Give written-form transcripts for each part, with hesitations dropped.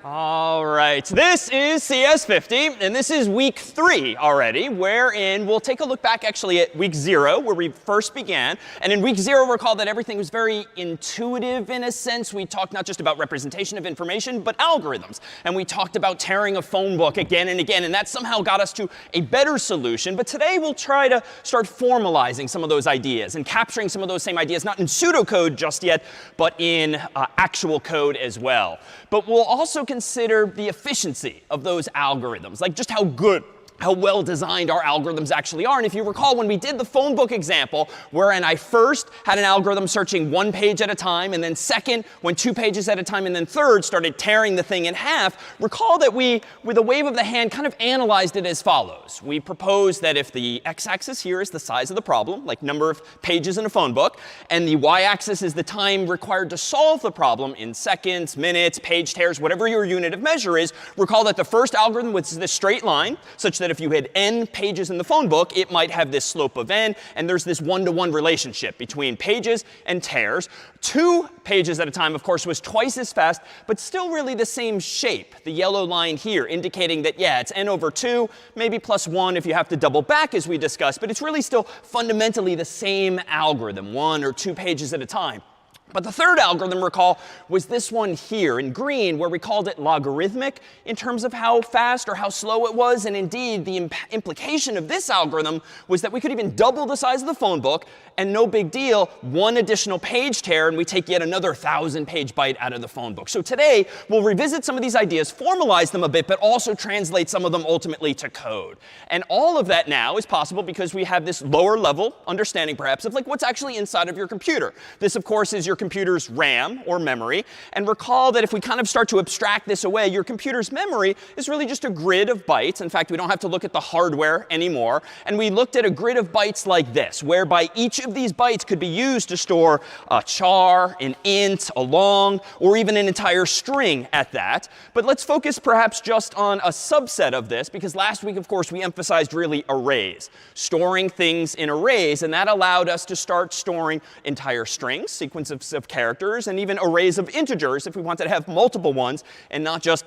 All right, this is CS50, and this is week 3 already, wherein we'll take a look back actually at week 0, where we first began. And in week 0, recall that everything was very intuitive in a sense. We talked not just about representation of information, but algorithms. And we talked about tearing a phone book again and again, and that somehow got us to a better solution. But today, we'll try to start formalizing some of those ideas and capturing some of those same ideas, not in pseudocode just yet, but in actual code as well. But we'll also consider the efficiency of those algorithms, like just how well designed our algorithms actually are. And if you recall, when we did the phone book example, wherein I first had an algorithm searching 1 page at a time, and then second went 2 pages at a time, and then third started tearing the thing in half, recall that we, with a wave of the hand, kind of analyzed it as follows. We proposed that if the x-axis here is the size of the problem, like number of pages in a phone book, and the y-axis is the time required to solve the problem in seconds, minutes, page tears, whatever your unit of measure is, recall that the first algorithm was this straight line, such that if you had n pages in the phone book, it might have this slope of n. And there's this one-to-one relationship between pages and tears. 2 pages at a time, of course, was twice as fast, but still really the same shape. The yellow line here indicating that, yeah, it's n over 2, maybe plus 1 if you have to double back, as we discussed. But it's really still fundamentally the same algorithm, 1 or 2 pages at a time. But the third algorithm, recall, was this one here in green, where we called it logarithmic in terms of how fast or how slow it was. And indeed, the implication of this algorithm was that we could even double the size of the phone book, and no big deal, 1 additional page tear, and we take yet another 1,000-page byte out of the phone book. So today, we'll revisit some of these ideas, formalize them a bit, but also translate some of them ultimately to code. And all of that now is possible because we have this lower level understanding, perhaps, of like what's actually inside of your computer. This, of course, is your computer's RAM or memory. And recall that if we kind of start to abstract this away, your computer's memory is really just a grid of bytes. In fact, we don't have to look at the hardware anymore. And we looked at a grid of bytes like this, whereby each of these bytes could be used to store a char, an int, a long, or even an entire string at that. But let's focus perhaps just on a subset of this, because last week, of course, we emphasized really arrays, storing things in arrays. And that allowed us to start storing entire strings, sequences of characters, and even arrays of integers if we wanted to have multiple ones and not just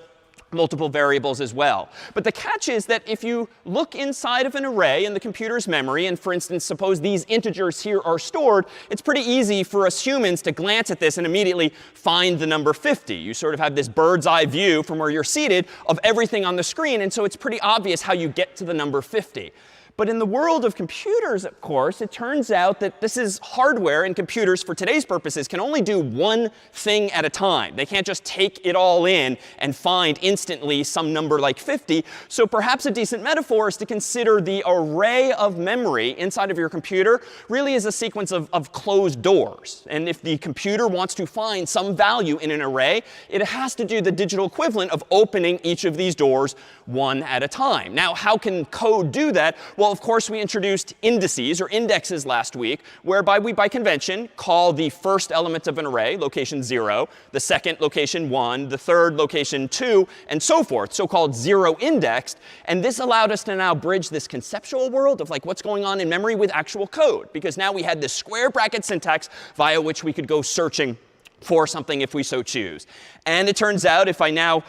multiple variables as well. But the catch is that if you look inside of an array in the computer's memory, and for instance, suppose these integers here are stored, it's pretty easy for us humans to glance at this and immediately find the number 50. You sort of have this bird's eye view from where you're seated of everything on the screen. And so it's pretty obvious how you get to the number 50. But in the world of computers, of course, it turns out that this is hardware, and computers, for today's purposes, can only do one thing at a time. They can't just take it all in and find instantly some number like 50. So perhaps a decent metaphor is to consider the array of memory inside of your computer really as a sequence of closed doors. And if the computer wants to find some value in an array, it has to do the digital equivalent of opening each of these doors one at a time. Now, how can code do that? Well, of course, we introduced indices or indexes last week, whereby we, by convention, call the first element of an array location 0, the second location 1, the third location 2, and so forth, so-called 0 indexed. And this allowed us to now bridge this conceptual world of like what's going on in memory with actual code, because now we had this square bracket syntax via which we could go searching for something if we so choose. And it turns out if I now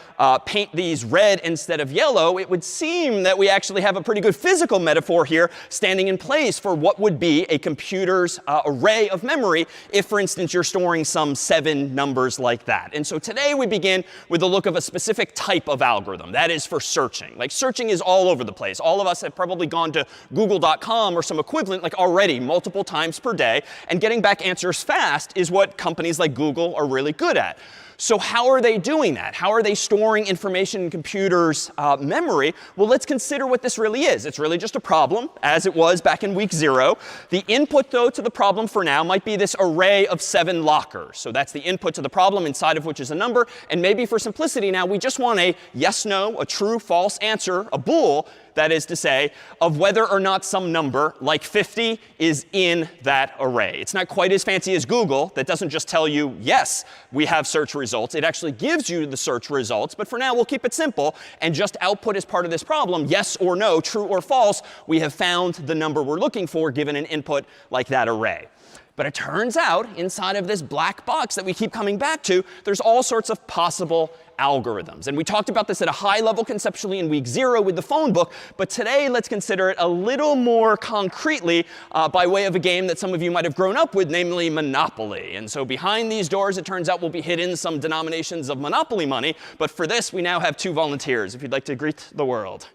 paint these red instead of yellow, it would seem that we actually have a pretty good physical metaphor here standing in place for what would be a computer's array of memory if, for instance, you're storing some 7 numbers like that. And so today we begin with a look of a specific type of algorithm. That is for searching. Like searching is all over the place. All of us have probably gone to google.com or some equivalent like already multiple times per day. And getting back answers fast is what companies like Google are really good at. So how are they doing that? How are they storing information in computers' memory? Well, let's consider what this really is. It's really just a problem, as it was back in week 0. The input, though, to the problem for now might be this array of 7 lockers. So that's the input to the problem, inside of which is a number. And maybe for simplicity now, we just want a yes, no, a true, false answer, a bool, that is to say, of whether or not some number, like 50, is in that array. It's not quite as fancy as Google. That doesn't just tell you, yes, we have search results. It actually gives you the search results. But for now, we'll keep it simple and just output as part of this problem, yes or no, true or false. We have found the number we're looking for given an input like that array. But it turns out, inside of this black box that we keep coming back to, there's all sorts of possible algorithms. And we talked about this at a high level conceptually in week 0 with the phone book. But today, let's consider it a little more concretely by way of a game that some of you might have grown up with, namely Monopoly. And so behind these doors, it turns out, will be hidden some denominations of Monopoly money. But for this, we now have 2 volunteers, if you'd like to greet the world.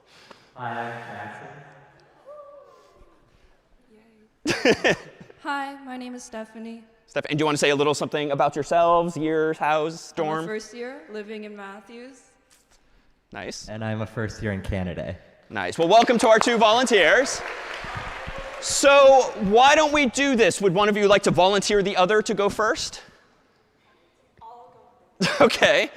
Hi, I'm Jackson. Hi, my name is Stephanie. And do you want to say a little something about yourselves, year, house, dorm? I'm a first year living in Matthews. Nice. And I'm a first year in Canada. Nice. Well, welcome to our 2 volunteers. So why don't we do this? Would one of you like to volunteer the other to go first? I'll go first. OK.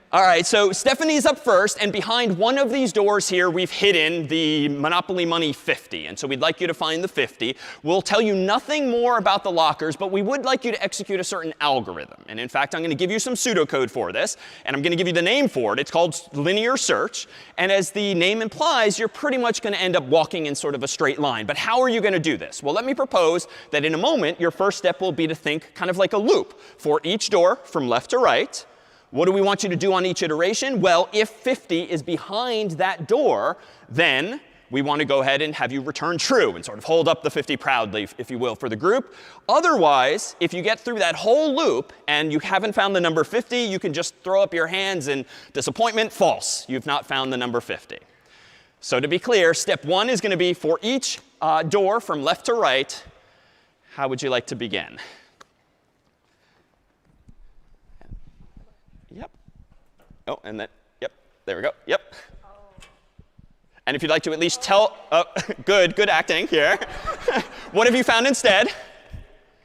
All right, so Stephanie's up first, and behind one of these doors here, we've hidden the Monopoly Money 50. And so we'd like you to find the 50. We'll tell you nothing more about the lockers, but we would like you to execute a certain algorithm. And in fact, I'm going to give you some pseudocode for this, and I'm going to give you the name for it. It's called linear search. And as the name implies, you're pretty much going to end up walking in sort of a straight line. But how are you going to do this? Well, let me propose that in a moment, your first step will be to think kind of like a loop for each door from left to right. What do we want you to do on each iteration? Well, if 50 is behind that door, then we want to go ahead and have you return true and sort of hold up the 50 proudly, if you will, for the group. Otherwise, if you get through that whole loop and you haven't found the number 50, you can just throw up your hands in disappointment. False. You've not found the number 50. So to be clear, step 1 is going to be for each door from left to right. How would you like to begin? Yep. Oh, and then, yep, there we go. Yep. Oh. And if you'd like to at least tell, oh, good acting here. What have you found instead?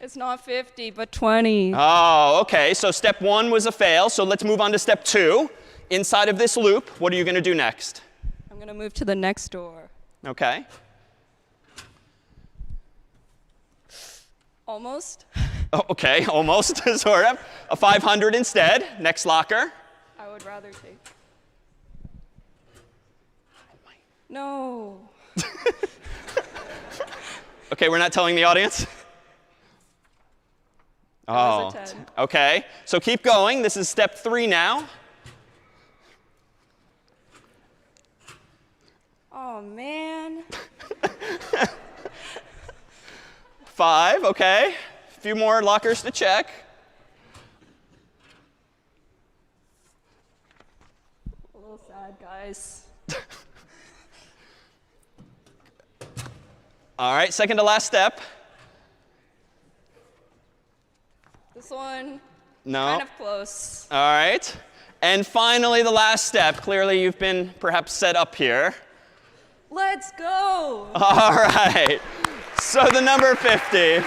It's not 50, but 20. Oh, OK. So step 1 was a fail. So let's move on to step 2. Inside of this loop, what are you going to do next? I'm going to move to the next door. OK. Almost. Oh, OK, almost, sort of. A 500 instead. Next locker. I would rather take. No. OK, we're not telling the audience? Oh. That was a 10. OK. So keep going. This is step 3 now. Oh, man. 5, OK. A few more lockers to check. A little sad, guys. All right, second to last step. This one, no. Kind of close. All right. And finally, the last step. Clearly, you've been perhaps set up here. Let's go. All right. So the number 50.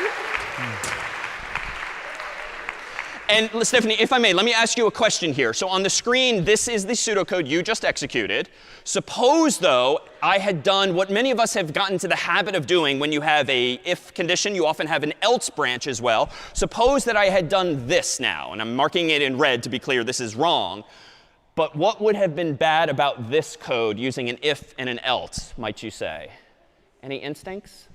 And Stephanie, if I may, let me ask you a question here. So on the screen, this is the pseudocode you just executed. Suppose, though, I had done what many of us have gotten to the habit of doing when you have a if condition. You often have an else branch as well. Suppose that I had done this now. And I'm marking it in red to be clear this is wrong. But what would have been bad about this code using an if and an else, might you say? Any instincts?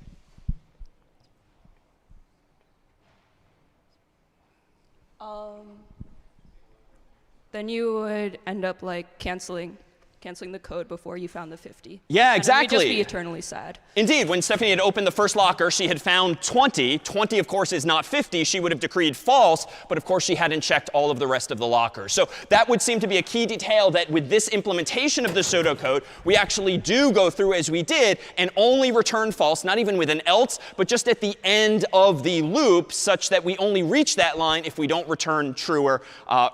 Then you would end up like canceling the code before you found the 50. Yeah, exactly. And you'd just be eternally sad. Indeed, when Stephanie had opened the first locker, she had found 20. 20, of course, is not 50. She would have decreed false. But of course, she hadn't checked all of the rest of the lockers. So that would seem to be a key detail that with this implementation of the pseudocode, we actually do go through as we did and only return false, not even with an else, but just at the end of the loop, such that we only reach that line if we don't return truer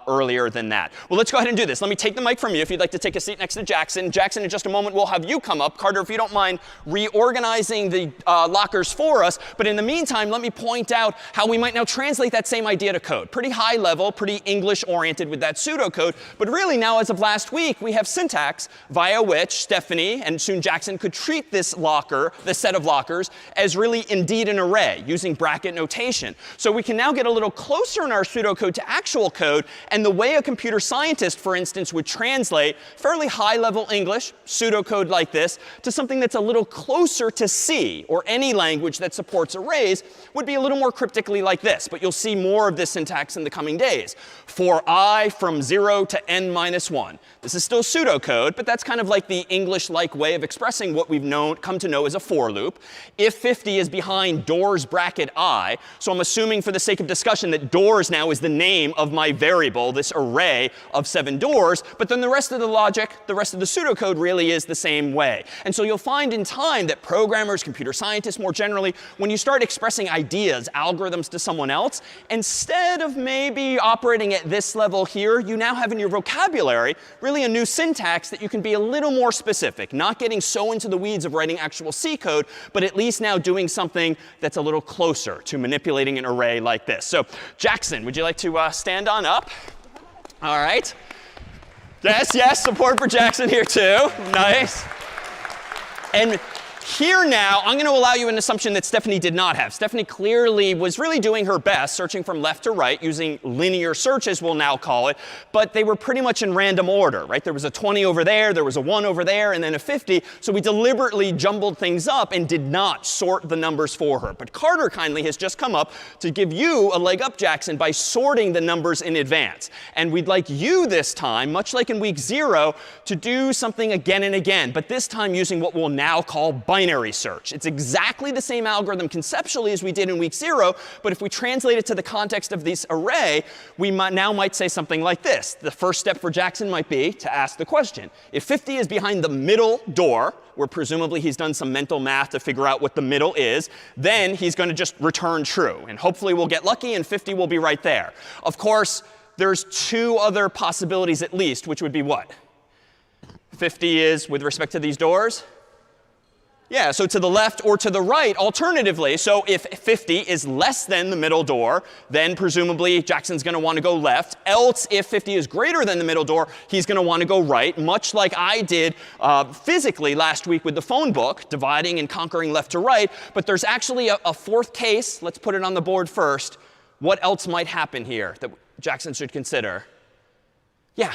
earlier than that. Well, let's go ahead and do this. Let me take the mic from you if you'd like to take a seat next to Jackson. Jackson, in just a moment, we'll have you come up. Carter, if you don't mind reorganizing the lockers for us. But in the meantime, let me point out how we might now translate that same idea to code. Pretty high level, pretty English-oriented with that pseudocode. But really now, as of last week, we have syntax via which Stephanie and soon Jackson could treat this locker, this set of lockers, as really indeed an array using bracket notation. So we can now get a little closer in our pseudocode to actual code. And the way a computer scientist, for instance, would translate fairly high high-level English, pseudocode like this, to something that's a little closer to C, or any language that supports arrays, would be a little more cryptically like this. But you'll see more of this syntax in the coming days. For I from 0 to n minus 1. This is still pseudocode, but that's kind of like the English-like way of expressing what we've come to know as a for loop. If 50 is behind doors bracket I, so I'm assuming for the sake of discussion that doors now is the name of my variable, this array of 7 doors. But then the rest of the logic, the rest of the pseudocode really is the same way. And so you'll find in time that programmers, computer scientists more generally, when you start expressing ideas, algorithms to someone else, instead of maybe operating at this level here, you now have in your vocabulary really a new syntax that you can be a little more specific, not getting so into the weeds of writing actual C code, but at least now doing something that's a little closer to manipulating an array like this. So Jackson, would you like to stand on up? All right. Yes, yes, support for Jackson here too. Nice. And here now, I'm going to allow you an assumption that Stephanie did not have. Stephanie clearly was really doing her best, searching from left to right, using linear searches, we'll now call it. But they were pretty much in random order, right? There was a 20 over there, there was a 1 over there, and then a 50. So we deliberately jumbled things up and did not sort the numbers for her. But Carter kindly has just come up to give you a leg up, Jackson, by sorting the numbers in advance. And we'd like you this time, much like in week 0, to do something again and again, but this time using what we'll now call binary search. It's exactly the same algorithm conceptually as we did in week 0, but if we translate it to the context of this array, we now might say something like this. The first step for Jackson might be to ask the question. If 50 is behind the middle door, where presumably he's done some mental math to figure out what the middle is, then he's going to just return true. And hopefully we'll get lucky and 50 will be right there. Of course, there's 2 other possibilities at least, which would be what? 50 is with respect to these doors? Yeah, so to the left or to the right, alternatively. So if 50 is less than the middle door, then presumably Jackson's going to want to go left. Else, if 50 is greater than the middle door, he's going to want to go right, much like I did physically last week with the phone book, dividing and conquering left to right. But there's actually a 4th case. Let's put it on the board first. What else might happen here that Jackson should consider? Yeah.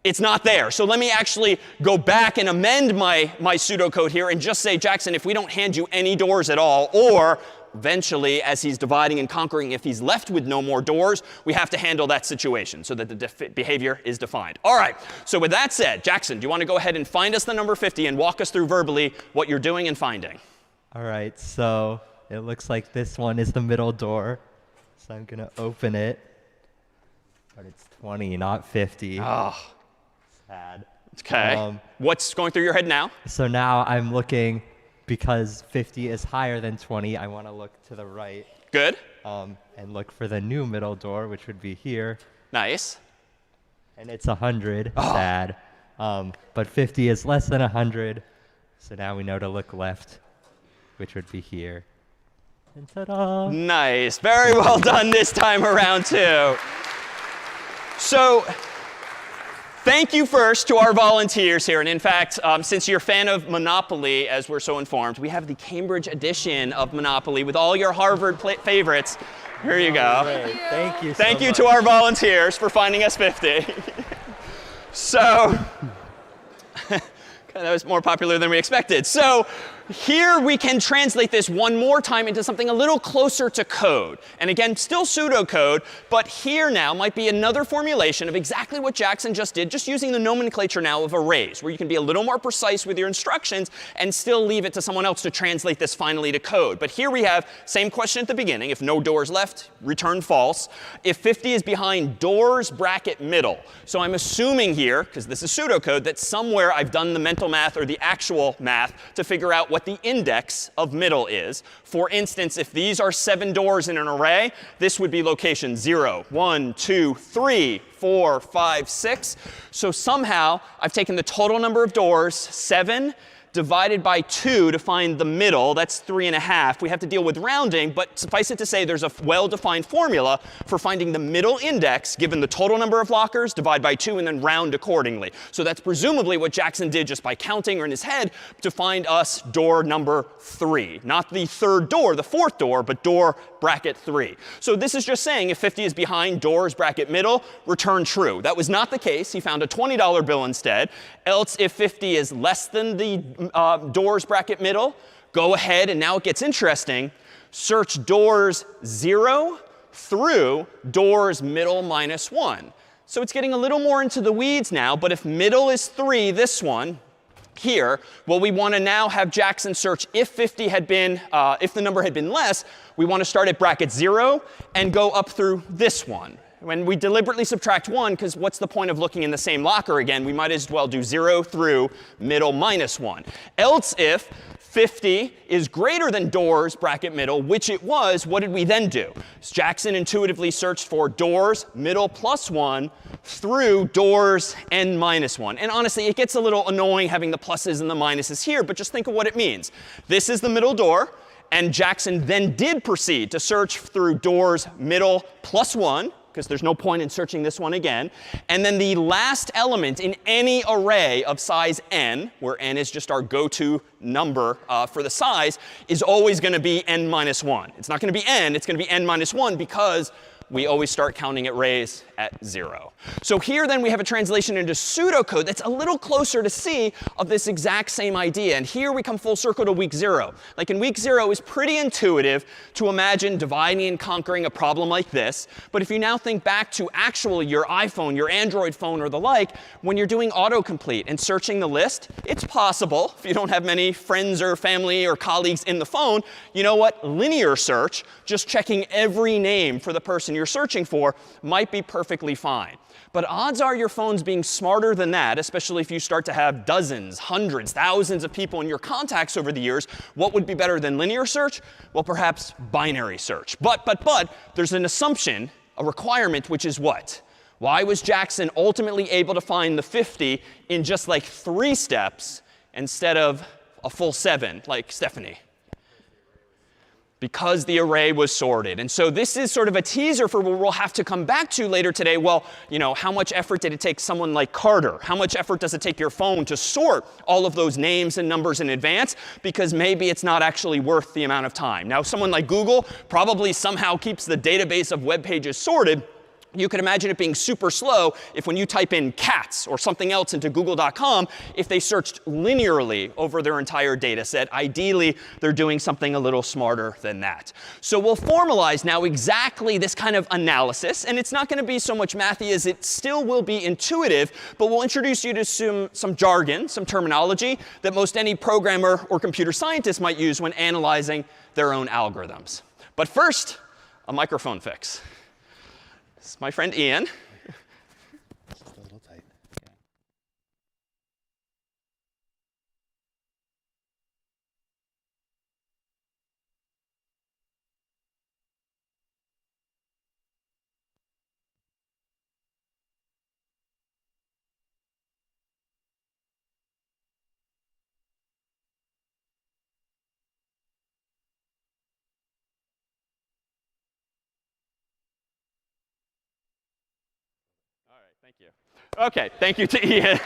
It's not there. So let me actually go back and amend my pseudocode here and just say, Jackson, if we don't hand you any doors at all, or eventually, as he's dividing and conquering, if he's left with no more doors, we have to handle that situation so that the behavior is defined. All right. So with that said, Jackson, do you want to go ahead and find us the number 50 and walk us through verbally what you're doing and finding? All right, so it looks like this one is the middle door. So I'm going to open it. But it's 20, not 50. Oh. Sad. OK. What's going through your head now? So now I'm looking, because 50 is higher than 20, I want to look to the right. Good. And look for the new middle door, which would be here. Nice. And it's 100. Oh. Sad. But 50 is less than 100. So now we know to look left, which would be here. And ta-da! Nice. Very well done this time around, too. So thank you first to our volunteers here. And in fact, since you're a fan of Monopoly, as we're so informed, we have the Cambridge edition of Monopoly with all your Harvard favorites. Here you go. Great. Thank you so Thank you much. to our volunteers for finding us 50. So that was more popular than we expected. So here we can translate this one more time into something a little closer to code. And again, still pseudocode, but here now might be another formulation of exactly what Jackson just did, just using the nomenclature now of arrays, where you can be a little more precise with your instructions and still leave it to someone else to translate this finally to code. But here we have same question at the beginning. If no doors left, return false. If 50 is behind doors bracket middle. So I'm assuming here, because this is pseudocode, that somewhere I've done the mental math or the actual math to figure out what the index of middle is. For instance, if these are 7 doors in an array, this would be location 0, 1, 2, 3, 4, 5, 6. So somehow I've taken the total number of doors, 7, divided by 2 to find the middle. That's 3.5. We have to deal with rounding, but suffice it to say there's a well-defined formula for finding the middle index, given the total number of lockers, divide by 2, and then round accordingly. So that's presumably what Jackson did just by counting or in his head to find us door number 3. Not the 3rd door, the 4th door, but door bracket 3. So this is just saying if 50 is behind doors bracket middle, return true. That was not the case. He found a $20 bill instead. Else, if 50 is less than the doors bracket middle, go ahead, and now it gets interesting. Search doors 0 through doors middle minus 1. So it's getting a little more into the weeds now. But if middle is 3, this one here, well, we want to now have Jackson search if 50 had been, if the number had been less, we want to start at bracket 0 and go up through this one. When we deliberately subtract 1, because what's the point of looking in the same locker again? We might as well do 0 through middle minus 1. Else if 50 is greater than doors bracket middle, which it was, what did we then do? Jackson intuitively searched for doors middle plus 1 through doors n minus 1. And honestly, it gets a little annoying having the pluses and the minuses here, but just think of what it means. This is the middle door. And Jackson then did proceed to search through doors middle plus 1, because there's no point in searching this one again. And then the last element in any array of size n, where n is just our go-to number for the size, is always going to be n minus 1. It's not going to be n. It's going to be n minus 1 because we always start counting arrays at 0. So here then we have a translation into pseudocode that's a little closer to C of this exact same idea. And here we come full circle to week 0. Like in week 0, it's pretty intuitive to imagine dividing and conquering a problem like this. But if you now think back to actually your iPhone, your Android phone, or the like, when you're doing autocomplete and searching the list, it's possible, if you don't have many friends or family or colleagues in the phone, you know what? Linear search, just checking every name for the person you're searching for, might be perfectly fine. But odds are your phone's being smarter than that, especially if you start to have dozens, hundreds, thousands of people in your contacts over the years. What would be better than linear search? Well, perhaps binary search. But there's an assumption, a requirement, which is what? Why was Jackson ultimately able to find the 50 in just like 3 steps instead of a full 7, like Stephanie? Because the array was sorted. And so this is sort of a teaser for what we'll have to come back to later today. Well, you know, how much effort did it take someone like Carter? How much effort does it take your phone to sort all of those names and numbers in advance? Because maybe it's not actually worth the amount of time. Now, someone like Google probably somehow keeps the database of web pages sorted. You could imagine it being super slow if when you type in cats or something else into google.com, if they searched linearly over their entire data set. Ideally, they're doing something a little smarter than that. So we'll formalize now exactly this kind of analysis. And it's not going to be so much mathy as it still will be intuitive. But we'll introduce you to some jargon, some terminology that most any programmer or computer scientist might use when analyzing their own algorithms. But first, a microphone fix. This is my friend Ian. Just a little tight. Okay. All right, thank you. OK, thank you to Ian.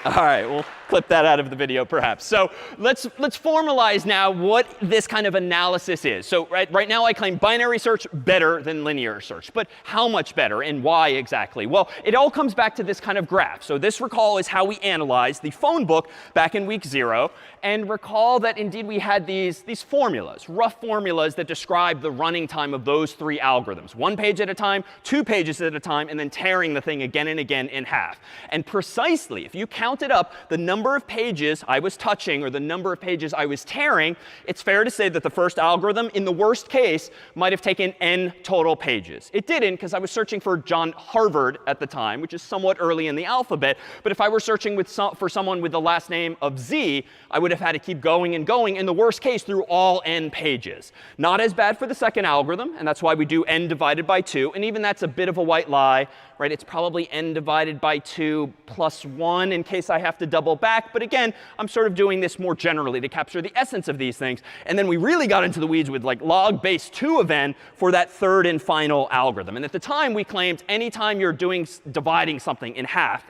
All right, we'll clip that out of the video perhaps. So let's formalize now what this kind of analysis is. So right now I claim binary search better than linear search. But how much better and why exactly? Well, it all comes back to this kind of graph. So this, recall, is how we analyzed the phone book back in week 0. And recall that indeed we had these formulas, rough formulas that describe the running time of those 3 algorithms. 1 page at a time, 2 pages at a time, and then tearing the thing again and again in half. And precisely, if you counted up the number of pages I was touching or the number of pages I was tearing, it's fair to say that the first algorithm, in the worst case, might have taken n total pages. It didn't, because I was searching for John Harvard at the time, which is somewhat early in the alphabet. But if I were searching for someone with the last name of Z, I would have had to keep going and going, in the worst case, through all n pages. Not as bad for the second algorithm, and that's why we do n divided by 2. And even that's a bit of a white lie, right? It's probably n divided by 2 plus 1 in case I have to double back. But again, I'm sort of doing this more generally to capture the essence of these things. And then we really got into the weeds with like log base 2 of n for that third and final algorithm. And at the time, we claimed anytime you're dividing something in half,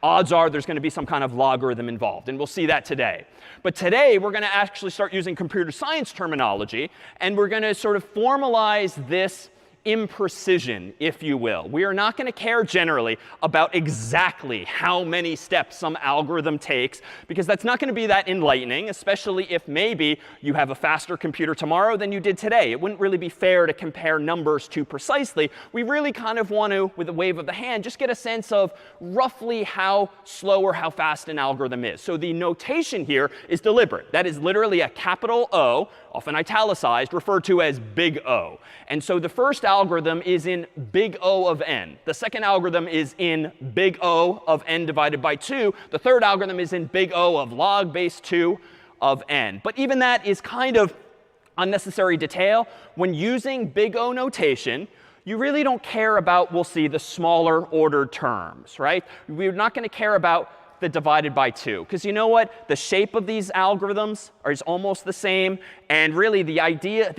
odds are there's going to be some kind of logarithm involved. And we'll see that today. But today, we're going to actually start using computer science terminology. And we're going to sort of formalize this imprecision, if you will. We are not going to care generally about exactly how many steps some algorithm takes, because that's not going to be that enlightening, especially if maybe you have a faster computer tomorrow than you did today. It wouldn't really be fair to compare numbers too precisely. We really kind of want to, with a wave of the hand, just get a sense of roughly how slow or how fast an algorithm is. So the notation here is deliberate. That is literally a capital O, often italicized, referred to as big O. And so the first algorithm is in big O of n. The second algorithm is in big O of n divided by 2. The third algorithm is in big O of log base 2 of n. But even that is kind of unnecessary detail. When using big O notation, you really don't care about, we'll see, the smaller ordered terms, right? We're not going to care about the divided by 2. Because you know what? The shape of these algorithms is almost the same. And really, the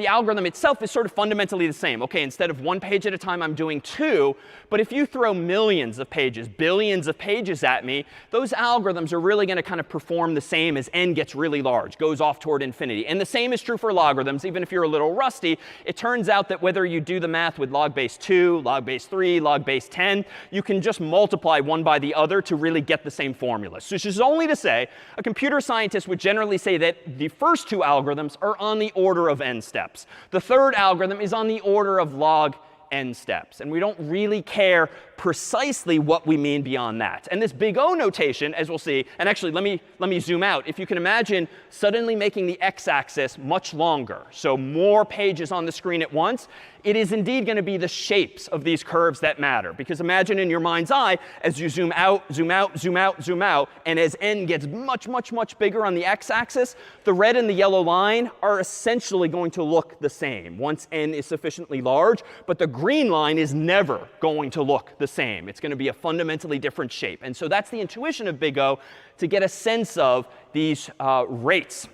algorithm itself is sort of fundamentally the same. OK, instead of 1 page at a time, I'm doing 2. But if you throw millions of pages, billions of pages at me, those algorithms are really going to kind of perform the same as n gets really large, goes off toward infinity. And the same is true for logarithms. Even if you're a little rusty, it turns out that whether you do the math with log base 2, log base 3, log base 10, you can just multiply one by the other to really get the same formula. So this is only to say a computer scientist would generally say that the first 2 algorithms are on the order of n steps. The third algorithm is on the order of log n steps. And we don't really care precisely what we mean beyond that. And this big O notation, as we'll see, and actually let me zoom out. If you can imagine suddenly making the x-axis much longer, so more pages on the screen at once, it is indeed going to be the shapes of these curves that matter. Because imagine in your mind's eye, as you zoom out, zoom out, zoom out, zoom out, and as n gets much, much, much bigger on the x-axis, the red and the yellow line are essentially going to look the same once n is sufficiently large. But the green line is never going to look the same. It's going to be a fundamentally different shape. And so that's the intuition of big O, to get a sense of these rates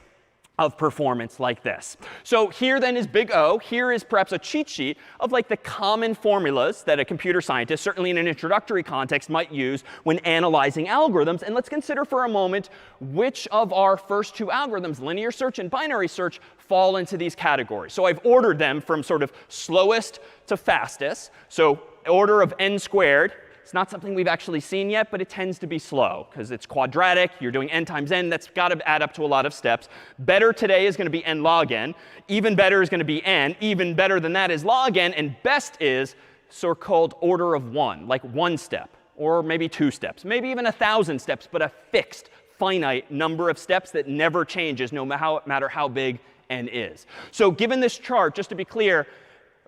of performance like this. So here then is big O. Here is perhaps a cheat sheet of like the common formulas that a computer scientist, certainly in an introductory context, might use when analyzing algorithms. And let's consider for a moment which of our first 2 algorithms, linear search and binary search, fall into these categories. So I've ordered them from sort of slowest to fastest. So order of n squared. It's not something we've actually seen yet, but it tends to be slow because it's quadratic. You're doing n times n. That's got to add up to a lot of steps. Better today is going to be n log n. Even better is going to be n. Even better than that is log n. And best is so-called order of 1, like 1 step, or maybe 2 steps, maybe even 1,000 steps, but a fixed, finite number of steps that never changes no matter how big n is. So given this chart, just to be clear,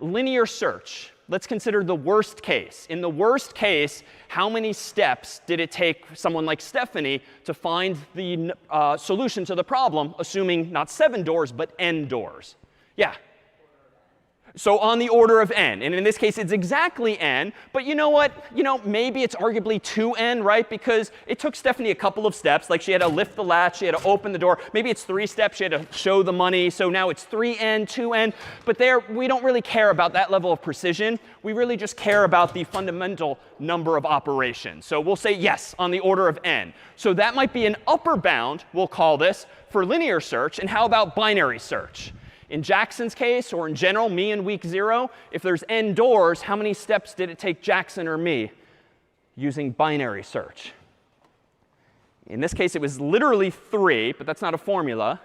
linear search, let's consider the worst case. In the worst case, how many steps did it take someone like Stephanie to find the solution to the problem, assuming not 7 doors, but n doors? Yeah. So on the order of n. And in this case, it's exactly n. But you know what? Maybe it's arguably 2n, right? Because it took Stephanie a couple of steps. Like she had to lift the latch. She had to open the door. Maybe it's 3 steps. She had to show the money. So now it's 3n, 2n. But there, we don't really care about that level of precision. We really just care about the fundamental number of operations. So we'll say yes on the order of n. So that might be an upper bound, we'll call this, for linear search. And how about binary search? In Jackson's case, or in general, me in week 0, if there's n doors, how many steps did it take Jackson or me using binary search? In this case, it was literally 3, but that's not a formula.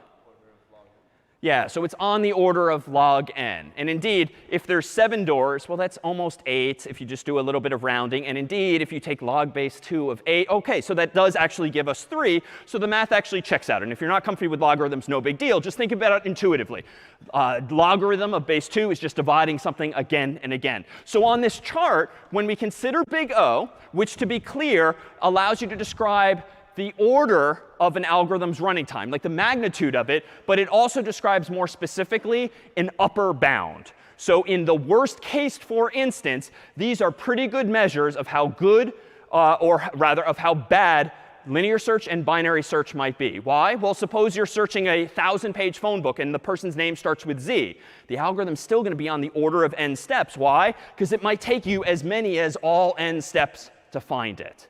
Yeah, so it's on the order of log n. And indeed, if there's 7 doors, well, that's almost 8 if you just do a little bit of rounding. And indeed, if you take log base 2 of 8, OK, so that does actually give us 3. So the math actually checks out. And if you're not comfy with logarithms, no big deal. Just think about it intuitively. Logarithm of base 2 is just dividing something again and again. So on this chart, when we consider big O, which to be clear allows you to describe the order of an algorithm's running time, like the magnitude of it, but it also describes more specifically an upper bound. So in the worst case, for instance, these are pretty good measures of how good, or rather of how bad, linear search and binary search might be. Why? Well, suppose you're searching a 1,000-page phone book and the person's name starts with Z. The algorithm's still going to be on the order of n steps. Why? Because it might take you as many as all n steps to find it.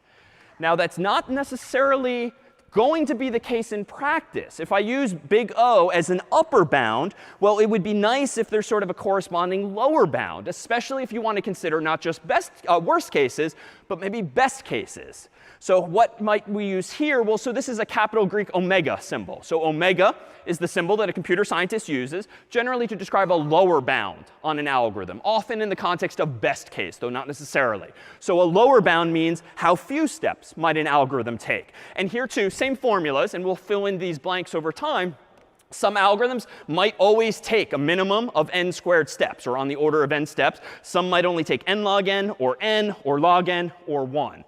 Now, that's not necessarily going to be the case in practice. If I use big O as an upper bound, well, it would be nice if there's sort of a corresponding lower bound, especially if you want to consider not just worst cases, but maybe best cases. So what might we use here? Well, so this is a capital Greek omega symbol. So omega is the symbol that a computer scientist uses generally to describe a lower bound on an algorithm, often in the context of best case, though not necessarily. So a lower bound means how few steps might an algorithm take. And here too, same formulas, and we'll fill in these blanks over time. Some algorithms might always take a minimum of n squared steps, or on the order of n steps. Some might only take n log n, or log n, or 1.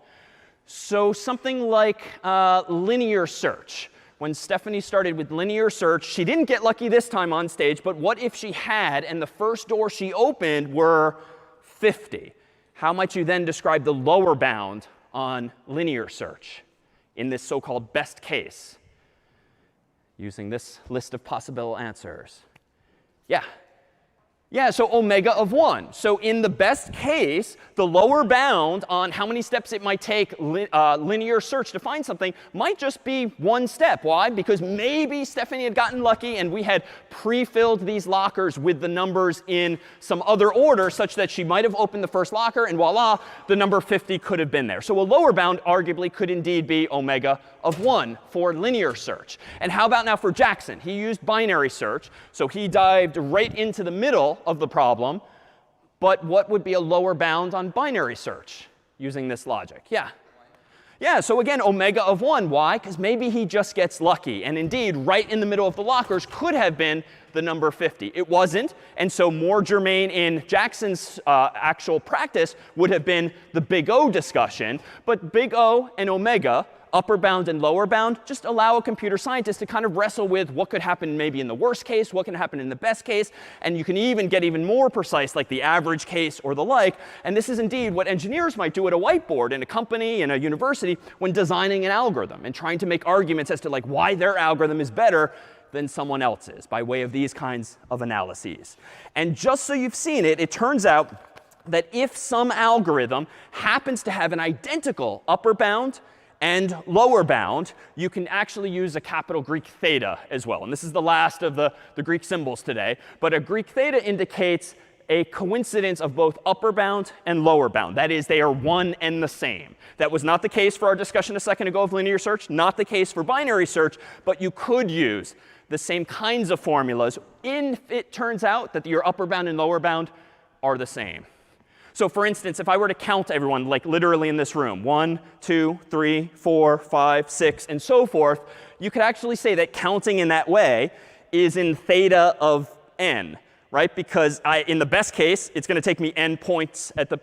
So something like linear search. When Stephanie started with linear search, she didn't get lucky this time on stage, but what if she had and the first door she opened were 50? How might you then describe the lower bound on linear search in this so-called best case using this list of possible answers? Yeah. Yeah, so omega of 1. So in the best case, the lower bound on how many steps it might take linear search to find something might just be 1 step. Why? Because maybe Stephanie had gotten lucky and we had pre-filled these lockers with the numbers in some other order such that she might have opened the first locker and voila, the number 50 could have been there. So a lower bound arguably could indeed be omega of 1 for linear search. And how about now for Jackson? He used binary search, so he dived right into the middle of the problem. But what would be a lower bound on binary search using this logic? Yeah. Yeah, so again, omega of 1. Why? Because maybe he just gets lucky. And indeed, right in the middle of the lockers could have been the number 50. It wasn't. And so more germane in Jackson's actual practice would have been the big O discussion. But big O and omega, upper bound and lower bound, just allow a computer scientist to kind of wrestle with what could happen maybe in the worst case, what can happen in the best case, and you can even get even more precise, like the average case or the like. And this is indeed what engineers might do at a whiteboard in a company, in a university, when designing an algorithm and trying to make arguments as to like why their algorithm is better than someone else's by way of these kinds of analyses. And just so you've seen it, it turns out that if some algorithm happens to have an identical upper bound and lower bound, you can actually use a capital Greek theta as well. And this is the last of the Greek symbols today. But a Greek theta indicates a coincidence of both upper bound and lower bound. That is, they are one and the same. That was not the case for our discussion a second ago of linear search, not the case for binary search, but you could use the same kinds of formulas if it turns out that your upper bound and lower bound are the same. So for instance, if I were to count everyone, like literally in this room, 1, 2, 3, 4, 5, 6, and so forth, you could actually say that counting in that way is in theta of n, right? Because in the best case, it's going to take me n points at the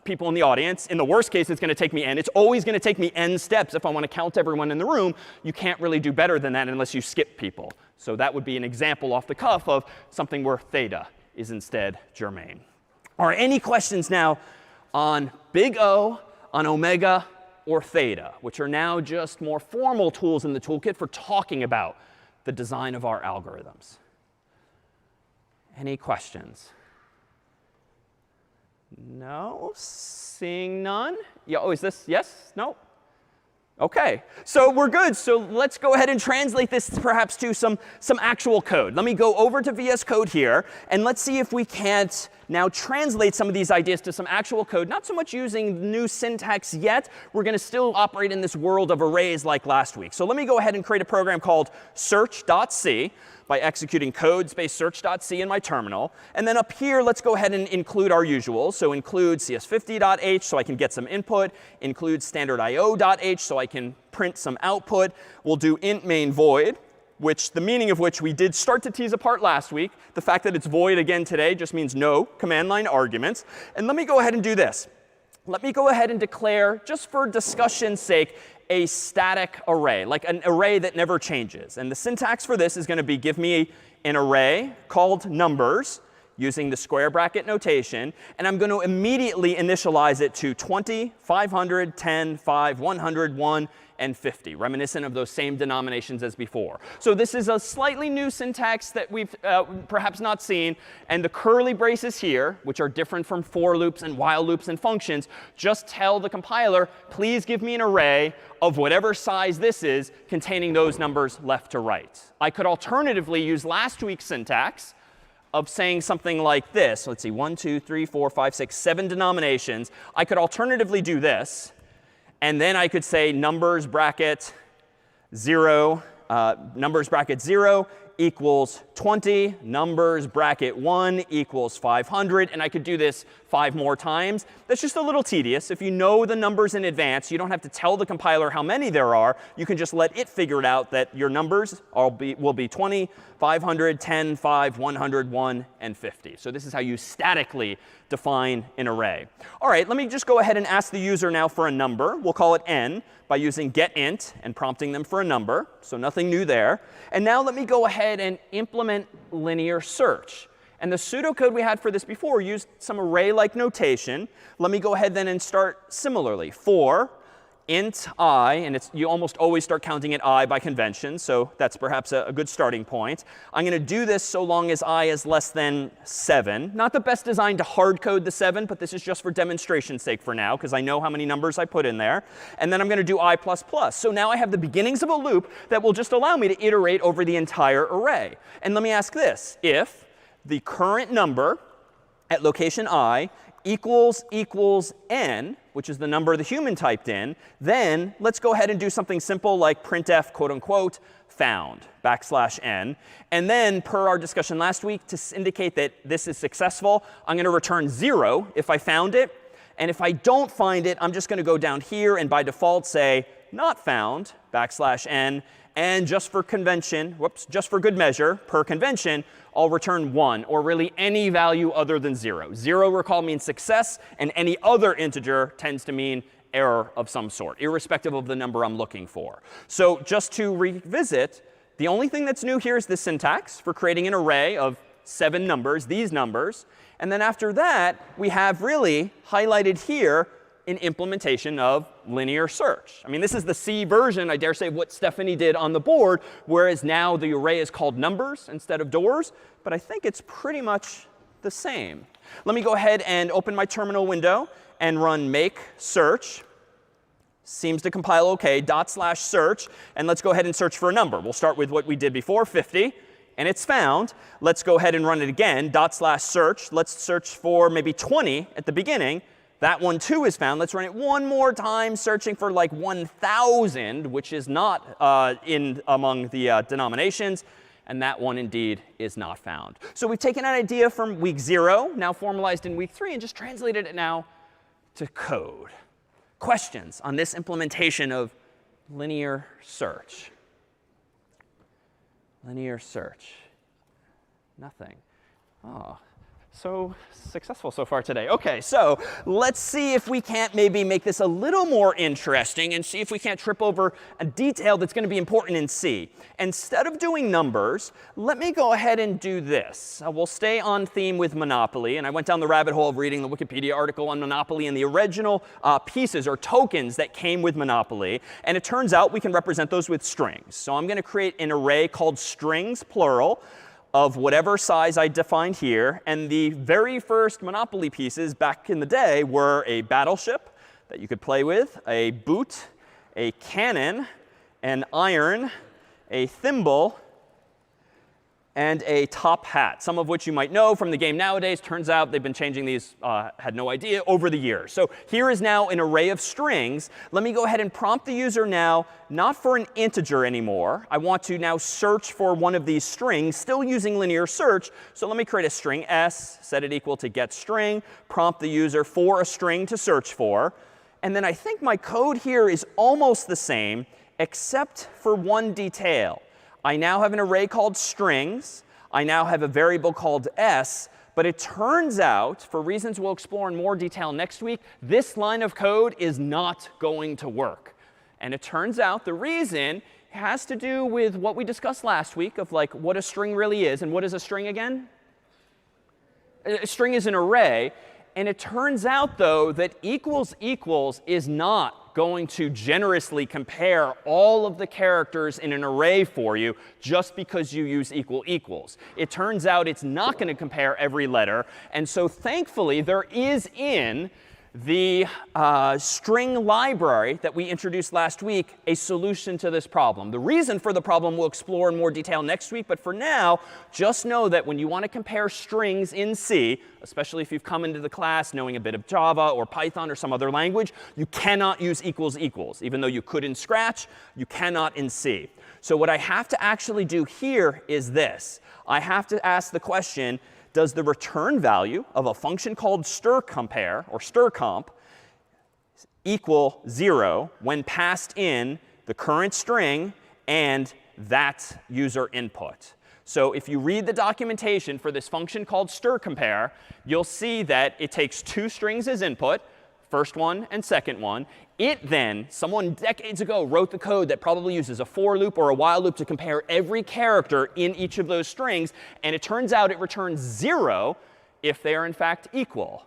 people in the audience. In the worst case, it's going to take me n. It's always going to take me n steps if I want to count everyone in the room. You can't really do better than that unless you skip people. So that would be an example off the cuff of something where theta is instead germane. Are any questions now on big O, on omega, or theta, which are now just more formal tools in the toolkit for talking about the design of our algorithms? Any questions? No? Seeing none? Yeah, oh, is this yes? No? OK, so we're good. So let's go ahead and translate this perhaps to some actual code. Let me go over to VS Code here, and let's see if we can't now translate some of these ideas to some actual code. Not so much using new syntax yet. We're going to still operate in this world of arrays like last week. So let me go ahead and create a program called search.c by executing code space search.c in my terminal. And then up here, let's go ahead and include our usual. So include CS50.h so I can get some input. Include standard.io.h so I can print some output. We'll do int main void, which the meaning of which we did start to tease apart last week. The fact that it's void again today just means no command line arguments. And let me go ahead and do this. Let me go ahead and declare, just for discussion's sake, a static array, like an array that never changes. And the syntax for this is going to be give me an array called numbers using the square bracket notation. And I'm going to immediately initialize it to 20, 500, 10, 5, 100, 1, and 50, reminiscent of those same denominations as before. So this is a slightly new syntax that we've perhaps not seen. And the curly braces here, which are different from for loops and while loops and functions, just tell the compiler, please give me an array of whatever size this is containing those numbers left to right. I could alternatively use last week's syntax of saying something like this. Let's see, 1, 2, 3, 4, 5, 6, 7 denominations. I could alternatively do this. And then I could say numbers bracket 0 equals 20, numbers bracket 1 equals 500. And I could do this 5 more times. That's just a little tedious. If you know the numbers in advance, you don't have to tell the compiler how many there are. You can just let it figure it out that your numbers will be 20, 500, 10, 5, 100, 1, and 50. So this is how you statically define an array. All right, let me just go ahead and ask the user now for a number. We'll call it n by using getInt and prompting them for a number. So nothing new there. And now let me go ahead and implement linear search. And the pseudocode we had for this before used some array-like notation. Let me go ahead then and start similarly. For int I, and you almost always start counting at I by convention, so that's perhaps a good starting point. I'm going to do this so long as I is less than 7. Not the best design to hard code the 7, but this is just for demonstration's sake for now, because I know how many numbers I put in there. And then I'm going to do I++. So now I have the beginnings of a loop that will just allow me to iterate over the entire array. And let me ask this. If the current number at location I equals n, which is the number the human typed in, then let's go ahead and do something simple like printf, quote unquote, found, \n. And then, per our discussion last week, to indicate that this is successful, I'm going to return 0 if I found it. And if I don't find it, I'm just going to go down here and by default say not found, \n. And just for convention, just for good measure, per convention, I'll return 1, or really any value other than 0. 0, recall, means success, and any other integer tends to mean error of some sort, irrespective of the number I'm looking for. So just to revisit, the only thing that's new here is this syntax for creating an array of 7 numbers, these numbers. And then after that, we have really highlighted here an implementation of linear search. I mean, this is the C version, I dare say, of what Stephanie did on the board, whereas now the array is called numbers instead of doors. But I think it's pretty much the same. Let me go ahead and open my terminal window and run make search. Seems to compile OK, /search. And let's go ahead and search for a number. We'll start with what we did before, 50. And it's found. Let's go ahead and run it again, /search. Let's search for maybe 20 at the beginning. That one, too, is found. Let's run it one more time, searching for like 1,000, which is not among the denominations. And that one, indeed, is not found. So we've taken an idea from week 0, now formalized in week 3, and just translated it now to code. Questions on this implementation of linear search? Linear search. Nothing. Oh. So successful so far today. OK, so let's see if we can't maybe make this a little more interesting and see if we can't trip over a detail that's going to be important in C. Instead of doing numbers, let me go ahead and do this. We'll stay on theme with Monopoly. And I went down the rabbit hole of reading the Wikipedia article on Monopoly and the original pieces or tokens that came with Monopoly. And it turns out we can represent those with strings. So I'm going to create an array called strings, plural, of whatever size I defined here. And the very first Monopoly pieces back in the day were a battleship that you could play with, a boot, a cannon, an iron, a thimble, and a top hat, some of which you might know from the game nowadays. Turns out they've been changing these, had no idea, over the years. So here is now an array of strings. Let me go ahead and prompt the user now, not for an integer anymore. I want to now search for one of these strings, still using linear search. So let me create a string s, set it equal to getString, prompt the user for a string to search for. And then I think my code here is almost the same, except for one detail. I now have an array called strings. I now have a variable called s. But it turns out, for reasons we'll explore in more detail next week, this line of code is not going to work. And it turns out the reason has to do with what we discussed last week of like what a string really is. And what is a string again? A string is an array. And it turns out, though, that equals equals is not going to generously compare all of the characters in an array for you just because you use equal equals. It turns out it's not going to compare every letter. And so thankfully, there is in the string library that we introduced last week a solution to this problem. The reason for the problem we'll explore in more detail next week. But for now, just know that when you want to compare strings in C, especially if you've come into the class knowing a bit of Java or Python or some other language, you cannot use equals equals. Even though you could in Scratch, you cannot in C. So what I have to actually do here is this. I have to ask the question, does the return value of a function called strCompare or strcomp equal 0 when passed in the current string and that user input? So if you read the documentation for this function called strCompare, you'll see that it takes two strings as input, first one and second one. It then, someone decades ago wrote the code that probably uses a for loop or a while loop to compare every character in each of those strings. And it turns out it returns 0 if they are in fact equal.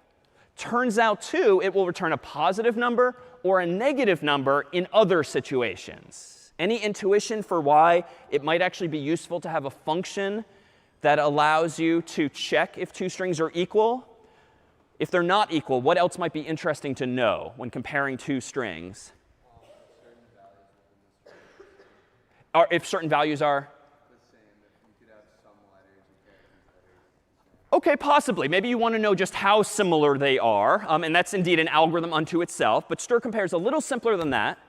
Turns out, too, it will return a positive number or a negative number in other situations. Any intuition for why it might actually be useful to have a function that allows you to check if two strings are equal? If they're not equal, what else might be interesting to know when comparing two strings? Or if certain values are? OK, possibly. Maybe you want to know just how similar they are. And that's indeed an algorithm unto itself. But strCompare is a little simpler than that.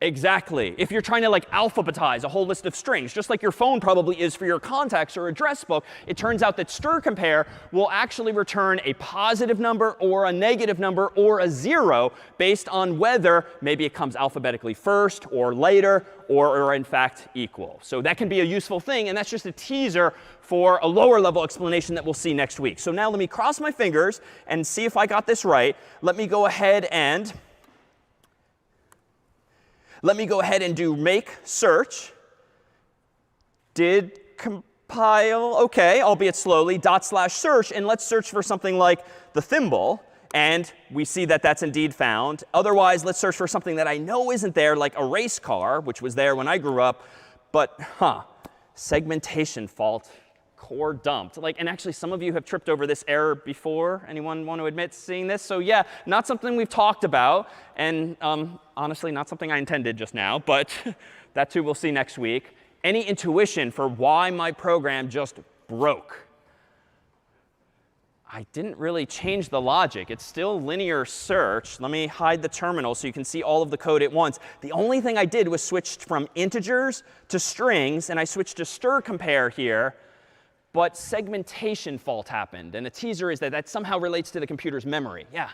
Exactly. If you're trying to like alphabetize a whole list of strings, just like your phone probably is for your contacts or address book, it turns out that strCompare will actually return a positive number or a negative number or a 0 based on whether maybe it comes alphabetically first or later or in fact equal. So that can be a useful thing. And that's just a teaser for a lower level explanation that we'll see next week. So now let me cross my fingers and see if I got this right. Let me go ahead and do make search. Did compile, OK, albeit slowly, /search. And let's search for something like the thimble. And we see that that's indeed found. Otherwise, let's search for something that I know isn't there, like a race car, which was there when I grew up. But, segmentation fault. Core dumped. And actually, some of you have tripped over this error before. Anyone want to admit seeing this? So yeah, not something we've talked about. And honestly, not something I intended just now. But that, too, we'll see next week. Any intuition for why my program just broke? I didn't really change the logic. It's still linear search. Let me hide the terminal so you can see all of the code at once. The only thing I did was switch from integers to strings. And I switched to strCompare here. But segmentation fault happened. And the teaser is that that somehow relates to the computer's memory. Yeah?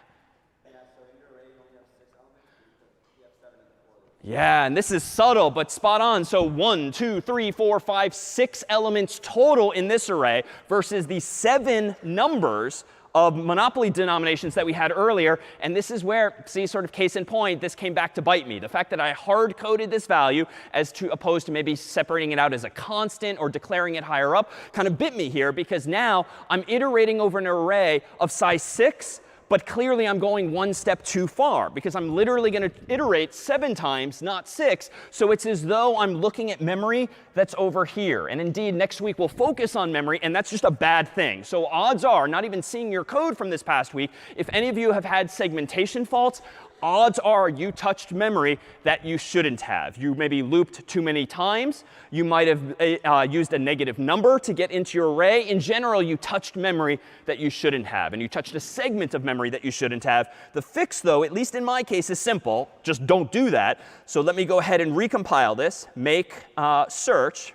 Yeah, and this is subtle, but spot on. So 1, 2, 3, 4, 5, 6 elements total in this array versus the 7 numbers of monopoly denominations that we had earlier. And this is where, see, sort of case in point, this came back to bite me. The fact that I hard-coded this value as opposed to maybe separating it out as a constant or declaring it higher up kind of bit me here, because now I'm iterating over an array of size 6. But clearly, I'm going one step too far, because I'm literally going to iterate 7 times, not 6. So it's as though I'm looking at memory that's over here. And indeed, next week, we'll focus on memory. And that's just a bad thing. So odds are, not even seeing your code from this past week, if any of you have had segmentation faults, odds are you touched memory that you shouldn't have. You maybe looped too many times. You might have used a negative number to get into your array. In general, you touched memory that you shouldn't have. And you touched a segment of memory that you shouldn't have. The fix, though, at least in my case, is simple. Just don't do that. So let me go ahead and recompile this. Make search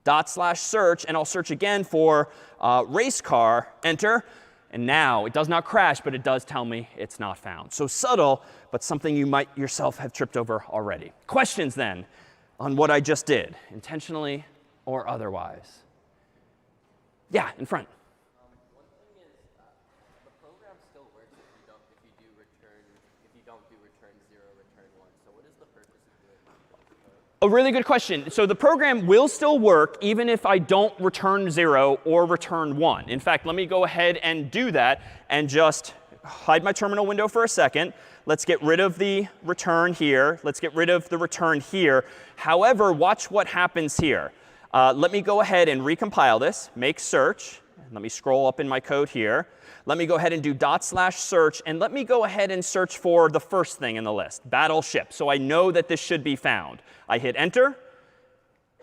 /search. And I'll search again for race car. Enter. And now it does not crash, but it does tell me it's not found. So subtle, but something you might yourself have tripped over already. Questions, then, on what I just did, intentionally or otherwise? Yeah, in front. One thing is, the program still works if you don't do return 0, return 1. So what is the purpose of doing that? A really good question. So the program will still work even if I don't return 0 or return 1. In fact, let me go ahead and do that and just hide my terminal window for a second. Let's get rid of the return here. Let's get rid of the return here. However, watch what happens here. Let me go ahead and recompile this, make search. Let me scroll up in my code here. Let me go ahead and do /search. And let me go ahead and search for the first thing in the list, battleship. So I know that this should be found. I hit enter.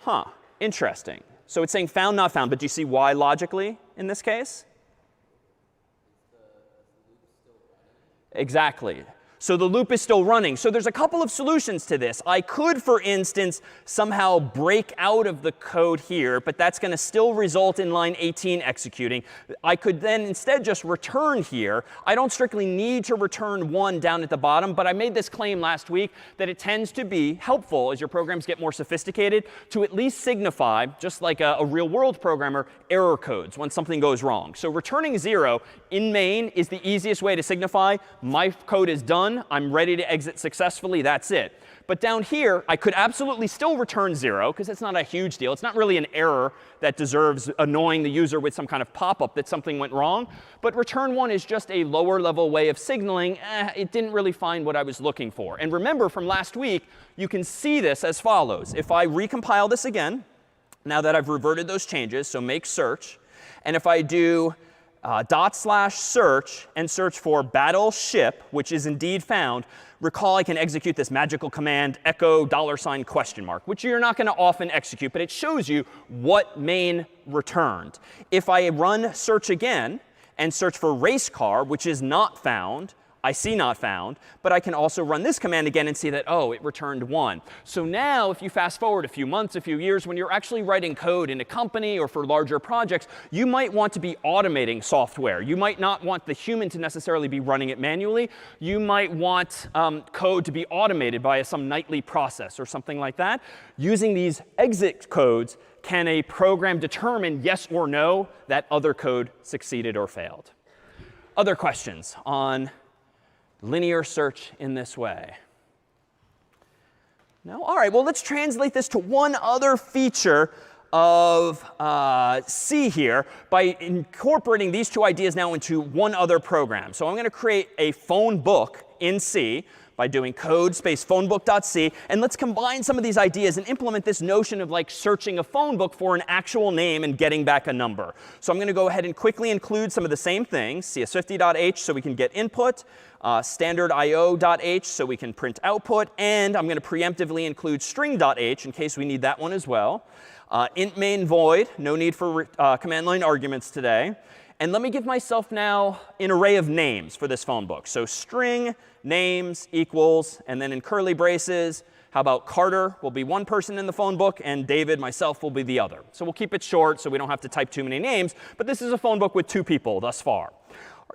Huh, interesting. So it's saying found, not found. But do you see why logically in this case? Exactly. So the loop is still running. So there's a couple of solutions to this. I could, for instance, somehow break out of the code here, but that's going to still result in line 18 executing. I could then instead just return here. I don't strictly need to return 1 down at the bottom, but I made this claim last week that it tends to be helpful as your programs get more sophisticated to at least signify, just like a real world programmer, error codes when something goes wrong. So returning 0 in main is the easiest way to signify my code is done. I'm ready to exit successfully. That's it. But down here, I could absolutely still return 0 because it's not a huge deal. It's not really an error that deserves annoying the user with some kind of pop-up that something went wrong. But return 1 is just a lower level way of signaling, it didn't really find what I was looking for. And remember from last week, you can see this as follows. If I recompile this again, now that I've reverted those changes, so make search, and if I do /search and search for battleship, which is indeed found, recall I can execute this magical command echo $? Which you're not going to often execute, but it shows you what main returned. If I run search again and search for race car, which is not found, I see not found, but I can also run this command again and see that, oh, it returned 1. So now if you fast forward a few months, a few years, when you're actually writing code in a company or for larger projects, you might want to be automating software. You might not want the human to necessarily be running it manually. You might want code to be automated by some nightly process or something like that. Using these exit codes, can a program determine yes or no that other code succeeded or failed? Other questions on linear search in this way? No? All right, well, let's translate this to one other feature of C here by incorporating these two ideas now into one other program. So I'm going to create a phone book in C by doing code space phonebook.c. And let's combine some of these ideas and implement this notion of like searching a phone book for an actual name and getting back a number. So I'm going to go ahead and quickly include some of the same things, CS50.h so we can get input, standard io.h so we can print output, and I'm going to preemptively include string.h in case we need that one as well. Int main void, no need for command line arguments today. And let me give myself now an array of names for this phone book. So string names equals, and then in curly braces, how about Carter will be one person in the phone book, and David, myself, will be the other. So we'll keep it short so we don't have to type too many names. But this is a phone book with 2 people thus far.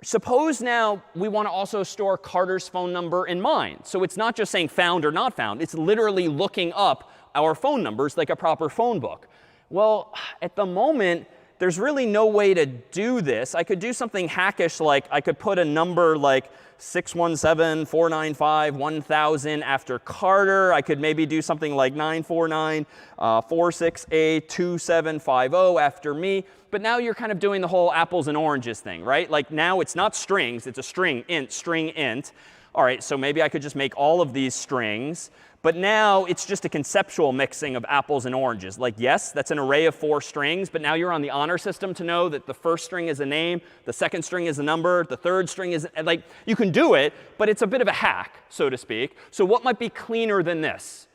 Suppose now we want to also store Carter's phone number in mine. So it's not just saying found or not found. It's literally looking up our phone numbers like a proper phone book. Well, at the moment, there's really no way to do this. I could do something hackish, like I could put a number like 617-495-1000 after Carter. I could maybe do something like 949-468-2750 after me. But now you're kind of doing the whole apples and oranges thing, right? Like now it's not strings. It's a string int. All right, so maybe I could just make all of these strings. But now it's just a conceptual mixing of apples and oranges. Like, yes, that's an array of 4 strings. But now you're on the honor system to know that the first string is a name, the second string is a number, the third string is, like, you can do it, but it's a bit of a hack, so to speak. So what might be cleaner than this?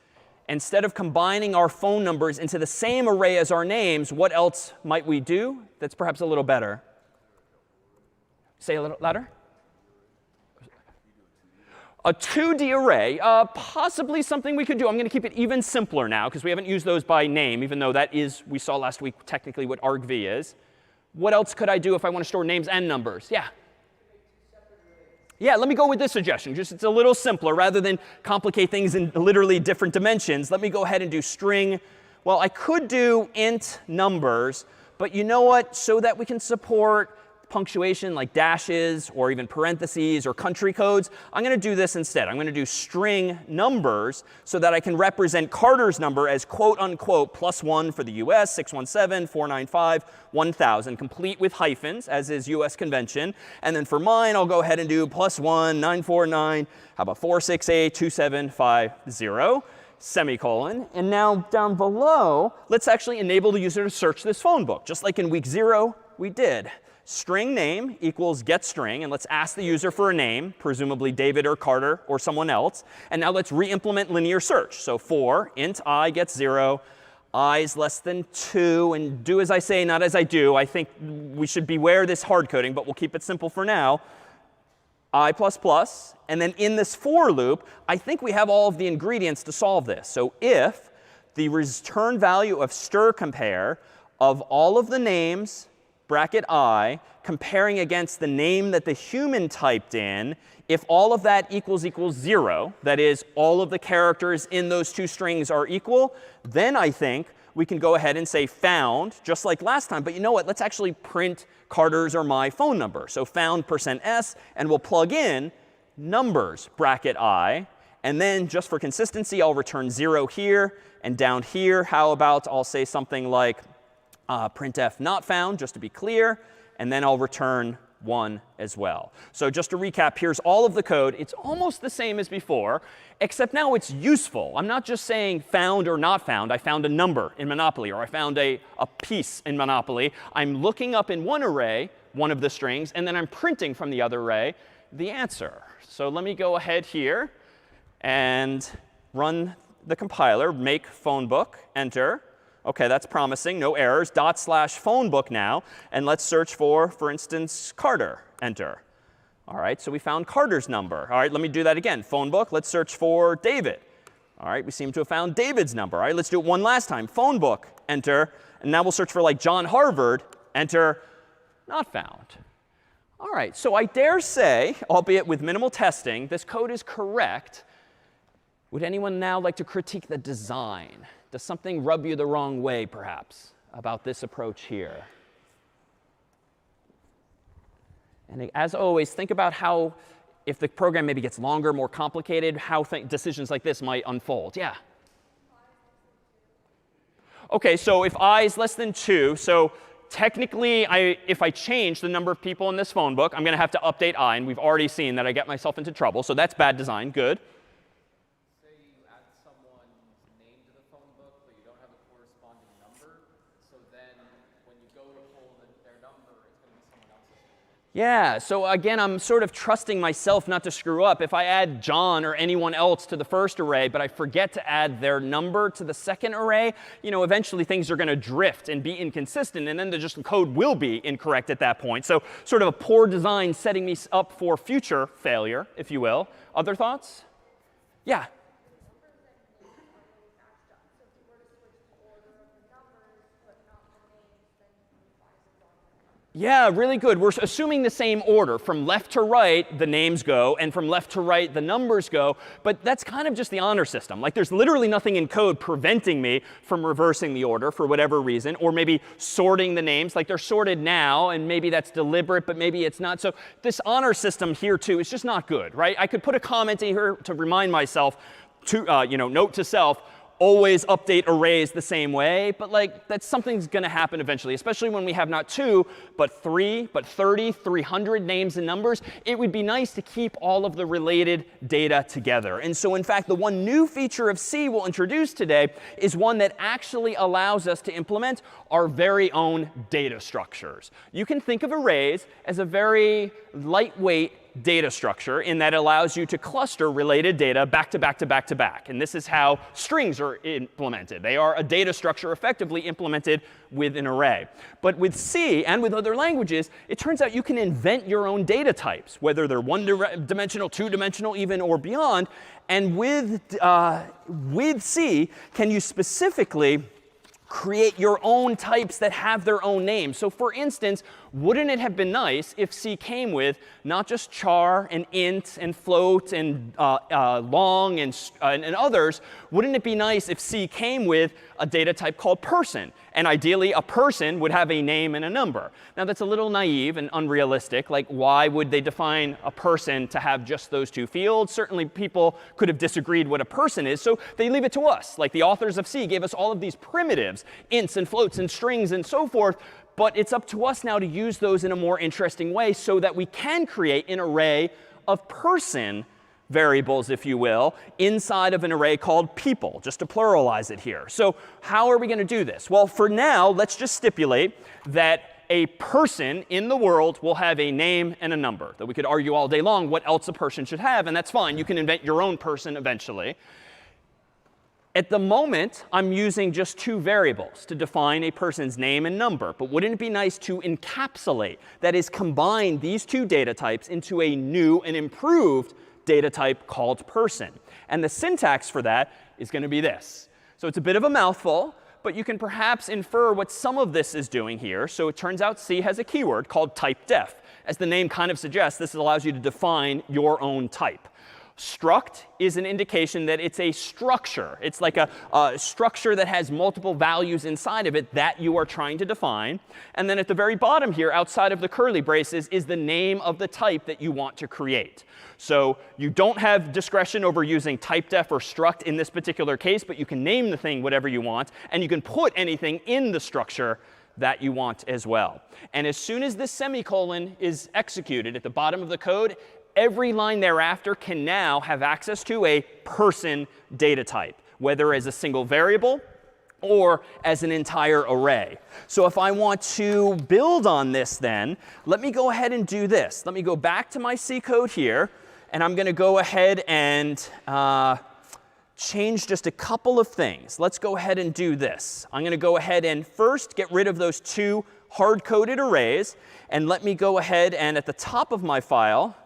Instead of combining our phone numbers into the same array as our names, what else might we do that's perhaps a little better? Say a little louder. A 2D array, possibly something we could do. I'm going to keep it even simpler now because we haven't used those by name, even though that is, we saw last week, technically what argv is. What else could I do if I want to store names and numbers? Yeah. Yeah, let me go with this suggestion. Just it's a little simpler. Rather than complicate things in literally different dimensions, let me go ahead and do string. Well, I could do int numbers, but you know what? So that we can support punctuation like dashes or even parentheses or country codes, I'm going to do this instead. I'm going to do string numbers so that I can represent Carter's number as quote unquote +1 for the US, 617, 495, 1000, complete with hyphens, as is US convention. And then for mine, I'll go ahead and do +1, 949, how about 468, 2750. Semicolon. And now down below, let's actually enable the user to search this phone book, just like in week 0 we did. String name equals get string, and let's ask the user for a name, presumably David or Carter or someone else. And now let's re-implement linear search. So for int I gets 0, I is less than 2, and do as I say, not as I do. I think we should beware this hard coding, but we'll keep it simple for now. I++, and then in this for loop, I think we have all of the ingredients to solve this. So if the return value of stir compare of all of the names, bracket I, comparing against the name that the human typed in, if all of that equals 0, that is, all of the characters in those two strings are equal, then I think we can go ahead and say found, just like last time. But you know what? Let's actually print Carter's or my phone number. So found %s, and we'll plug in numbers, bracket I. And then just for consistency, I'll return 0 here. And down here, how about I'll say something like printf not found, just to be clear. And then I'll return 1 as well. So just to recap, here's all of the code. It's almost the same as before, except now it's useful. I'm not just saying found or not found. I found a number in Monopoly, or I found a piece in Monopoly. I'm looking up in one array one of the strings, and then I'm printing from the other array the answer. So let me go ahead here and run the compiler, make phone book, enter. OK, that's promising. No errors. /phonebook now. And let's search for instance, Carter. Enter. All right, so we found Carter's number. All right, let me do that again. Phone book. Let's search for David. All right, we seem to have found David's number. All right, let's do it one last time. Phone book. Enter. And now we'll search for like John Harvard. Enter. Not found. All right, so I dare say, albeit with minimal testing, this code is correct. Would anyone now like to critique the design? Does something rub you the wrong way, perhaps, about this approach here? And as always, think about how, if the program maybe gets longer, more complicated, how decisions like this might unfold. Yeah? OK, so if I is less than 2, so technically, if I change the number of people in this phone book, I'm going to have to update I. And we've already seen that I get myself into trouble. So that's bad design. Good. Yeah, so again, I'm sort of trusting myself not to screw up. If I add John or anyone else to the first array, but I forget to add their number to the second array, eventually things are going to drift and be inconsistent, and then the code will be incorrect at that point. So sort of a poor design setting me up for future failure, if you will. Other thoughts? Yeah. Yeah, really good. We're assuming the same order. From left to right, the names go, and from left to right, the numbers go. But that's kind of just the honor system. Like, there's literally nothing in code preventing me from reversing the order for whatever reason, or maybe sorting the names. Like, they're sorted now, and maybe that's deliberate, but maybe it's not. So this honor system here, too, is just not good, right? I could put a comment in here to remind myself, to, note to self, always update arrays the same way. But that's something's going to happen eventually, especially when we have not 2, but 3, but 30, 300 names and numbers. It would be nice to keep all of the related data together. And so, in fact, the one new feature of C we'll introduce today is one that actually allows us to implement our very own data structures. You can think of arrays as a very lightweight data structure in that it allows you to cluster related data back to back to back to back. And this is how strings are implemented. They are a data structure effectively implemented with an array. But with C and with other languages, it turns out you can invent your own data types, whether they're one-dimensional, two-dimensional even, or beyond. And with C, can you specifically create your own types that have their own names. So for instance, wouldn't it have been nice if C came with not just char and int and float and long and others? Wouldn't it be nice if C came with a data type called person? And ideally, a person would have a name and a number. Now, that's a little naive and unrealistic. Like, why would they define a person to have just those two fields? Certainly, people could have disagreed what a person is. So they leave it to us. Like, the authors of C gave us all of these primitives, ints and floats and strings and so forth. But it's up to us now to use those in a more interesting way so that we can create an array of person variables, if you will, inside of an array called people, just to pluralize it here. So how are we going to do this? Well, for now, let's just stipulate that a person in the world will have a name and a number. Though we could argue all day long what else a person should have, and that's fine. You can invent your own person eventually. At the moment, I'm using just two variables to define a person's name and number. But wouldn't it be nice to encapsulate, that is, combine these two data types into a new and improved data type called person? And the syntax for that is going to be this. So it's a bit of a mouthful, but you can perhaps infer what some of this is doing here. So it turns out C has a keyword called typedef. As the name kind of suggests, this allows you to define your own type. Struct is an indication that it's a structure. It's like a structure that has multiple values inside of it that you are trying to define. And then at the very bottom here, outside of the curly braces, is the name of the type that you want to create. So you don't have discretion over using typedef or struct in this particular case, but you can name the thing whatever you want. And you can put anything in the structure that you want as well. And as soon as this semicolon is executed at the bottom of the code, every line thereafter can now have access to a person data type, whether as a single variable or as an entire array. So if I want to build on this then, let me go ahead and do this. Let me go back to my C code here, and I'm going to go ahead and change just a couple of things. Let's go ahead and do this. I'm going to go ahead and first get rid of those two hard-coded arrays. And let me go ahead and at the top of my file,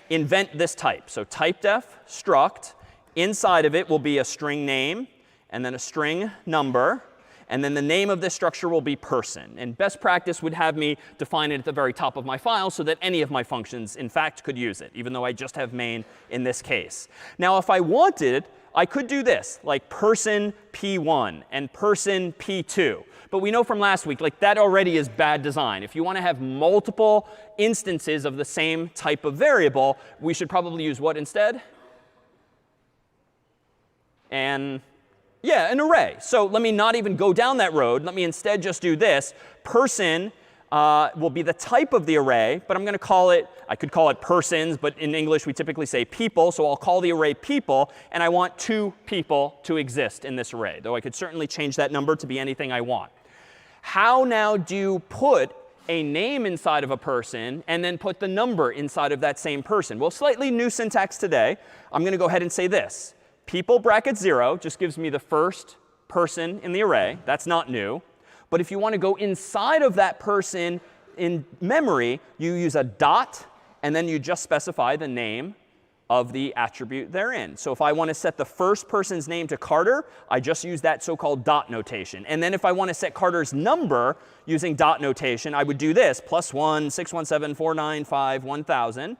invent this type. So typedef struct. Inside of it will be a string name and then a string number. And then the name of this structure will be person. And best practice would have me define it at the very top of my file so that any of my functions, in fact, could use it, even though I just have main in this case. Now, if I wanted, I could do this, like person p1 and person p2. But we know from last week, like that already is bad design. If you want to have multiple instances of the same type of variable, we should probably use what instead? Yeah, an array. So let me not even go down that road. Let me instead just do this. Person will be the type of the array, but I'm going to call it, I could call it persons, but in English we typically say people. So I'll call the array people, and I want 2 people to exist in this array, though I could certainly change that number to be anything I want. How now do you put a name inside of a person and then put the number inside of that same person? Well, slightly new syntax today. I'm going to go ahead and say this. People bracket 0 just gives me the first person in the array. That's not new. But if you want to go inside of that person in memory, you use a dot, and then you just specify the name of the attribute therein. So if I want to set the first person's name to Carter, I just use that so-called dot notation. And then if I want to set Carter's number using dot notation, I would do this, +1 617 495 1000.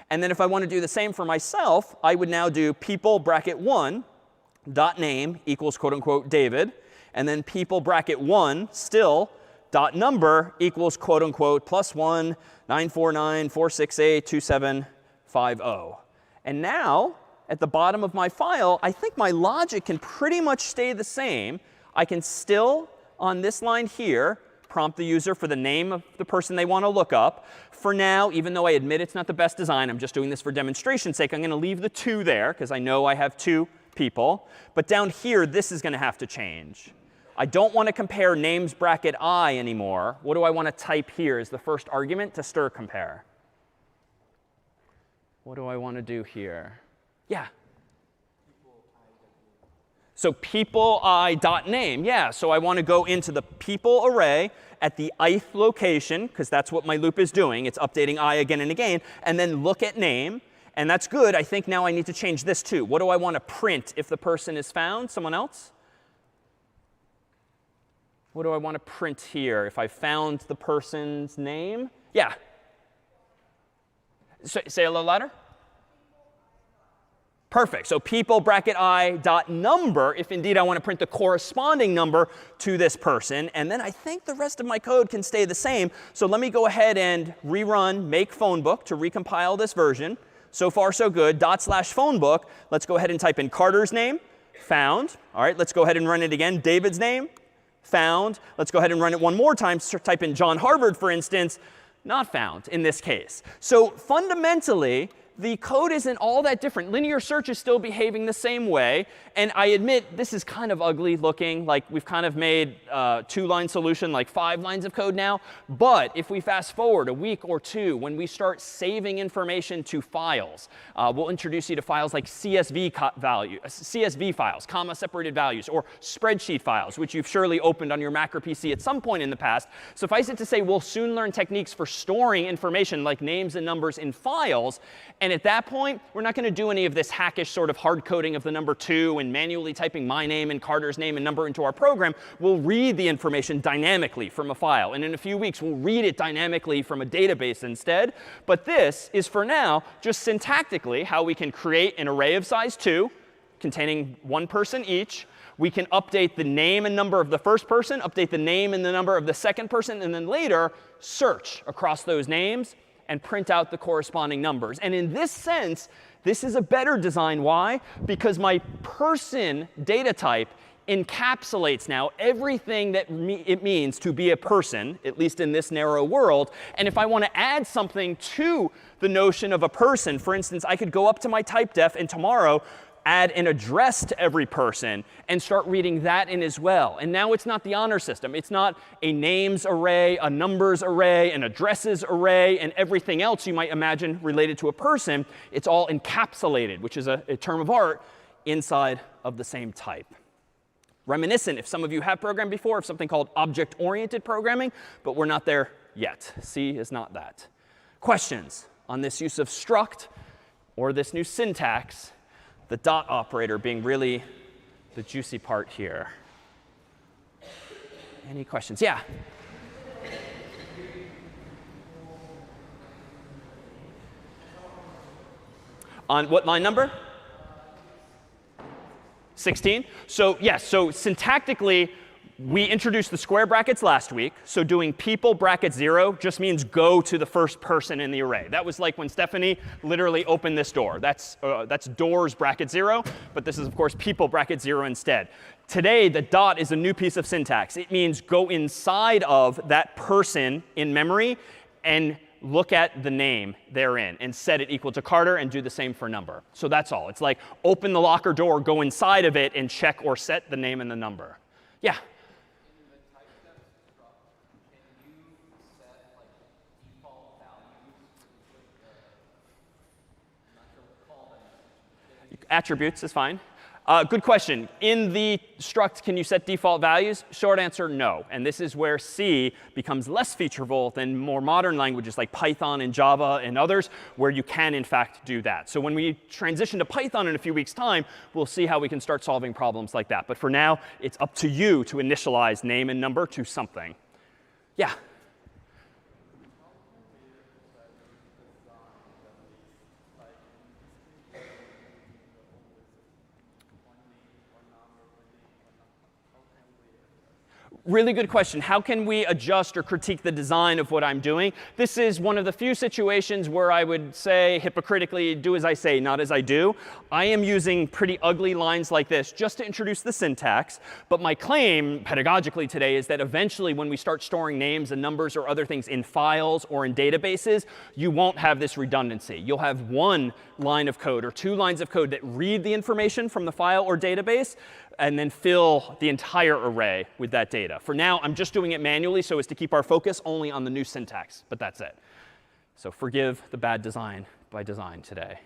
And then if I want to do the same for myself, I would now do people bracket 1 dot name equals quote unquote David. And then people bracket 1 still dot number equals quote unquote +1 949 468 2750. And now at the bottom of my file, I think my logic can pretty much stay the same. I can still, on this line here, prompt the user for the name of the person they want to look up. For now, even though I admit it's not the best design, I'm just doing this for demonstration's sake, I'm going to leave the 2 there because I know I have 2 people. But down here, this is going to have to change. I don't want to compare names bracket I anymore. What do I want to type here as the first argument to stir compare? What do I want to do here? Yeah. So people I dot name. Yeah, so I want to go into the people array at the ith location, because that's what my loop is doing. It's updating I again and again. And then look at name. And that's good. I think now I need to change this too. What do I want to print if the person is found? Someone else? what do I want to print here? If I found the person's name? Yeah. Say a little louder. Perfect. So people bracket I dot number, if indeed I want to print the corresponding number to this person. And then I think the rest of my code can stay the same. So let me go ahead and rerun make phone book to recompile this version. So far, so good. /phone book. Let's go ahead and type in Carter's name, found. All right, let's go ahead and run it again. David's name, found. Let's go ahead and run it one more time. So type in John Harvard, for instance, not found in this case. So fundamentally, the code isn't all that different. Linear search is still behaving the same way. And I admit this is kind of ugly looking. Like we've kind of made a 2-line solution like 5 lines of code now. But if we fast forward a week or two, when we start saving information to files, we'll introduce you to files like CSV files, comma separated values, or spreadsheet files, which you've surely opened on your Mac or PC at some point in the past. Suffice it to say, we'll soon learn techniques for storing information like names and numbers in files. And at that point, we're not going to do any of this hackish sort of hard coding of the number 2 and manually typing my name and Carter's name and number into our program. We'll read the information dynamically from a file. And in a few weeks, we'll read it dynamically from a database instead. But this is, for now, just syntactically how we can create an array of size 2 containing 1 person each. We can update the name and number of the first person, update the name and the number of the second person, and then later search across those names and print out the corresponding numbers. And in this sense, this is a better design. Why? Because my person data type encapsulates now everything that it means to be a person, at least in this narrow world. And if I want to add something to the notion of a person, for instance, I could go up to my typedef and tomorrow add an address to every person and start reading that in as well. And now it's not the honor system. It's not a names array, a numbers array, an addresses array, and everything else you might imagine related to a person. It's all encapsulated, which is a term of art, inside of the same type. Reminiscent, if some of you have programmed before, of something called object-oriented programming, but we're not there yet. C is not that. Questions on this use of struct or this new syntax? The dot operator being really the juicy part here. Any questions? Yeah? On what line number? 16? So yes, so syntactically, we introduced the square brackets last week. So doing people bracket 0 just means go to the first person in the array. That was like when Stephanie literally opened this door. That's doors bracket 0. But this is, of course, people bracket 0 instead. Today, the dot is a new piece of syntax. It means go inside of that person in memory and look at the name therein and set it equal to Carter and do the same for number. So that's all. It's like open the locker door, go inside of it, and check or set the name and the number. Yeah? Attributes is fine. Good question. In the struct, can you set default values? Short answer, no. And this is where C becomes less featureful than more modern languages like Python and Java and others, where you can, in fact, do that. So when we transition to Python in a few weeks' time, we'll see how we can start solving problems like that. But for now, it's up to you to initialize name and number to something. Yeah? Really good question. How can we adjust or critique the design of what I'm doing? This is one of the few situations where I would say hypocritically, do as I say, not as I do. I am using pretty ugly lines like this just to introduce the syntax. But my claim pedagogically today is that eventually when we start storing names and numbers or other things in files or in databases, you won't have this redundancy. You'll have 1 line of code or 2 lines of code that read the information from the file or database and then fill the entire array with that data. For now, I'm just doing it manually so as to keep our focus only on the new syntax. But that's it. So forgive the bad design by design today.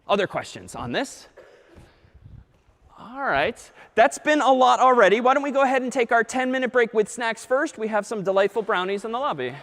Other questions on this? All right. That's been a lot already. Why don't we go ahead and take our 10-minute break with snacks first? We have some delightful brownies in the lobby.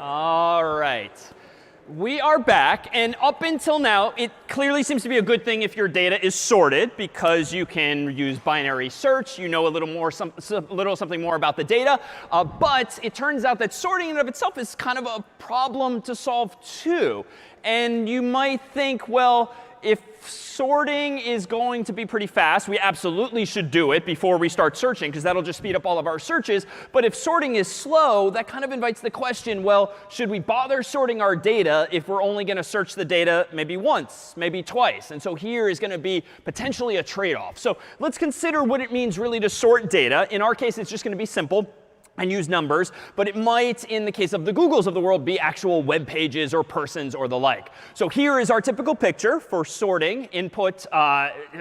All right. We are back, and up until now, it clearly seems to be a good thing if your data is sorted because you can use binary search. You know a little more, something more about the data. But it turns out that sorting in and of itself is kind of a problem to solve too. And you might think, well, if sorting is going to be pretty fast, we absolutely should do it before we start searching, because that'll just speed up all of our searches. But if sorting is slow, that kind of invites the question, well, should we bother sorting our data if we're only going to search the data maybe once, maybe twice? And so here is going to be potentially a trade-off. So let's consider what it means really to sort data. In our case, it's just going to be simple and use numbers, but it might, in the case of the Googles of the world, be actual web pages or persons or the like. So here is our typical picture for sorting input,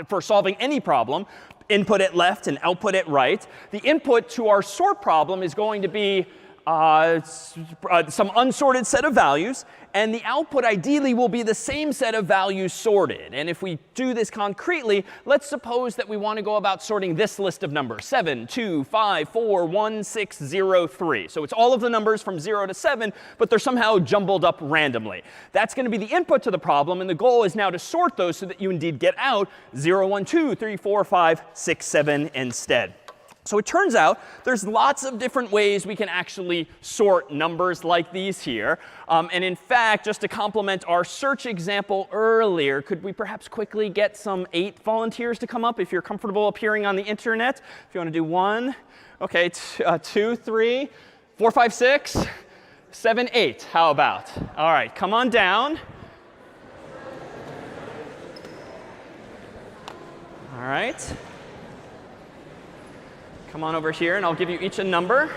for solving any problem, input at left and output at right. The input to our sort problem is going to be some unsorted set of values, and the output ideally will be the same set of values sorted. And if we do this concretely, let's suppose that we want to go about sorting this list of numbers: 7, 2, 5, 4, 1, 6, 0, 3. So it's all of the numbers from 0 to 7, but they're somehow jumbled up randomly. That's going to be the input to the problem, and the goal is now to sort those so that you indeed get out 0, 1, 2, 3, 4, 5, 6, 7 instead. So it turns out there's lots of different ways we can actually sort numbers like these here. And in fact, just to complement our search example earlier, could we perhaps quickly get some 8 volunteers to come up if you're comfortable appearing on the internet? If you want to do 1, OK, 2, 3, 4, 5, 6, 7, 8. How about? All right, come on down. All right. Come on over here, and I'll give you each a number.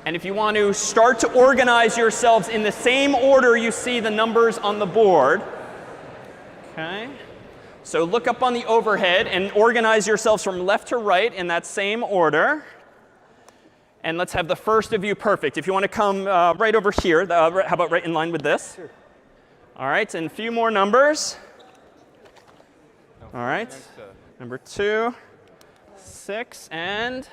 And if you want to start to organize yourselves in the same order you see the numbers on the board. OK. So look up on the overhead and organize yourselves from left to right in that same order. And let's have the first of you perfect. If you want to come right over here, how about right in line with this? Sure. All right, and a few more numbers. All right, number 2. 6, and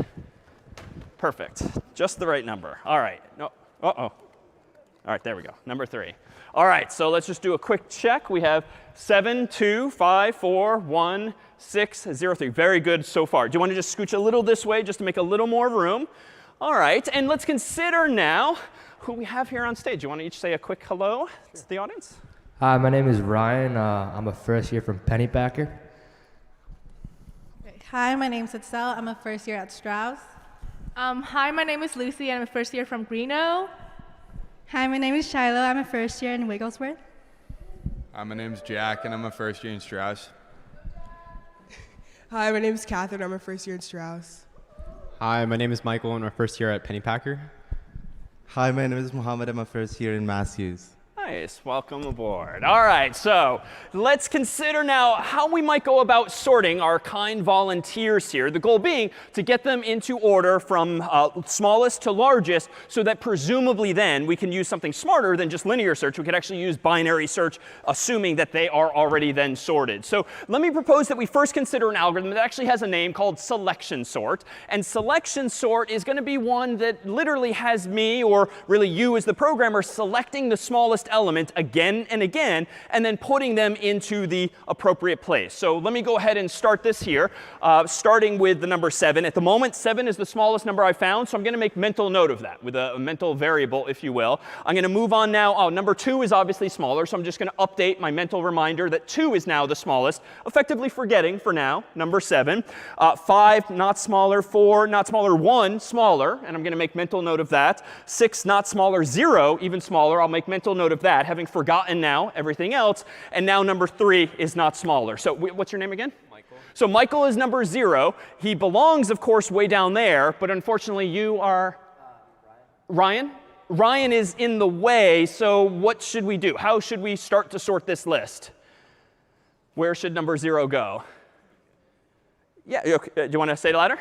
perfect. Just the right number. All right. No. Uh-oh. All right, there we go. Number 3. All right, so let's just do a quick check. We have 7, 2, 5, 4, 1, 6, 0, 3. Very good so far. Do you want to just scooch a little this way just to make a little more room? All right, and let's consider now who we have here on stage. You want to each say a quick hello to the audience? Hi, my name is Ryan. I'm a first year from Pennypacker. Hi, my name's Itzel. I'm a first year at Strauss. Hi, my name is Lucy. I'm a first year from Greeno. Hi, my name is Shiloh. I'm a first year in Wigglesworth. Hi, my name's Jack, and I'm a first year in Strauss. Hi, my name is Catherine. I'm a first year in Strauss. Hi, my name is Michael, and I'm a first year at Pennypacker. Hi, my name is Mohammed. I'm a first year in Matthews. Nice. Welcome aboard. All right, so let's consider now how we might go about sorting our kind volunteers here. The goal being to get them into order from smallest to largest so that presumably then we can use something smarter than just linear search. We could actually use binary search, assuming that they are already then sorted. So let me propose that we first consider an algorithm that actually has a name called selection sort. And selection sort is going to be one that literally has me, or really you as the programmer, selecting the smallest element again and again, and then putting them into the appropriate place. So let me go ahead and start this here, starting with the number 7. At the moment, 7 is the smallest number I found, so I'm going to make mental note of that with a mental variable, if you will. I'm going to move on now. Oh, number 2 is obviously smaller, so I'm just going to update my mental reminder that 2 is now the smallest, effectively forgetting for now number 7. 5, not smaller. 4, not smaller. 1, smaller, and I'm going to make mental note of that. 6, not smaller. 0, even smaller. I'll make mental note of that, having forgotten now everything else. And now number 3 is not smaller. So what's your name again? Michael. So Michael is number 0. He belongs, of course, way down there. But unfortunately, you are Ryan? Ryan is in the way. So what should we do? How should we start to sort this list? Where should number 0 go? Yeah. Okay. Do you want to say it louder?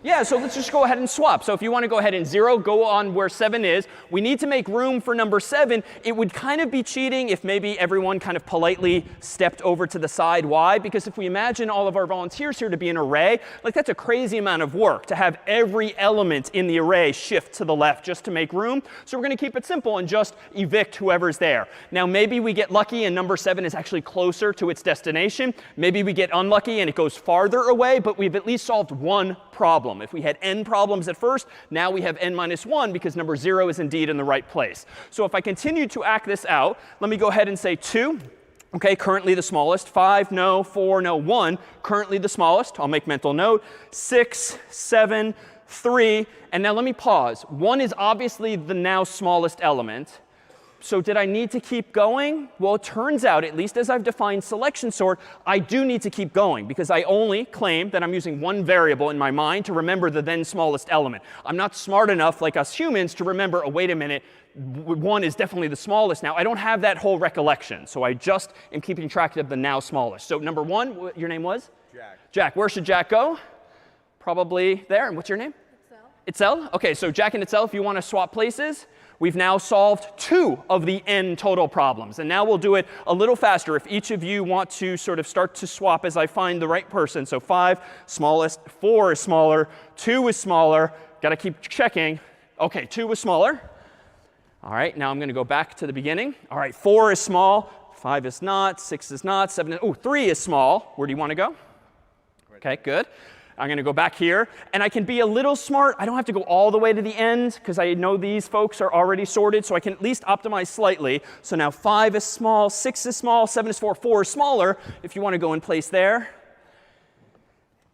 Yeah, so let's just go ahead and swap. So if you want to go ahead and 0, go on where 7 is. We need to make room for number 7. It would kind of be cheating if maybe everyone kind of politely stepped over to the side. Why? Because if we imagine all of our volunteers here to be an array, like that's a crazy amount of work to have every element in the array shift to the left just to make room. So we're going to keep it simple and just evict whoever's there. Now maybe we get lucky and number 7 is actually closer to its destination. Maybe we get unlucky and it goes farther away, but we've at least solved one problem. If we had n problems at first, now we have n minus 1 because number 0 is indeed in the right place. So if I continue to act this out, let me go ahead and say 2. OK, currently the smallest. 5, no. 4, no. 1, currently the smallest. I'll make mental note. 6, 7, 3. And now let me pause. 1 is obviously the now smallest element. So did I need to keep going? Well, it turns out, at least as I've defined selection sort, I do need to keep going because I only claim that I'm using one variable in my mind to remember the then smallest element. I'm not smart enough, like us humans, to remember, oh, wait a minute, 1 is definitely the smallest now. I don't have that whole recollection. So I just am keeping track of the now smallest. So number 1, your name was? Jack. Jack. Where should Jack go? Probably there. And what's your name? Itzel. OK, so Jack and Itzel, if you want to swap places. We've now solved 2 of the n total problems. And now we'll do it a little faster if each of you want to sort of start to swap as I find the right person. So 5, smallest. 4 is smaller. 2 is smaller. Got to keep checking. OK, 2 was smaller. All right, now I'm going to go back to the beginning. All right, 4 is small. 5 is not. 6 is not. 7 is, 3 is small. Where do you want to go? OK, good. I'm going to go back here. And I can be a little smart. I don't have to go all the way to the end because I know these folks are already sorted. So I can at least optimize slightly. So now 5 is small, 6 is small, 7 is 4, 4 is smaller if you want to go in place there.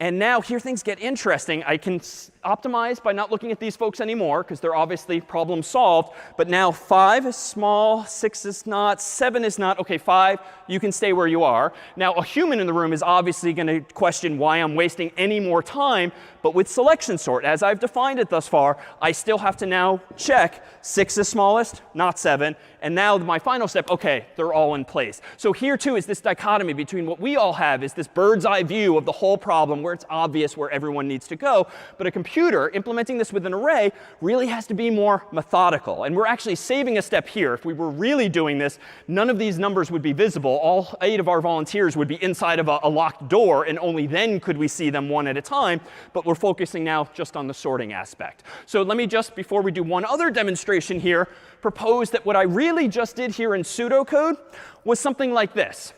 And now here things get interesting. I can optimize by not looking at these folks anymore because they're obviously problem solved. But now 5 is small, 6 is not, 7 is not. OK, 5, you can stay where you are. Now a human in the room is obviously going to question why I'm wasting any more time. But with selection sort, as I've defined it thus far, I still have to now check 6 is smallest, not 7. And now my final step, OK, they're all in place. So here, too, is this dichotomy between what we all have is this bird's eye view of the whole problem where it's obvious where everyone needs to go. But a computer implementing this with an array really has to be more methodical. And we're actually saving a step here. If we were really doing this, none of these numbers would be visible. All 8 of our volunteers would be inside of a locked door. And only then could we see them one at a time. But we're focusing now just on the sorting aspect. So let me just, before we do one other demonstration here, propose that what I really just did here in pseudocode was something like this.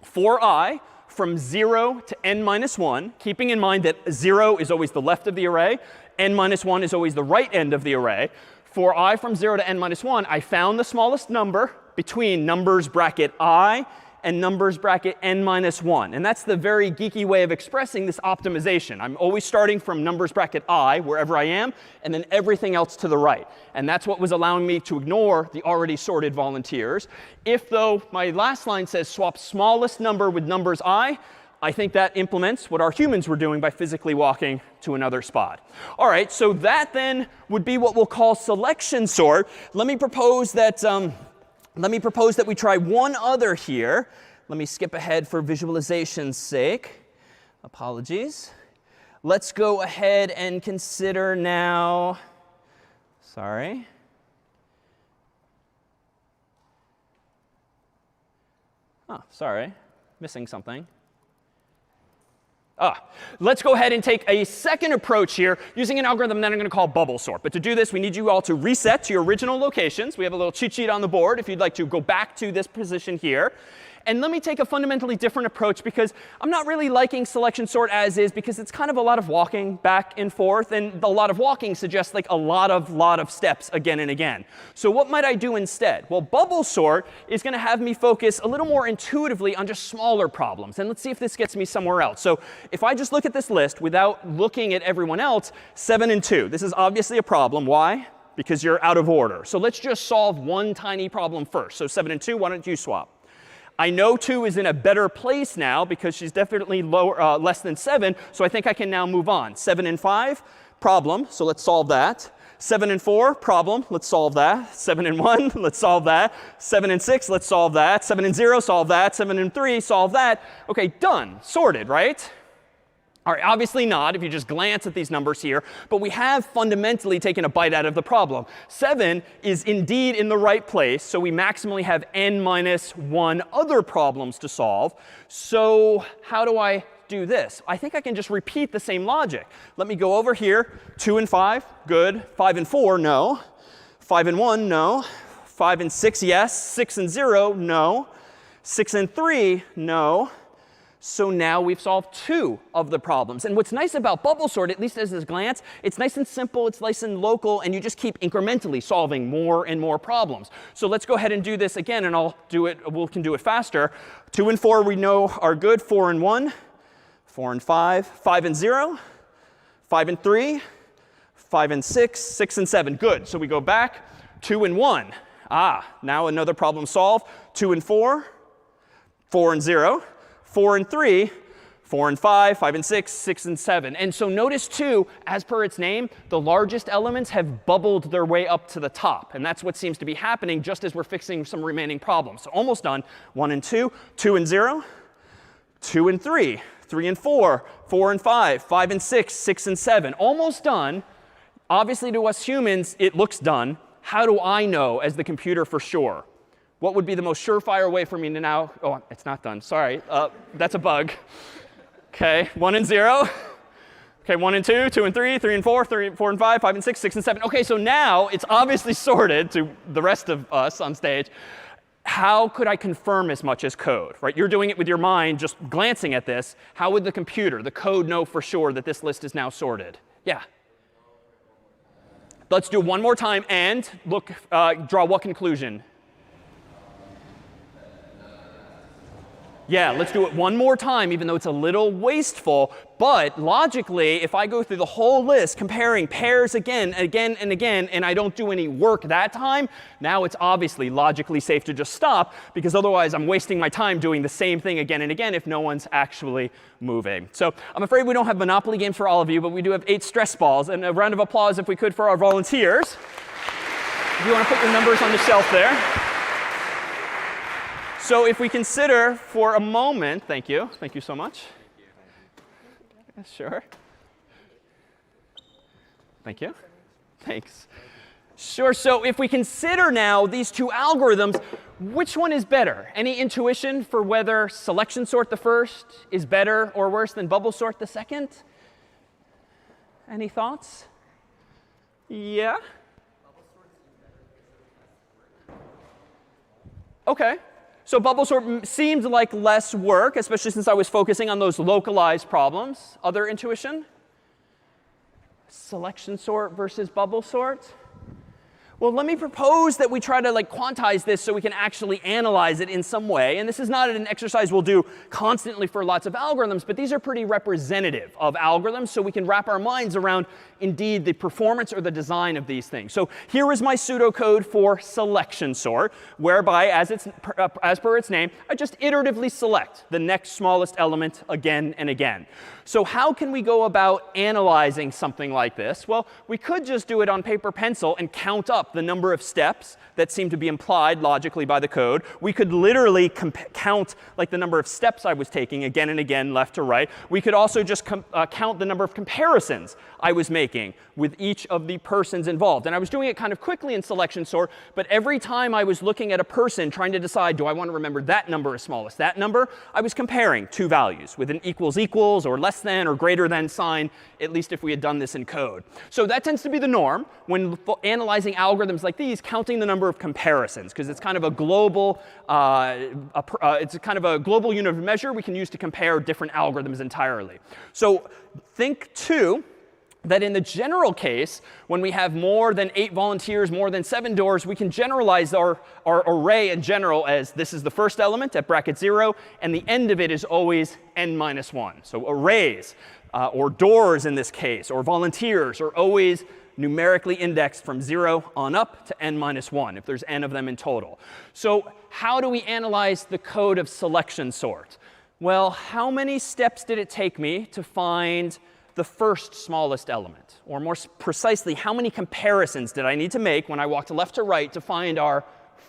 For I from 0 to n minus 1, keeping in mind that 0 is always the left of the array, n minus 1 is always the right end of the array. For I from 0 to n minus 1, I found the smallest number between numbers bracket I and numbers bracket n minus 1. And that's the very geeky way of expressing this optimization. I'm always starting from numbers bracket I, wherever I am, and then everything else to the right. And that's what was allowing me to ignore the already sorted volunteers. If, though, my last line says swap smallest number with numbers I think that implements what our humans were doing by physically walking to another spot. All right, so that then would be what we'll call selection sort. Let me propose that we try one other here. Let me skip ahead for visualization's sake. Apologies. Let's go ahead and consider now, sorry. Oh, sorry, missing something. Let's go ahead and take a second approach here using an algorithm that I'm going to call bubble sort. But to do this, we need you all to reset to your original locations. We have a little cheat sheet on the board if you'd like to go back to this position here. And let me take a fundamentally different approach because I'm not really liking selection sort as is because it's kind of a lot of walking back and forth. And a lot of walking suggests like a lot of steps again and again. So what might I do instead? Well, bubble sort is going to have me focus a little more intuitively on just smaller problems. And let's see if this gets me somewhere else. So if I just look at this list without looking at everyone else, 7 and 2. This is obviously a problem. Why? Because you're out of order. So let's just solve one tiny problem first. So 7 and 2, why don't you swap? I know 2 is in a better place now because she's definitely less than 7. So I think I can now move on. 7 and 5, problem. So let's solve that. 7 and 4, problem. Let's solve that. 7 and 1, let's solve that. 7 and 6, let's solve that. 7 and 0, solve that. 7 and 3, solve that. OK, done. Sorted, right? All right, obviously not if you just glance at these numbers here, but we have fundamentally taken a bite out of the problem. 7 is indeed in the right place, so we maximally have n minus 1 other problems to solve. So how do I do this? I think I can just repeat the same logic. Let me go over here. 2 and 5, good. 5 and 4, no. 5 and 1, no. 5 and 6, yes. 6 and 0, no. 6 and 3, no. So now we've solved 2 of the problems. And what's nice about bubble sort, at least as a glance, it's nice and simple, it's nice and local, and you just keep incrementally solving more and more problems. So let's go ahead and do this again, and we can do it faster. 2 and 4 we know are good. 4 and 1, 4 and 5, 5 and 0, 5 and 3, 5 and 6, 6 and 7. Good. So we go back. 2 and 1. Now another problem solved. 2 and 4, 4 and 0. 4 and 3, 4 and 5, 5 and 6, 6 and 7. And so notice, too, as per its name, the largest elements have bubbled their way up to the top. And that's what seems to be happening just as we're fixing some remaining problems. So almost done. 1 and 2, 2 and 0, 2 and 3, 3 and 4, 4 and 5, 5 and 6, 6 and 7. Almost done. Obviously, to us humans, it looks done. How do I know as the computer for sure? What would be the most surefire way for me to now? Oh, it's not done. Sorry. That's a bug. OK, 1 and 0. OK, 1 and 2, 2 and 3, 3 and 4, 4 and 5, 5 and 6, 6 and 7. OK, so now it's obviously sorted to the rest of us on stage. How could I confirm as much as code? Right? You're doing it with your mind, just glancing at this. How would the computer, the code, know for sure that this list is now sorted? Yeah. Let's do it one more time and look, draw what conclusion? Yeah, let's do it one more time, even though it's a little wasteful. But logically, if I go through the whole list, comparing pairs again, again, and again, and I don't do any work that time, now it's obviously logically safe to just stop, because otherwise I'm wasting my time doing the same thing again and again if no one's actually moving. So I'm afraid we don't have Monopoly games for all of you, but we do have 8 stress balls. And a round of applause, if we could, for our volunteers. If you want to put your numbers on the shelf there. So if we consider for a moment, thank you so much. Sure. Thank you. Thanks. Sure. So if we consider now these 2 algorithms, which one is better? Any intuition for whether selection sort the first is better or worse than bubble sort the second? Any thoughts? Yeah? OK. So bubble sort seemed like less work, especially since I was focusing on those localized problems. Other intuition? Selection sort versus bubble sort? Well, let me propose that we try to quantize this so we can actually analyze it in some way. And this is not an exercise we'll do constantly for lots of algorithms, but these are pretty representative of algorithms, so we can wrap our minds around, indeed, the performance or the design of these things. So here is my pseudocode for selection sort, whereby, as per its name, I just iteratively select the next smallest element again and again. So how can we go about analyzing something like this? Well, we could just do it on paper pencil and count up the number of steps that seem to be implied logically by the code. We could literally count the number of steps I was taking again and again, left to right. We could also just count the number of comparisons I was making with each of the persons involved. And I was doing it kind of quickly in selection sort, but every time I was looking at a person trying to decide, do I want to remember that number as smallest, that number, I was comparing 2 values with an equals equals or less than or greater than sign, at least if we had done this in code. So that tends to be the norm when analyzing algorithms like these, counting the number of comparisons, because it's kind of a global unit of measure we can use to compare different algorithms entirely. So think, too, that in the general case, when we have more than 8 volunteers, more than 7 doors, we can generalize our array in general as this is the first element at bracket 0, and the end of it is always n minus 1. So arrays, or doors in this case, or volunteers are always numerically indexed from 0 on up to n minus 1, if there's n of them in total. So how do we analyze the code of selection sort? Well, how many steps did it take me to find the first smallest element? Or more precisely, how many comparisons did I need to make when I walked left to right to find our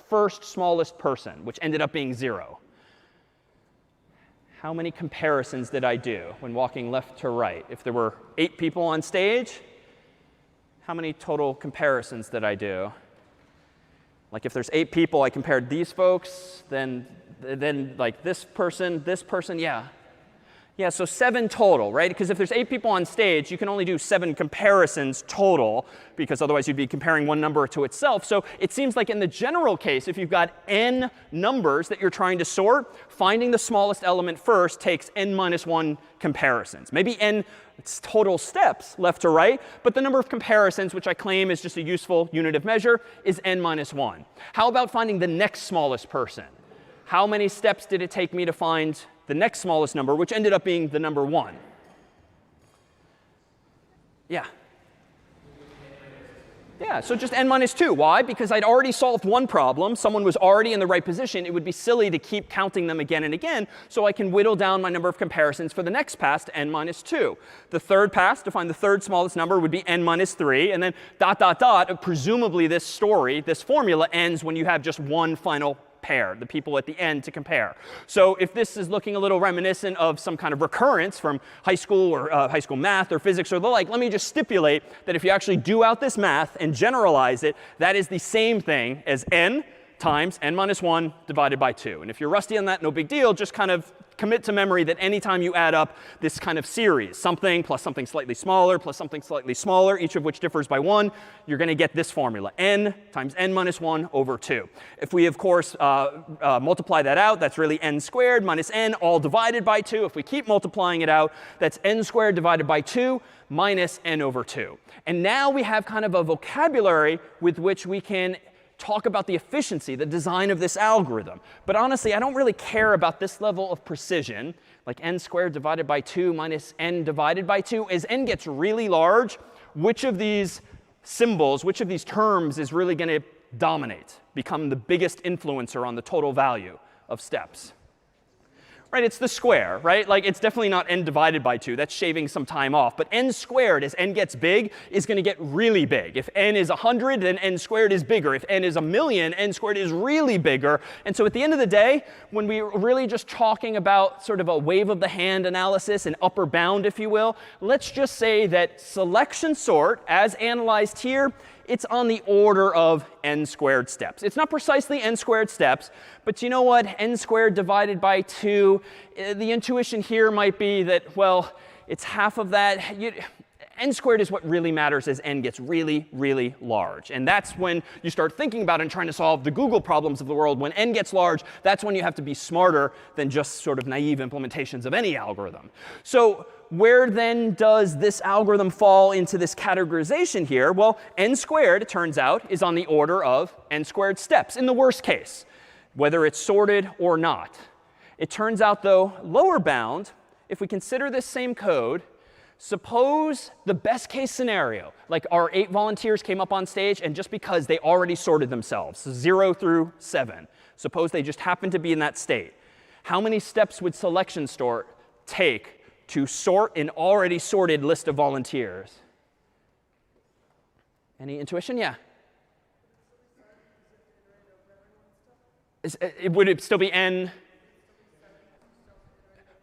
first smallest person, which ended up being 0? how many comparisons did I do when walking left to right? If there were 8 people on stage, how many total comparisons did I do? Like if there's 8 people, I compared these folks, then like this person, yeah. Yeah, so 7 total, right? Because if there's 8 people on stage, you can only do 7 comparisons total, because otherwise you'd be comparing one number to itself. So it seems like in the general case, if you've got n numbers that you're trying to sort, finding the smallest element first takes n minus 1 comparisons. Maybe n total steps left to right, but the number of comparisons, which I claim is just a useful unit of measure, is n minus 1. How about finding the next smallest person? How many steps did it take me to find the next smallest number, which ended up being the number 1? Yeah. Yeah, so just n minus 2. Why? Because I'd already solved one problem. Someone was already in the right position. It would be silly to keep counting them again and again. So I can whittle down my number of comparisons for the next pass to n minus 2. The third pass, to find the third smallest number, would be n minus 3. And then ... Presumably this story, this formula, ends when you have just one final pair, the people at the end to compare. So if this is looking a little reminiscent of some kind of recurrence from high school or high school math or physics or the like, let me just stipulate that if you actually do out this math and generalize it, that is the same thing as n times n minus 1 divided by 2. And if you're rusty on that, no big deal. Just kind of commit to memory that anytime you add up this kind of series, something plus something slightly smaller plus something slightly smaller, each of which differs by 1, you're going to get this formula, n times n minus 1 over 2. If we, of course, multiply that out, that's really n squared minus n all divided by 2. If we keep multiplying it out, that's n squared divided by 2 minus n over 2. And now we have kind of a vocabulary with which we can talk about the efficiency, the design of this algorithm. But honestly, I don't really care about this level of precision, like n squared divided by 2 minus n divided by 2. As n gets really large, which of these symbols, which of these terms is really going to dominate, become the biggest influencer on the total value of steps? Right, it's the square, right? Like it's definitely not n divided by 2. That's shaving some time off. But n squared, as n gets big, is going to get really big. If n is 100, then n squared is bigger. If n is 1,000,000, n squared is really bigger. And so at the end of the day, when we're really just talking about sort of a wave of the hand analysis, an upper bound, if you will, let's just say that selection sort, as analyzed here, it's on the order of n squared steps. It's not precisely n squared steps, but you know what? N squared divided by 2, the intuition here might be that, well, it's half of that. N squared is what really matters as n gets really, really large. And that's when you start thinking about and trying to solve the Google problems of the world. When n gets large, that's when you have to be smarter than just sort of naive implementations of any algorithm. So where then does this algorithm fall into this categorization here? Well, n squared, it turns out, is on the order of n squared steps in the worst case, whether it's sorted or not. It turns out, though, lower bound, if we consider this same code, suppose the best case scenario, like our 8 volunteers came up on stage, and just because they already sorted themselves, so 0 through 7, suppose they just happened to be in that state. How many steps would selection sort take to sort an already sorted list of volunteers? Any intuition? Yeah. Would it still be n?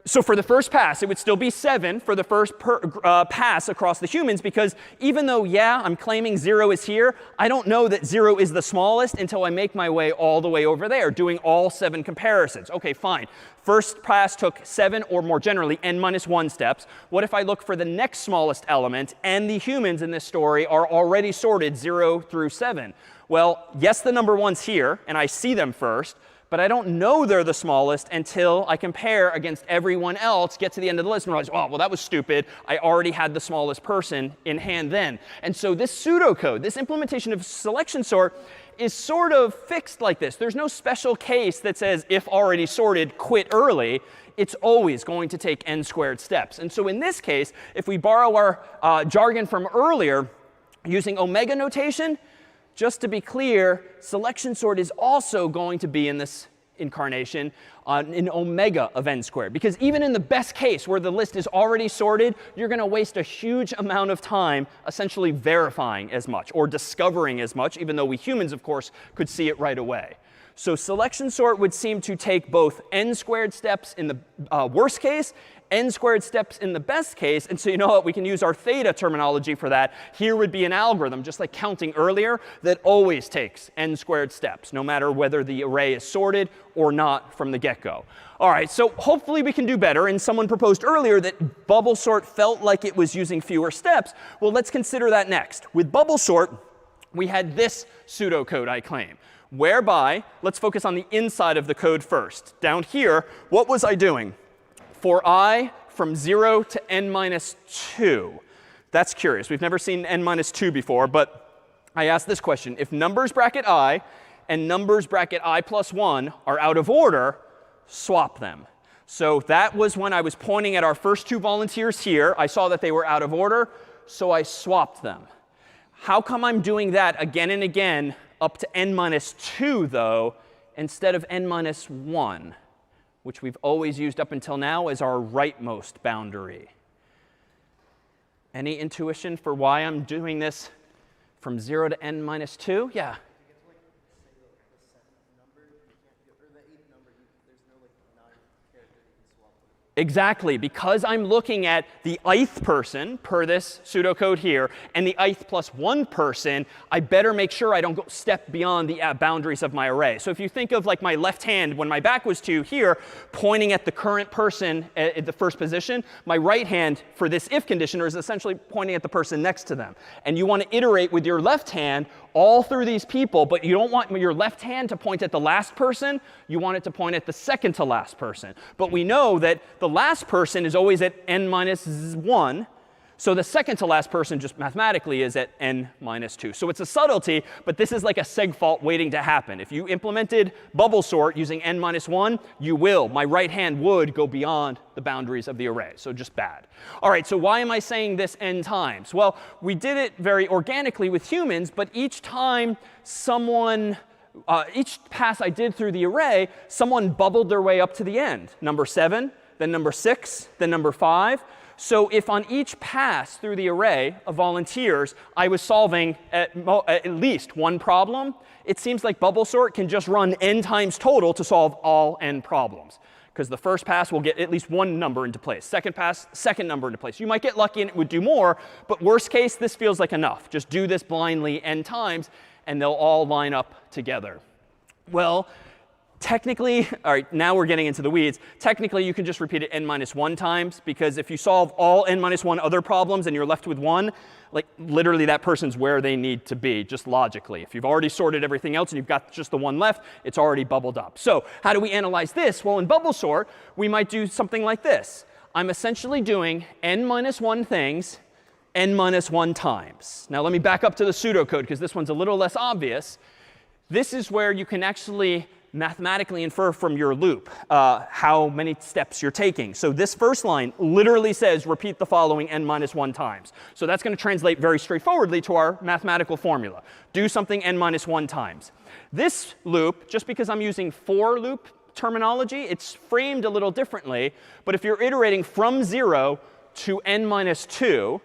So for the first pass, it would still be 7 for the first pass across the humans, because even though, yeah, I'm claiming 0 is here, I don't know that 0 is the smallest until I make my way all the way over there, doing all 7 comparisons. OK, fine. First pass took 7, or more generally, n minus 1 steps. What if I look for the next smallest element, and the humans in this story are already sorted 0 through 7? Well, yes, the number 1's here, and I see them first. But I don't know they're the smallest until I compare against everyone else, get to the end of the list, and realize, oh, well, that was stupid. I already had the smallest person in hand then. And so this pseudocode, this implementation of selection sort, is sort of fixed like this. There's no special case that says, if already sorted, quit early. It's always going to take n squared steps. And so in this case, if we borrow our jargon from earlier, using omega notation, just to be clear, selection sort is also going to be in this incarnation an omega of n squared. Because even in the best case where the list is already sorted, you're going to waste a huge amount of time essentially verifying as much or discovering as much, even though we humans, of course, could see it right away. So selection sort would seem to take both n squared steps in the worst case, n squared steps in the best case. And so you know what? We can use our theta terminology for that. Here would be an algorithm, just like counting earlier, that always takes n squared steps, no matter whether the array is sorted or not from the get-go. All right, so hopefully we can do better. And someone proposed earlier that bubble sort felt like it was using fewer steps. Well, let's consider that next. With bubble sort, we had this pseudocode, I claim, whereby, let's focus on the inside of the code first. Down here, what was I doing? For I from 0 to n minus 2. That's curious. We've never seen n minus 2 before, but I asked this question. If numbers bracket I and numbers bracket I plus 1 are out of order, swap them. So that was when I was pointing at our first two volunteers here. I saw that they were out of order, so I swapped them. How come I'm doing that again and again up to n minus 2, though, instead of n minus 1? Which we've always used up until now as our rightmost boundary. Any intuition for why I'm doing this from 0 to n minus 2? Yeah. Exactly, because I'm looking at the ith person per this pseudocode here and the ith plus 1 person, I better make sure I don't go step beyond the boundaries of my array. So if you think of like my left hand when my back was to here, pointing at the current person at the first position, my right hand for this if conditioner is essentially pointing at the person next to them. And you want to iterate with your left hand all through these people, but you don't want your left hand to point at the last person. You want it to point at the second to last person. But we know that the last person is always at n minus 1. So the second to last person just mathematically is at n minus 2. So it's a subtlety, but this is like a seg fault waiting to happen. If you implemented bubble sort using n minus 1, you will. My right hand would go beyond the boundaries of the array. So just bad. All right, so why am I saying this n times? Well, we did it very organically with humans, but each time each pass I did through the array, someone bubbled their way up to the end. Number 7, then number 6, then number 5. So if on each pass through the array of volunteers, I was solving at least one problem, it seems like bubble sort can just run n times total to solve all n problems. Because the first pass will get at least one number into place. Second pass, second number into place. You might get lucky and it would do more, but worst case, this feels like enough. Just do this blindly n times, and they'll all line up together. Well, technically, all right, now we're getting into the weeds. Technically, you can just repeat it n minus 1 times, because if you solve all n minus 1 other problems and you're left with one, like literally that person's where they need to be, just logically. If you've already sorted everything else and you've got just the one left, it's already bubbled up. So how do we analyze this? Well, in bubble sort, we might do something like this. I'm essentially doing n minus 1 things n minus 1 times. Now let me back up to the pseudocode, because this one's a little less obvious. This is where you can actually mathematically infer from your loop how many steps you're taking. So this first line literally says repeat the following n minus 1 times. So that's going to translate very straightforwardly to our mathematical formula. Do something n minus 1 times. This loop, just because I'm using for loop terminology, it's framed a little differently. But if you're iterating from 0 to n minus 2,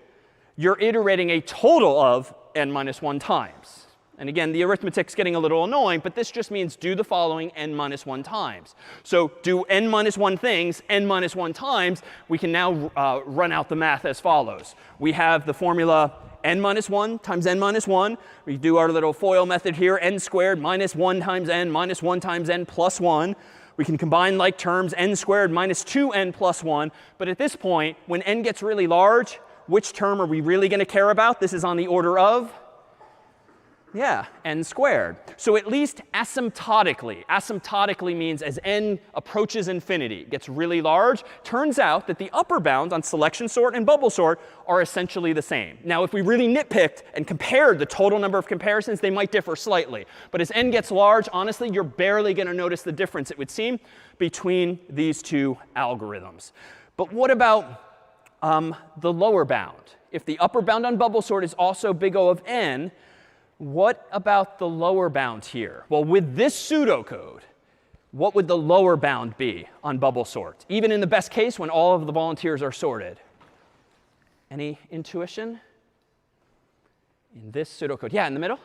you're iterating a total of n minus 1 times. And again, the arithmetic's getting a little annoying, but this just means do the following n minus 1 times. So do n minus 1 things n minus 1 times. We can now run out the math as follows. We have the formula n minus 1 times n minus 1. We do our little FOIL method here, n squared minus 1 times n minus 1 times n plus 1. We can combine like terms, n squared minus 2n plus 1. But at this point, when n gets really large, which term are we really going to care about? This is on the order of? Yeah, n squared. So at least asymptotically means as n approaches infinity, gets really large, turns out that the upper bounds on selection sort and bubble sort are essentially the same. Now, if we really nitpicked and compared the total number of comparisons, they might differ slightly. But as n gets large, honestly, you're barely going to notice the difference, it would seem, between these two algorithms. But what about the lower bound? If the upper bound on bubble sort is also big O of n, what about the lower bound here? Well, with this pseudocode, what would the lower bound be on bubble sort, even in the best case when all of the volunteers are sorted? Any intuition? In this pseudocode. Yeah, in the middle?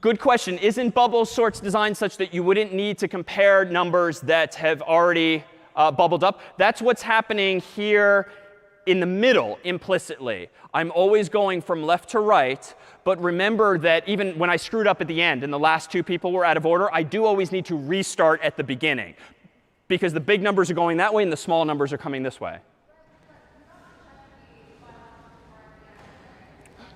Good question. Isn't bubble sorts designed such that you wouldn't need to compare numbers that have already bubbled up? That's what's happening here in the middle implicitly. I'm always going from left to right. But remember that even when I screwed up at the end and the last two people were out of order, I do always need to restart at the beginning, because the big numbers are going that way and the small numbers are coming this way.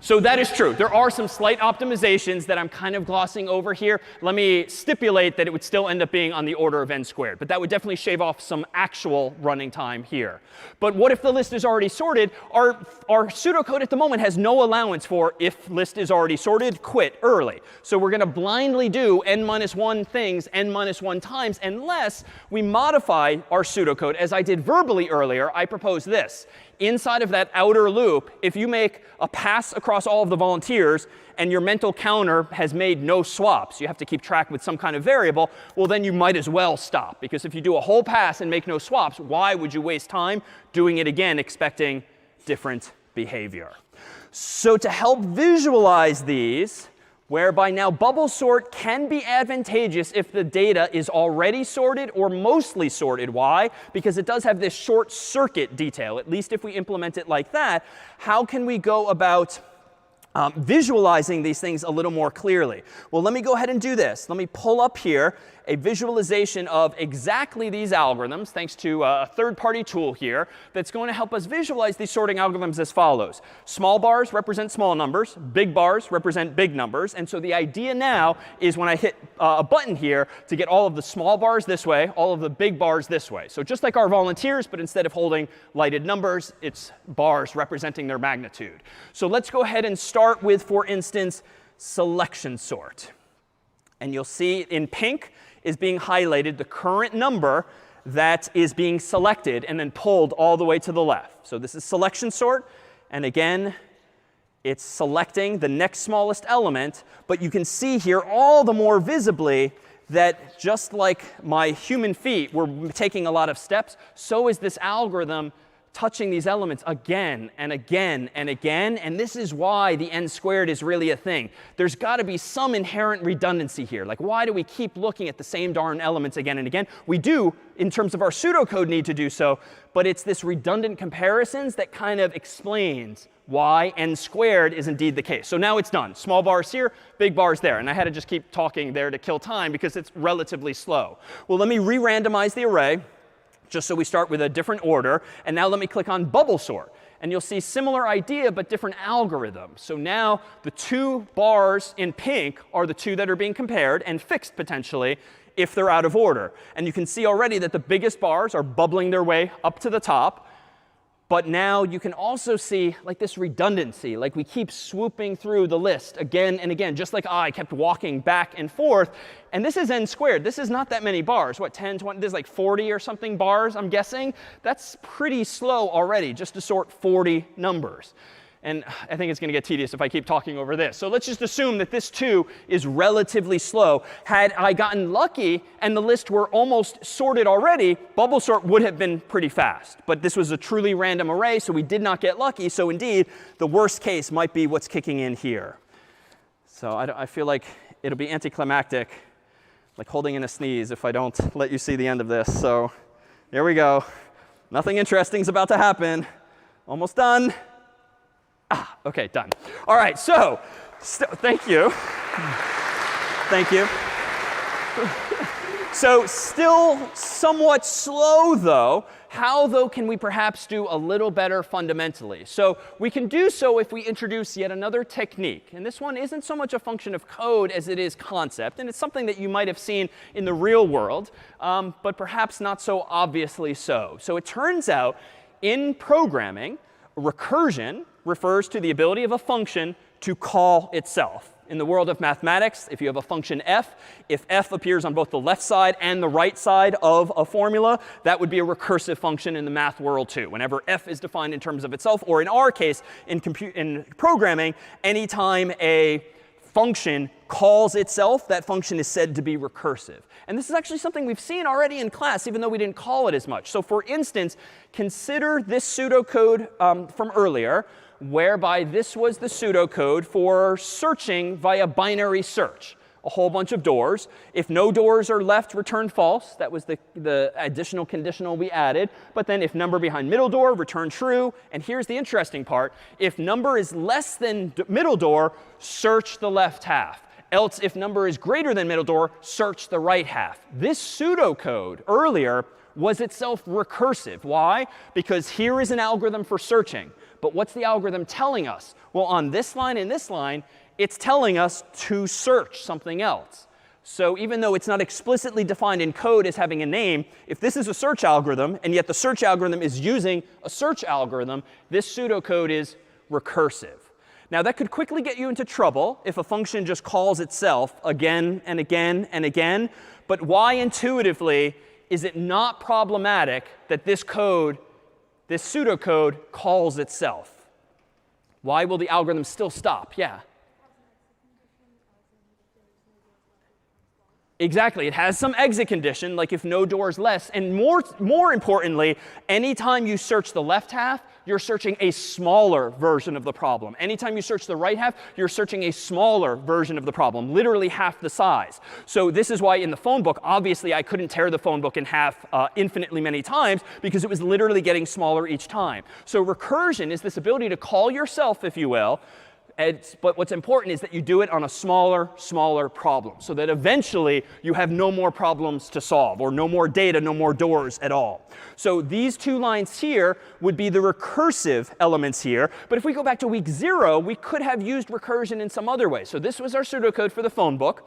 So that is true. There are some slight optimizations that I'm kind of glossing over here. Let me stipulate that it would still end up being on the order of n squared. But that would definitely shave off some actual running time here. But what if the list is already sorted? Our pseudocode at the moment has no allowance for if list is already sorted, quit early. So we're going to blindly do n-1 things n-1 times unless we modify our pseudocode. As I did verbally earlier, I propose this. Inside of that outer loop, if you make a pass across all of the volunteers and your mental counter has made no swaps, you have to keep track with some kind of variable, well, then you might as well stop. Because if you do a whole pass and make no swaps, why would you waste time doing it again expecting different behavior? So to help visualize these, whereby now bubble sort can be advantageous if the data is already sorted or mostly sorted. Why? Because it does have this short circuit detail. At least if we implement it like that, how can we go about visualizing these things a little more clearly? Well, let me go ahead and do this. Let me pull up here a visualization of exactly these algorithms, thanks to a third-party tool here that's going to help us visualize these sorting algorithms as follows. Small bars represent small numbers. Big bars represent big numbers. And so the idea now is when I hit a button here to get all of the small bars this way, all of the big bars this way. So just like our volunteers, but instead of holding lighted numbers, it's bars representing their magnitude. So let's go ahead and start with, for instance, selection sort. And you'll see in pink is being highlighted the current number that is being selected and then pulled all the way to the left. So this is selection sort. And again, it's selecting the next smallest element. But you can see here all the more visibly that just like my human feet were taking a lot of steps, so is this algorithm touching these elements again and again and again. And this is why the n squared is really a thing. There's got to be some inherent redundancy here. Like, why do we keep looking at the same darn elements again and again? We do, in terms of our pseudocode, need to do so. But it's this redundant comparisons that kind of explains why n squared is indeed the case. So now it's done. Small bars here, big bars there. And I had to just keep talking there to kill time because it's relatively slow. Well, let me re-randomize the array, just so we start with a different order. And now let me click on bubble sort. And you'll see similar idea, but different algorithm. So now the two bars in pink are the two that are being compared and fixed potentially if they're out of order. And you can see already that the biggest bars are bubbling their way up to the top. But now you can also see like this redundancy, like we keep swooping through the list again and again, just like I kept walking back and forth. And this is n squared. This is not that many bars. What, 10, 20? There's like 40 or something bars, I'm guessing. That's pretty slow already just to sort 40 numbers. And I think it's going to get tedious if I keep talking over this. So let's just assume that this too is relatively slow. Had I gotten lucky and the list were almost sorted already, bubble sort would have been pretty fast. But this was a truly random array, so we did not get lucky. So indeed, the worst case might be what's kicking in here. So I feel like it'll be anticlimactic, like holding in a sneeze if I don't let you see the end of this. So there we go. Nothing interesting is about to happen. Almost done. OK, done. All right, so thank you. Thank you. So still somewhat slow, though. How, though, can we perhaps do a little better fundamentally? So we can do so if we introduce yet another technique. And this one isn't so much a function of code as it is concept. And it's something that you might have seen in the real world, but perhaps not so obviously so. So it turns out in programming, recursion refers to the ability of a function to call itself. In the world of mathematics, if you have a function f, if f appears on both the left side and the right side of a formula, that would be a recursive function in the math world too. Whenever f is defined in terms of itself, or in our case, in programming, anytime a function calls itself, that function is said to be recursive. And this is actually something we've seen already in class, even though we didn't call it as much. So for instance, consider this pseudocode from earlier, whereby this was the pseudocode for searching via binary search. A whole bunch of doors. If no doors are left, return false. That was the additional conditional we added. But then if number behind middle door, return true. And here's the interesting part. If number is less than middle door, search the left half. Else, if number is greater than middle door, search the right half. This pseudocode earlier was itself recursive. Why? Because here is an algorithm for searching. But what's the algorithm telling us? Well, on this line and this line, it's telling us to search something else. So even though it's not explicitly defined in code as having a name, if this is a search algorithm, and yet the search algorithm is using a search algorithm, this pseudocode is recursive. Now, that could quickly get you into trouble if a function just calls itself again and again and again. But why intuitively is it not problematic that this code, this pseudocode, calls itself? Why will the algorithm still stop? Yeah. Exactly. It has some exit condition, like if no doors less. And more importantly, anytime you search the left half, you're searching a smaller version of the problem. Anytime you search the right half, you're searching a smaller version of the problem, literally half the size. So this is why in the phone book, obviously, I couldn't tear the phone book in half infinitely many times, because it was literally getting smaller each time. So recursion is this ability to call yourself, if you will. But what's important is that you do it on a smaller problem, so that eventually you have no more problems to solve, or no more data, no more doors at all. So these two lines here would be the recursive elements here. But if we go back to week 0, we could have used recursion in some other way. So this was our pseudocode for the phone book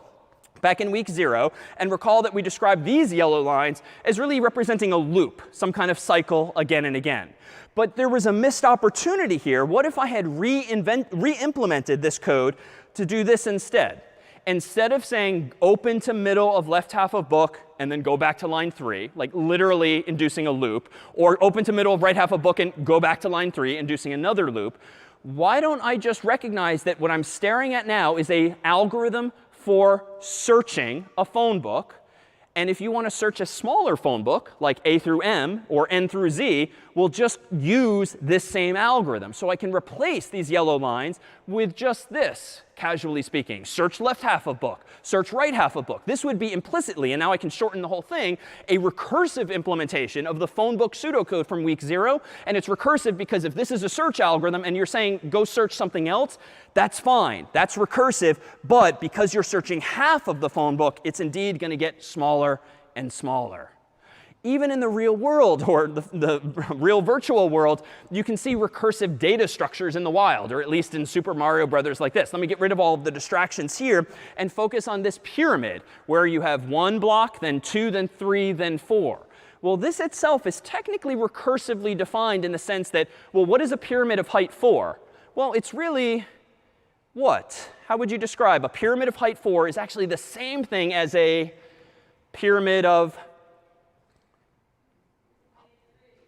back in week 0. And recall that we described these yellow lines as really representing a loop, some kind of cycle again and again. But there was a missed opportunity here. What if I had re-implemented this code to do this instead? Instead of saying open to middle of left half of book and then go back to line 3, like literally inducing a loop, or open to middle of right half of book and go back to line 3, inducing another loop, why don't I just recognize that what I'm staring at now is an algorithm for searching a phone book? And if you want to search a smaller phone book, like A through M or N through Z, we'll just use this same algorithm. So I can replace these yellow lines with just this, casually speaking. Search left half of book, search right half of book. This would be implicitly, and now I can shorten the whole thing, a recursive implementation of the phone book pseudocode from week 0. And it's recursive because if this is a search algorithm and you're saying go search something else, that's fine. That's recursive. But because you're searching half of the phone book, it's indeed going to get smaller and smaller. Even in the real world, or the real virtual world, you can see recursive data structures in the wild, or at least in Super Mario Brothers like this. Let me get rid of all of the distractions here and focus on this pyramid, where you have 1 block, then 2, then 3, then 4. Well, this itself is technically recursively defined in the sense that, well, what is a pyramid of height 4? Well, it's really what? How would you describe? A pyramid of height 4 is actually the same thing as a pyramid of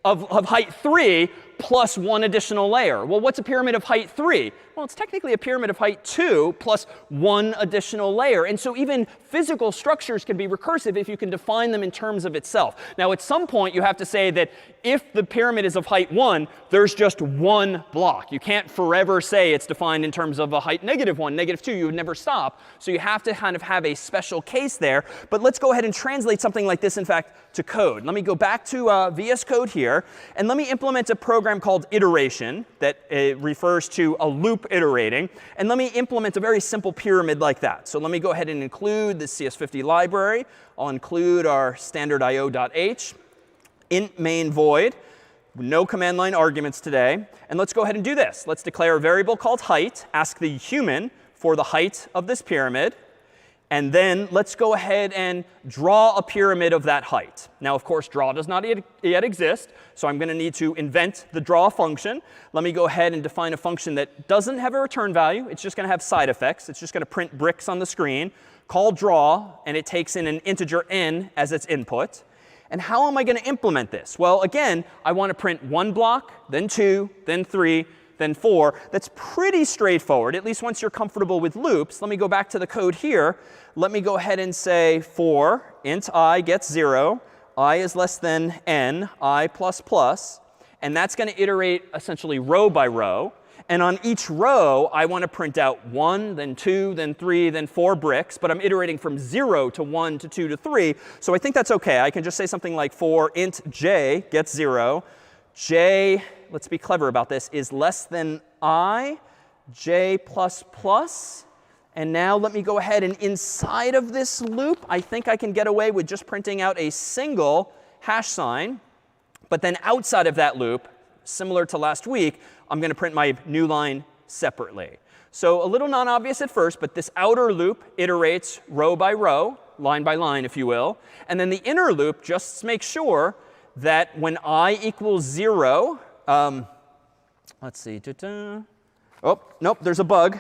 height 3 plus 1 additional layer. Well, what's a pyramid of height 3? Well, it's technically a pyramid of height 2 plus 1 additional layer. And so even physical structures can be recursive if you can define them in terms of itself. Now, at some point, you have to say that if the pyramid is of height 1, there's just 1 block. You can't forever say it's defined in terms of a height -1, -2. You would never stop. So you have to kind of have a special case there. But let's go ahead and translate something like this, in fact, to code. Let me go back to VS Code here. And let me implement a program called iteration that refers to a loop iterating. And let me implement a very simple pyramid like that. So let me go ahead and include the CS50 library. I'll include our standard io.h, int main void, no command line arguments today. And let's go ahead and do this. Let's declare a variable called height, ask the human for the height of this pyramid. And then let's go ahead and draw a pyramid of that height. Now, of course, draw does not yet exist. So I'm going to need to invent the draw function. Let me go ahead and define a function that doesn't have a return value. It's just going to have side effects. It's just going to print bricks on the screen. Call draw, and it takes in an integer n as its input. And how am I going to implement this? Well, again, I want to print 1 block, then 2, then 3, then 4. That's pretty straightforward, at least once you're comfortable with loops. Let me go back to the code here. Let me go ahead and say for int I gets 0, I is less than n, I plus plus. And that's going to iterate essentially row by row. And on each row, I want to print out 1, then 2, then 3, then 4 bricks. But I'm iterating from 0 to 1 to 2 to 3. So I think that's OK. I can just say something like for int j gets 0. J, let's be clever about this, is less than I, j plus plus. And now let me go ahead and inside of this loop, I think I can get away with just printing out a single hash sign. But then outside of that loop, similar to last week, I'm going to print my new line separately. So a little non-obvious at first, but this outer loop iterates row by row, line by line, if you will. And then the inner loop just makes sure that when I equals 0, let's see. Oh, nope, there's a bug.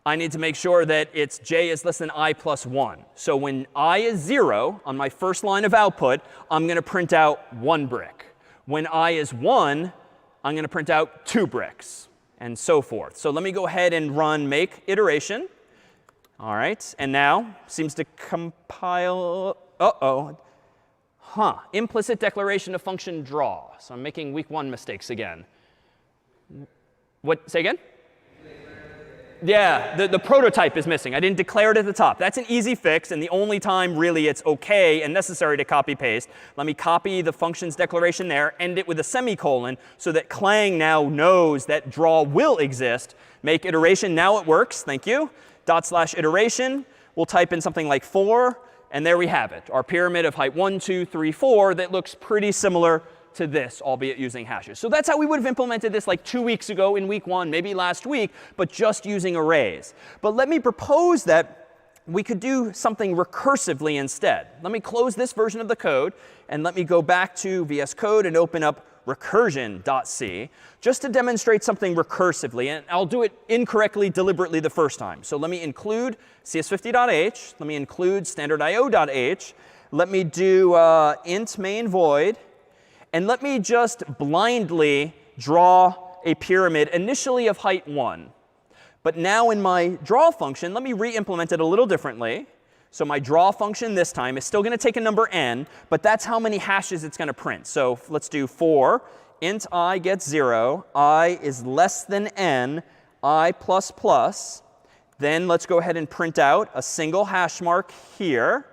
I need to make sure that it's j is less than I plus 1. So when I is 0 on my first line of output, I'm going to print out 1 brick. When I is 1, I'm going to print out 2 bricks, and so forth. So let me go ahead and run make iteration. All right. And now seems to compile. Uh-oh. Implicit declaration of function draw. So I'm making week 1 mistakes again. What? Say again? Yeah, the prototype is missing. I didn't declare it at the top. That's an easy fix, and the only time really it's OK and necessary to copy paste. Let me copy the function's declaration there, end it with a semicolon, so that Clang now knows that draw will exist. Make iteration. Now it works. Thank you. /iteration. We'll type in something like 4, and there we have it. Our pyramid of height 1, 2, 3, 4 that looks pretty similar to this, albeit using hashes. So that's how we would have implemented this like 2 weeks ago in week 1, maybe last week, but just using arrays. But let me propose that we could do something recursively instead. Let me close this version of the code, and let me go back to VS Code and open up Recursion.c just to demonstrate something recursively. And I'll do it incorrectly deliberately the first time. So let me include CS50.h. Let me include standardIO.h. Let me do int main void. And let me just blindly draw a pyramid initially of height 1. But now in my draw function, let me re-implement it a little differently. So my draw function this time is still going to take a number n, but that's how many hashes it's going to print. So let's do for int I gets 0, I is less than n, I plus plus. Then let's go ahead and print out a single hash mark here.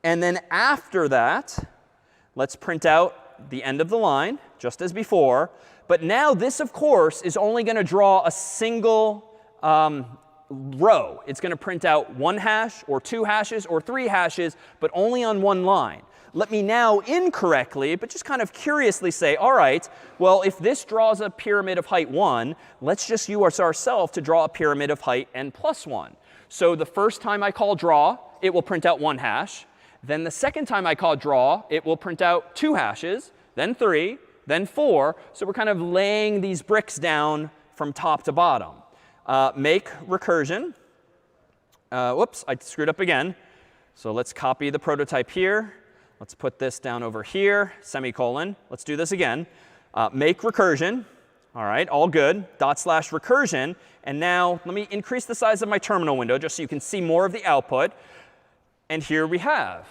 And then after that, let's print out the end of the line, just as before. But now this, of course, is only going to draw a single row. It's going to print out 1 hash or 2 hashes or 3 hashes, but only on 1 line. Let me now incorrectly, but just kind of curiously say, all right, well, if this draws a pyramid of height 1, let's just use ourselves to draw a pyramid of height n plus 1. So the first time I call draw, it will print out 1 hash. Then the second time I call draw, it will print out 2 hashes, then 3, then 4. So we're kind of laying these bricks down from top to bottom. Make recursion. Whoops, I screwed up again. So let's copy the prototype here. Let's put this down over here, semicolon. Let's do this again. Make recursion. All right, all good. /recursion. And now let me increase the size of my terminal window just so you can see more of the output. And here we have.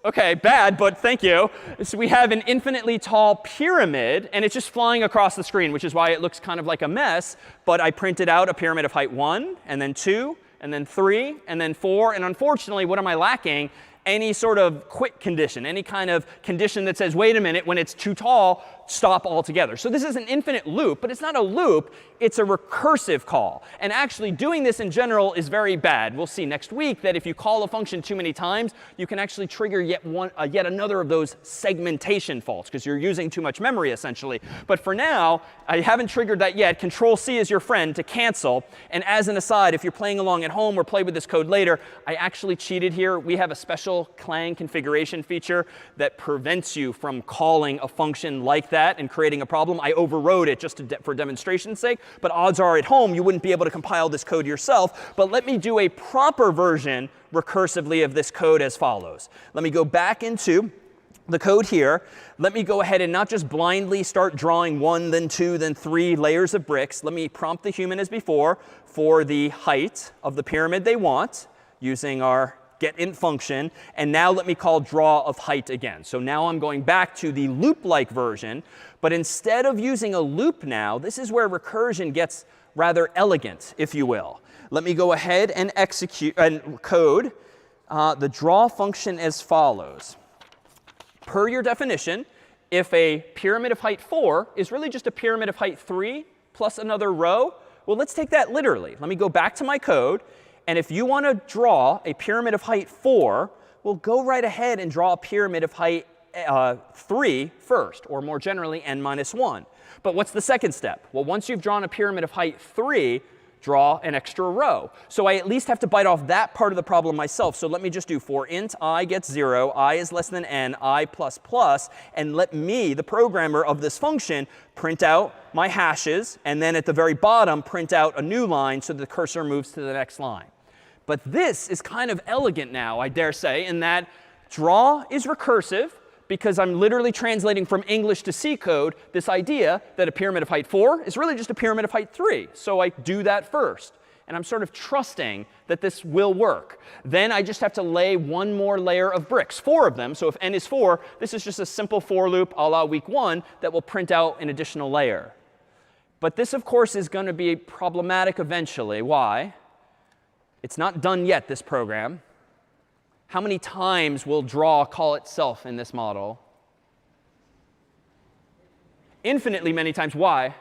OK, bad, but thank you. So we have an infinitely tall pyramid, and it's just flying across the screen, which is why it looks kind of like a mess. But I printed out a pyramid of height 1, and then 2, and then 3, and then 4. And unfortunately, what am I lacking? Any sort of quit condition, any kind of condition that says, wait a minute, when it's too tall, stop altogether. So this is an infinite loop, but it's not a loop. It's a recursive call. And actually, doing this in general is very bad. We'll see next week that if you call a function too many times, you can actually trigger yet another of those segmentation faults, because you're using too much memory, essentially. But for now, I haven't triggered that yet. Control-C is your friend to cancel. And as an aside, if you're playing along at home or play with this code later, I actually cheated here. We have a special Clang configuration feature that prevents you from calling a function like that and creating a problem. I overrode it just for demonstration's sake. But odds are at home you wouldn't be able to compile this code yourself. But let me do a proper version recursively of this code as follows. Let me go back into the code here, let me go ahead and not just blindly start drawing 1, then 2, then 3 layers of bricks. Let me prompt the human as before for the height of the pyramid they want using our getInt function. And now let me call draw of height again. So now I'm going back to the loop-like version. But instead of using a loop now, this is where recursion gets rather elegant, if you will. Let me go ahead and execute and code the draw function as follows. Per your definition, if a pyramid of height 4 is really just a pyramid of height 3 plus another row, well, let's take that literally. Let me go back to my code. And if you want to draw a pyramid of height 4, well, go right ahead and draw a pyramid of height 3 first, or more generally, n minus 1. But what's the second step? Well, once you've drawn a pyramid of height 3, draw an extra row. So I at least have to bite off that part of the problem myself. So let me just do for int I gets 0, I is less than n, I plus plus, and let me, the programmer of this function, print out my hashes, and then at the very bottom, print out a new line so the cursor moves to the next line. But this is kind of elegant now, I dare say, in that draw is recursive, because I'm literally translating from English to C code this idea that a pyramid of height 4 is really just a pyramid of height 3. So I do that first. And I'm sort of trusting that this will work. Then I just have to lay one more layer of bricks, 4 of them. So if n is 4, this is just a simple for loop a la week 1 that will print out an additional layer. But this, of course, is going to be problematic eventually. Why? It's not done yet, this program. How many times will draw call itself in this model? Infinitely many times. Why?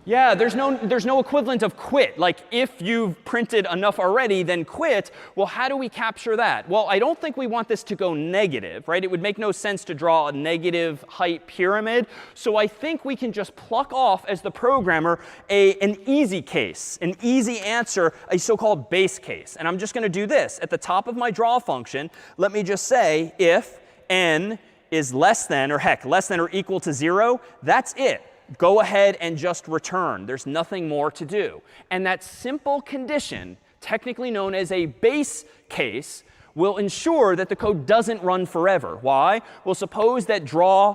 Yeah, there's no equivalent of quit. Like if you've printed enough already, then quit. Well, how do we capture that? Well, I don't think we want this to go negative, right? It would make no sense to draw a negative height pyramid. So I think we can just pluck off, as the programmer, an easy case, an easy answer, a so-called base case. And I'm just going to do this. At the top of my draw function, let me just say if n is less than, or heck, less than or equal to 0, that's it. Go ahead and just return. There's nothing more to do. And that simple condition, technically known as a base case, will ensure that the code doesn't run forever. Why? Well, suppose that draw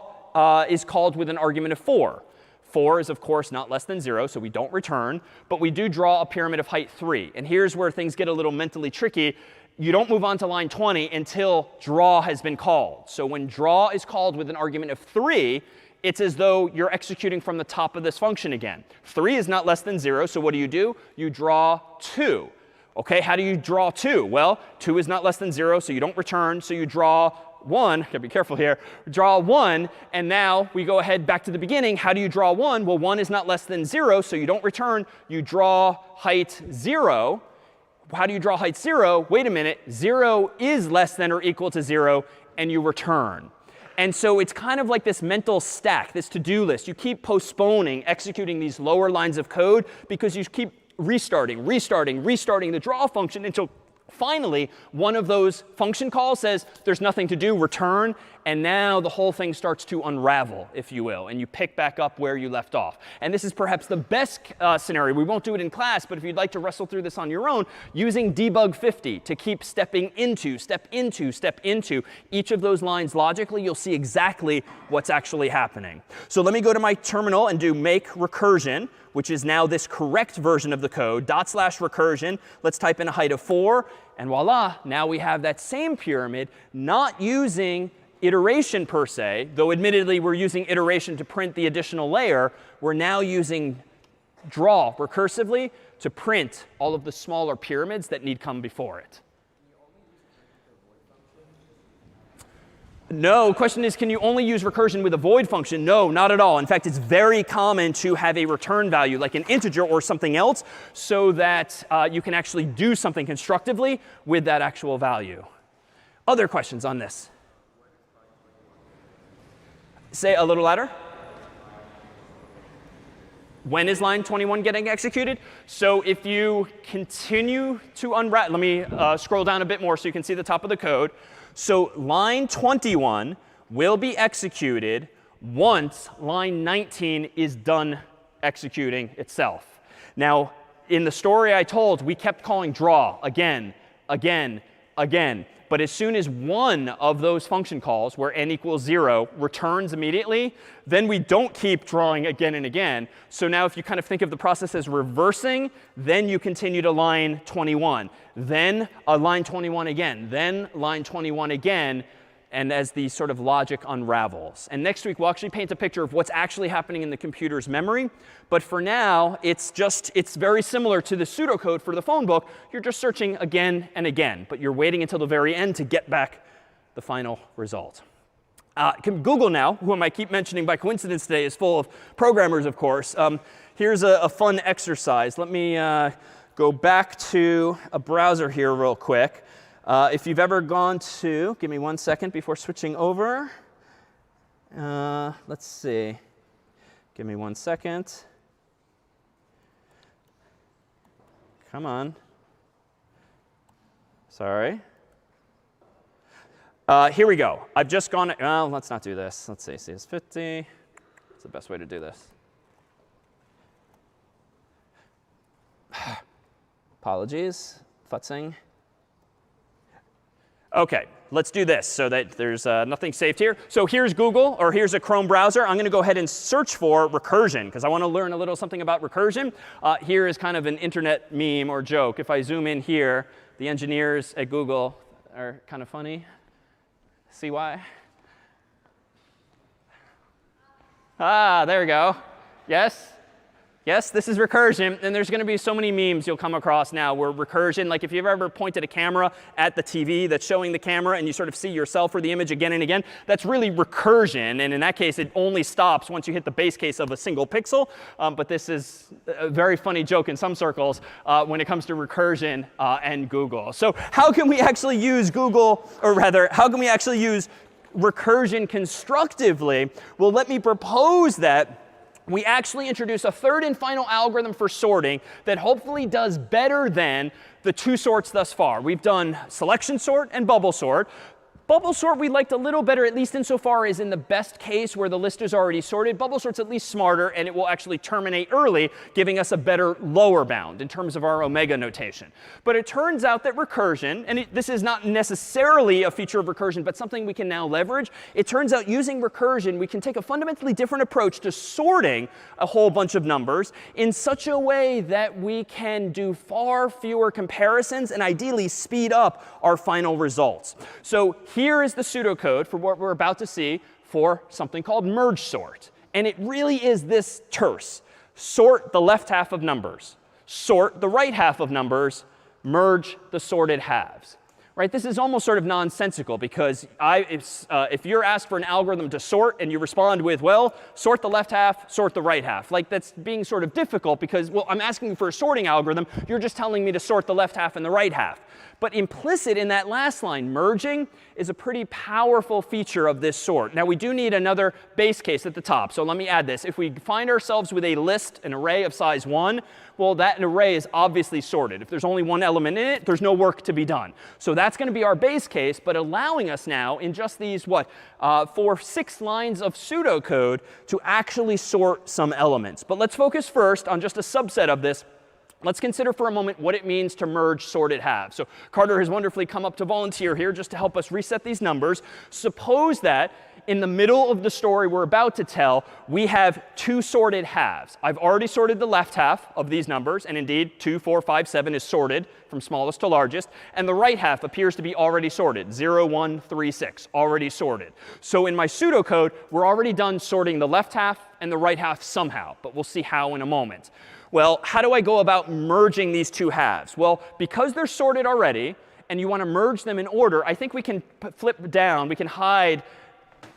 is called with an argument of 4. 4 is, of course, not less than 0, so we don't return. But we do draw a pyramid of height 3. And here's where things get a little mentally tricky. You don't move on to line 20 until draw has been called. So when draw is called with an argument of 3, it's as though you're executing from the top of this function again. 3 is not less than 0, so what do? You draw 2. OK, how do you draw 2? Well, 2 is not less than 0, so you don't return. So you draw 1. Gotta be careful here. Draw 1, and now we go ahead back to the beginning. How do you draw 1? Well, 1 is not less than 0, so you don't return. You draw height 0. How do you draw height 0? Wait a minute. 0 is less than or equal to 0, and you return. And so it's kind of like this mental stack, this to-do list. You keep postponing executing these lower lines of code because you keep restarting the draw function until finally one of those function calls says there's nothing to do, return. And now the whole thing starts to unravel, if you will. And you pick back up where you left off. And this is perhaps the best scenario. We won't do it in class, but if you'd like to wrestle through this on your own, using debug 50 to keep stepping into each of those lines logically, you'll see exactly what's actually happening. So let me go to my terminal and do make recursion, which is now this correct version of the code, /recursion. Let's type in a height of 4. And voila, now we have that same pyramid, not using iteration per se, though admittedly we're using iteration to print the additional layer. We're now using draw recursively to print all of the smaller pyramids that need come before it. No, the question is, can you only use recursion with a void function? No, not at all. In fact, it's very common to have a return value, like an integer or something else, so that you can actually do something constructively with that actual value. Other questions on this? Say a little louder. When is line 21 getting executed? So if you continue to unwrap, let me scroll down a bit more so you can see the top of the code. So line 21 will be executed once line 19 is done executing itself. Now, in the story I told, we kept calling draw again again. But as soon as one of those function calls, where n equals 0, returns immediately, then we don't keep drawing again and again. So now if you kind of think of the process as reversing, then you continue to line 21. Then line 21 again. Then line 21 again. And as the sort of logic unravels. And next week, we'll actually paint a picture of what's actually happening in the computer's memory. But for now, it's very similar to the pseudocode for the phone book. You're just searching again and again. But you're waiting until the very end to get back the final result. Google now, whom I keep mentioning by coincidence today, is full of programmers, of course. Here's a fun exercise. Let me go back to a browser here real quick. If you've ever gone to, give me 1 second before switching over. Let's see. Give me 1 second. Come on. Sorry. Here we go. I've just gone. Well, let's not do this. Let's see. CS50. What's the best way to do this? Apologies. Futzing. OK, let's do this so that there's nothing saved here. So here's Google, or here's a Chrome browser. I'm going to go ahead and search for recursion, because I want to learn a little something about recursion. Here is kind of an internet meme or joke. If I zoom in here, the engineers at Google are kind of funny. See why? Ah, there we go. Yes? Yes, this is recursion. And there's going to be so many memes you'll come across now where recursion, like if you've ever pointed a camera at the TV that's showing the camera and you sort of see yourself or the image again and again, that's really recursion. And in that case, it only stops once you hit the base case of a single pixel. But this is a very funny joke in some circles when it comes to recursion and Google. So how can we actually use Google, or rather, how can we actually use recursion constructively? Well, let me propose that we actually introduce a third and final algorithm for sorting that hopefully does better than the two sorts thus far. We've done selection sort and bubble sort. Bubble sort we liked a little better, at least insofar as in the best case where the list is already sorted. Bubble sort's at least smarter, and it will actually terminate early, giving us a better lower bound in terms of our omega notation. But it turns out that recursion, and this is not necessarily a feature of recursion, but something we can now leverage. It turns out using recursion, we can take a fundamentally different approach to sorting a whole bunch of numbers in such a way that we can do far fewer comparisons and ideally speed up our final results. So here is the pseudocode for what we're about to see for something called merge sort. And it really is this terse. Sort the left half of numbers. Sort the right half of numbers. Merge the sorted halves. Right? This is almost sort of nonsensical, because if you're asked for an algorithm to sort and you respond with, well, sort the left half, sort the right half, like that's being sort of difficult because, well, I'm asking you for a sorting algorithm. You're just telling me to sort the left half and the right half. But implicit in that last line, merging, is a pretty powerful feature of this sort. Now, we do need another base case at the top. So let me add this. If we find ourselves with a list, an array of size 1, well, that array is obviously sorted. If there's only one element in it, there's no work to be done. So that's going to be our base case, but allowing us now in just these, 6 lines of pseudocode to actually sort some elements. But let's focus first on just a subset of this. Let's consider for a moment what it means to merge sorted halves. So Carter has wonderfully come up to volunteer here just to help us reset these numbers. Suppose that in the middle of the story we're about to tell, we have two sorted halves. I've already sorted the left half of these numbers. And indeed, 2, 4, 5, 7 is sorted from smallest to largest. And the right half appears to be already sorted. 0, 1, 3, 6, already sorted. So in my pseudocode, we're already done sorting the left half and the right half somehow. But we'll see how in a moment. Well, how do I go about merging these two halves? Well, because they're sorted already, and you want to merge them in order, I think we can flip down. We can hide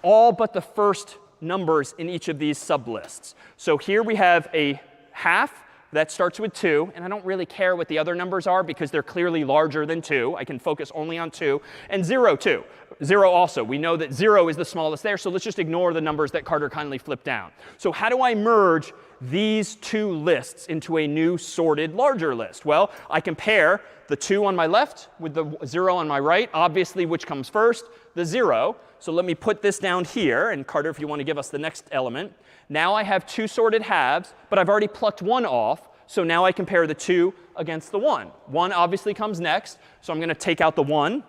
all but the first numbers in each of these sublists. So here we have a half that starts with 2. And I don't really care what the other numbers are because they're clearly larger than 2. I can focus only on 2. And 0, too. 0 also. We know that 0 is the smallest there. So let's just ignore the numbers that Carter kindly flipped down. So how do I merge these two lists into a new sorted larger list? Well, I compare the 2 on my left with the 0 on my right. Obviously, which comes first? The 0. So let me put this down here. And Carter, if you want to give us the next element. Now I have two sorted halves, but I've already plucked one off. So now I compare the 2 against the 1. 1 obviously comes next, so I'm going to take out the 1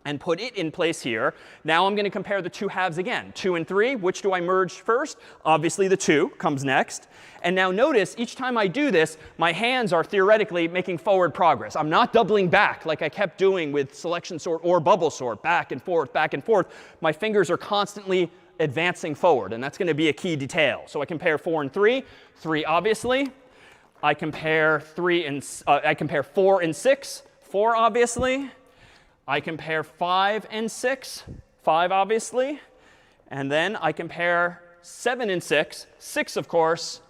and put it in place here. Now I'm going to compare the 2 halves again. 2 and 3, which do I merge first? Obviously the 2 comes next. And now notice, each time I do this, my hands are theoretically making forward progress. I'm not doubling back like I kept doing with selection sort or bubble sort, back and forth, back and forth. My fingers are constantly advancing forward, and that's going to be a key detail. So I compare 4 and 3. 3 obviously. I compare 4 and 6. 4 obviously. I compare 5 and 6, 5 obviously. And then I compare 7 and 6, 6 of course.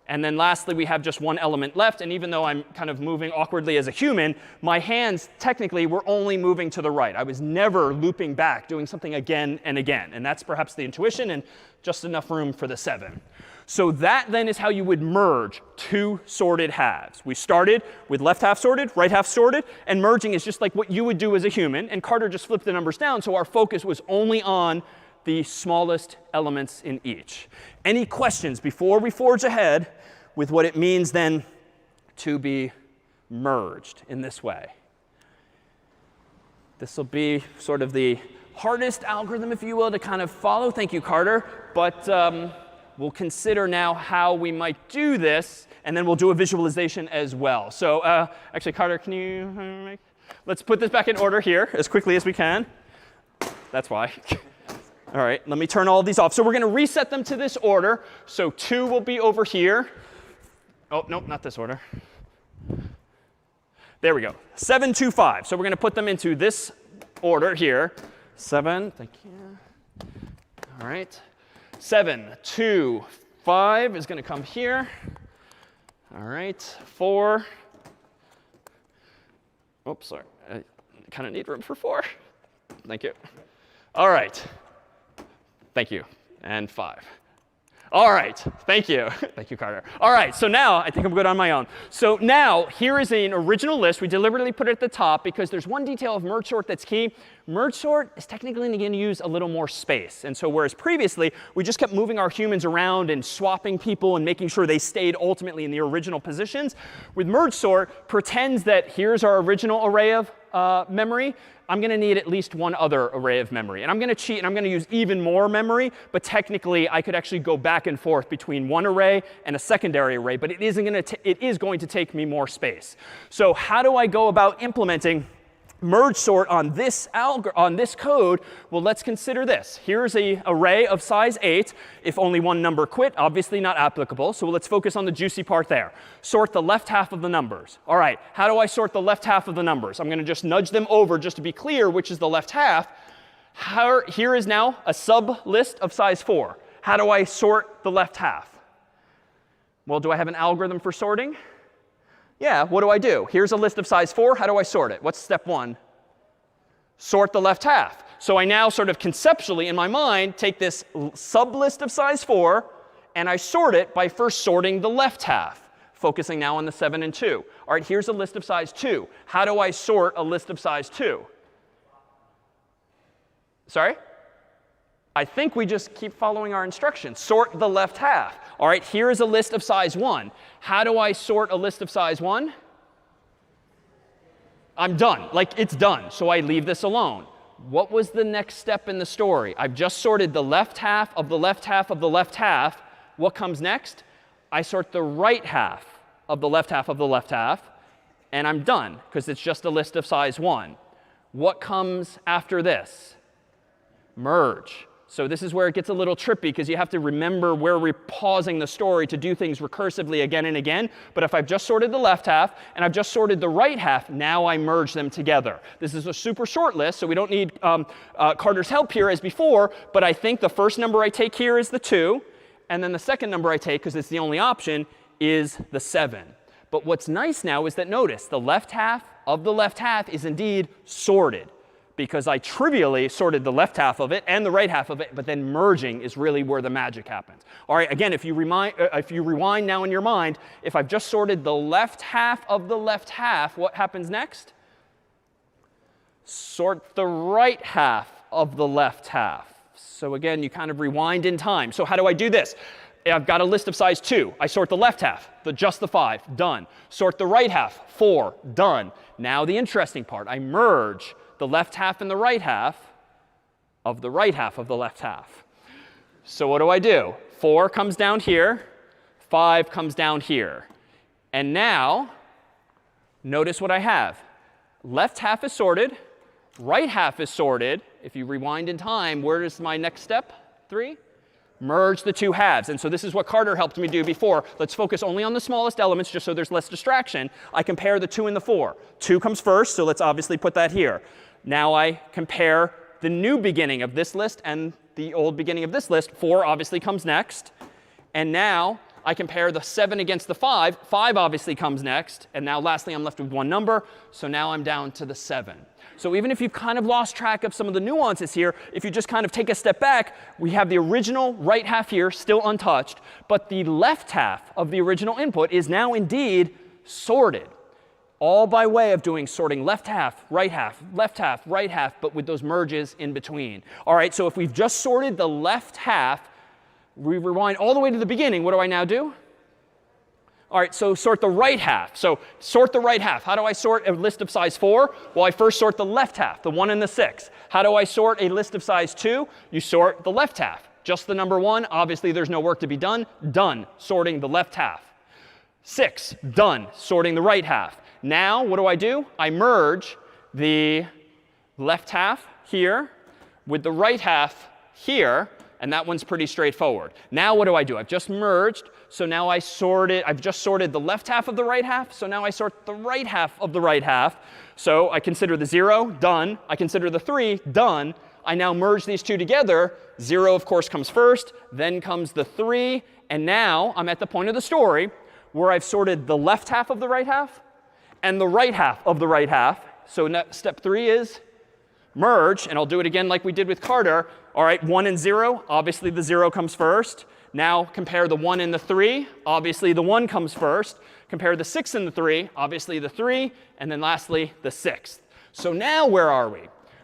And then lastly, we have just one element left. And even though I'm kind of moving awkwardly as a human, my hands technically were only moving to the right. I was never looping back, doing something again and again. And that's perhaps the intuition and just enough room for the 7. So that then is how you would merge 2 sorted halves. We started with left half sorted, right half sorted. And merging is just like what you would do as a human. And Carter just flipped the numbers down, so our focus was only on the smallest elements in each. Any questions before we forge ahead with what it means then to be merged in this way? This will be sort of the hardest algorithm, if you will, to kind of follow. Thank you, Carter. But we'll consider now how we might do this, and then we'll do a visualization as well. So actually, Carter, can you let's put this back in order here as quickly as we can. That's why. All right, let me turn all of these off. So we're going to reset them to this order. So 2 will be over here. Oh, nope, not this order. There we go. 7, 2, 5. So we're going to put them into this order here. 7, thank you. All right. 7, 2, 5 is going to come here. All right. 4. Oops, sorry. I kind of need room for 4. Thank you. All right. Thank you. And 5. All right. Thank you. Thank you, Carter. All right. So now I think I'm good on my own. So now here is an original list. We deliberately put it at the top because there's one detail of merge sort that's key. Merge sort is technically going to use a little more space. And so whereas previously we just kept moving our humans around and swapping people and making sure they stayed ultimately in the original positions, with merge sort pretends that here's our original array of memory. I'm going to need at least one other array of memory. And I'm going to cheat, and I'm going to use even more memory. But technically, I could actually go back and forth between one array and a secondary array. But it is going to take me more space. So how do I go about implementing merge sort on this code? Well, let's consider this. Here's an array of size 8. If only one number quit, obviously not applicable. So let's focus on the juicy part there. Sort the left half of the numbers. All right, how do I sort the left half of the numbers? I'm going to just nudge them over just to be clear which is the left half. Here is now a sub list of size 4. How do I sort the left half? Well, do I have an algorithm for sorting? Yeah, what do I do? Here's a list of size 4. How do I sort it? What's step 1? Sort the left half. So I now sort of conceptually in my mind take this sublist of size 4, and I sort it by first sorting the left half, focusing now on the 7 and 2. All right, here's a list of size 2. How do I sort a list of size 2? Sorry? I think we just keep following our instructions. Sort the left half. All right, here is a list of size 1. How do I sort a list of size 1? I'm done. Like, it's done. So I leave this alone. What was the next step in the story? I've just sorted the left half of the left half of the left half. What comes next? I sort the right half of the left half of the left half. And I'm done, because it's just a list of size 1. What comes after this? Merge. So this is where it gets a little trippy, because you have to remember where we're pausing the story to do things recursively again and again. But if I've just sorted the left half and I've just sorted the right half, now I merge them together. This is a super short list, so we don't need Carter's help here as before. But I think the first number I take here is the 2. And then the second number I take, because it's the only option, is the 7. But what's nice now is that notice the left half of the left half is indeed sorted, because I trivially sorted the left half of it and the right half of it, but then merging is really where the magic happens. All right, again, if you rewind now in your mind, if I've just sorted the left half of the left half, what happens next? Sort the right half of the left half. So again, you kind of rewind in time. So how do I do this? I've got a list of size 2. I sort the left half, just the 5, done. Sort the right half, 4, done. Now the interesting part, I merge the left half and the right half of the right half of the left half. So what do I do? 4 comes down here, 5 comes down here. And now, notice what I have. Left half is sorted, right half is sorted. If you rewind in time, where is my next step? 3? Merge the two halves. And so this is what Carter helped me do before. Let's focus only on the smallest elements just so there's less distraction. I compare the 2 and the 4. 2 comes first, so let's obviously put that here. Now I compare the new beginning of this list and the old beginning of this list. 4 obviously comes next. And now I compare the 7 against the 5. 5 obviously comes next. And now lastly, I'm left with one number. So now I'm down to the 7. So even if you've kind of lost track of some of the nuances here, if you just kind of take a step back, we have the original right half here still untouched. But the left half of the original input is now indeed sorted. All by way of doing sorting left half, right half, but with those merges in between. All right, so if we've just sorted the left half, we rewind all the way to the beginning. What do I now do? All right, so sort the right half. So sort the right half. How do I sort a list of size 4? Well, I first sort the left half, the 1 and the 6. How do I sort a list of size 2? You sort the left half. Just the number 1. Obviously, there's no work to be done. Done. Sorting the left half. 6. Done. Sorting the right half. Now, what do? I merge the left half here with the right half here. And that one's pretty straightforward. Now what do? I've just merged. So now I've just sorted the left half of the right half. So now I sort the right half of the right half. So I consider the 0, done. I consider the 3, done. I now merge these two together. 0, of course, comes first. Then comes the 3. And now I'm at the point of the story where I've sorted the left half of the right half and the right half of the right half. So step 3 is merge. And I'll do it again like we did with Carter. All right, 1 and 0. Obviously, the 0 comes first. Now compare the 1 and the 3. Obviously, the 1 comes first. Compare the 6 and the 3. Obviously, the 3. And then lastly, the 6th. So now where are we?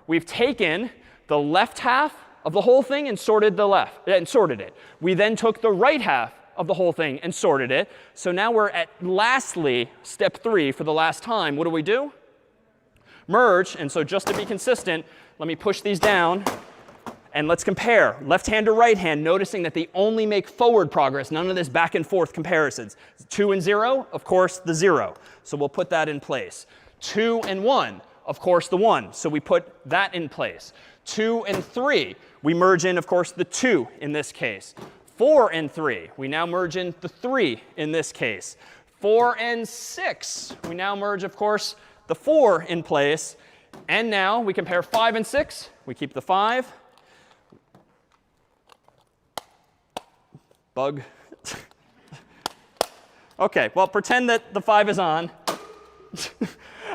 We've taken the left half of the whole thing and sorted it. We then took the right half of the whole thing and sorted it. So now we're at lastly, step 3 for the last time. What do? Merge. And so just to be consistent, let me push these down. And let's compare left hand to right hand, noticing that they only make forward progress, none of this back and forth comparisons. 2 and 0, of course, the 0. So we'll put that in place. 2 and 1, of course, the 1. So we put that in place. 2 and 3, we merge in, of course, the 2 in this case. 4 and 3, we now merge in the 3 in this case. 4 and 6, we now merge, of course, the 4 in place. And now we compare 5 and 6. We keep the 5. Bug. OK, well, pretend that the 5 is on.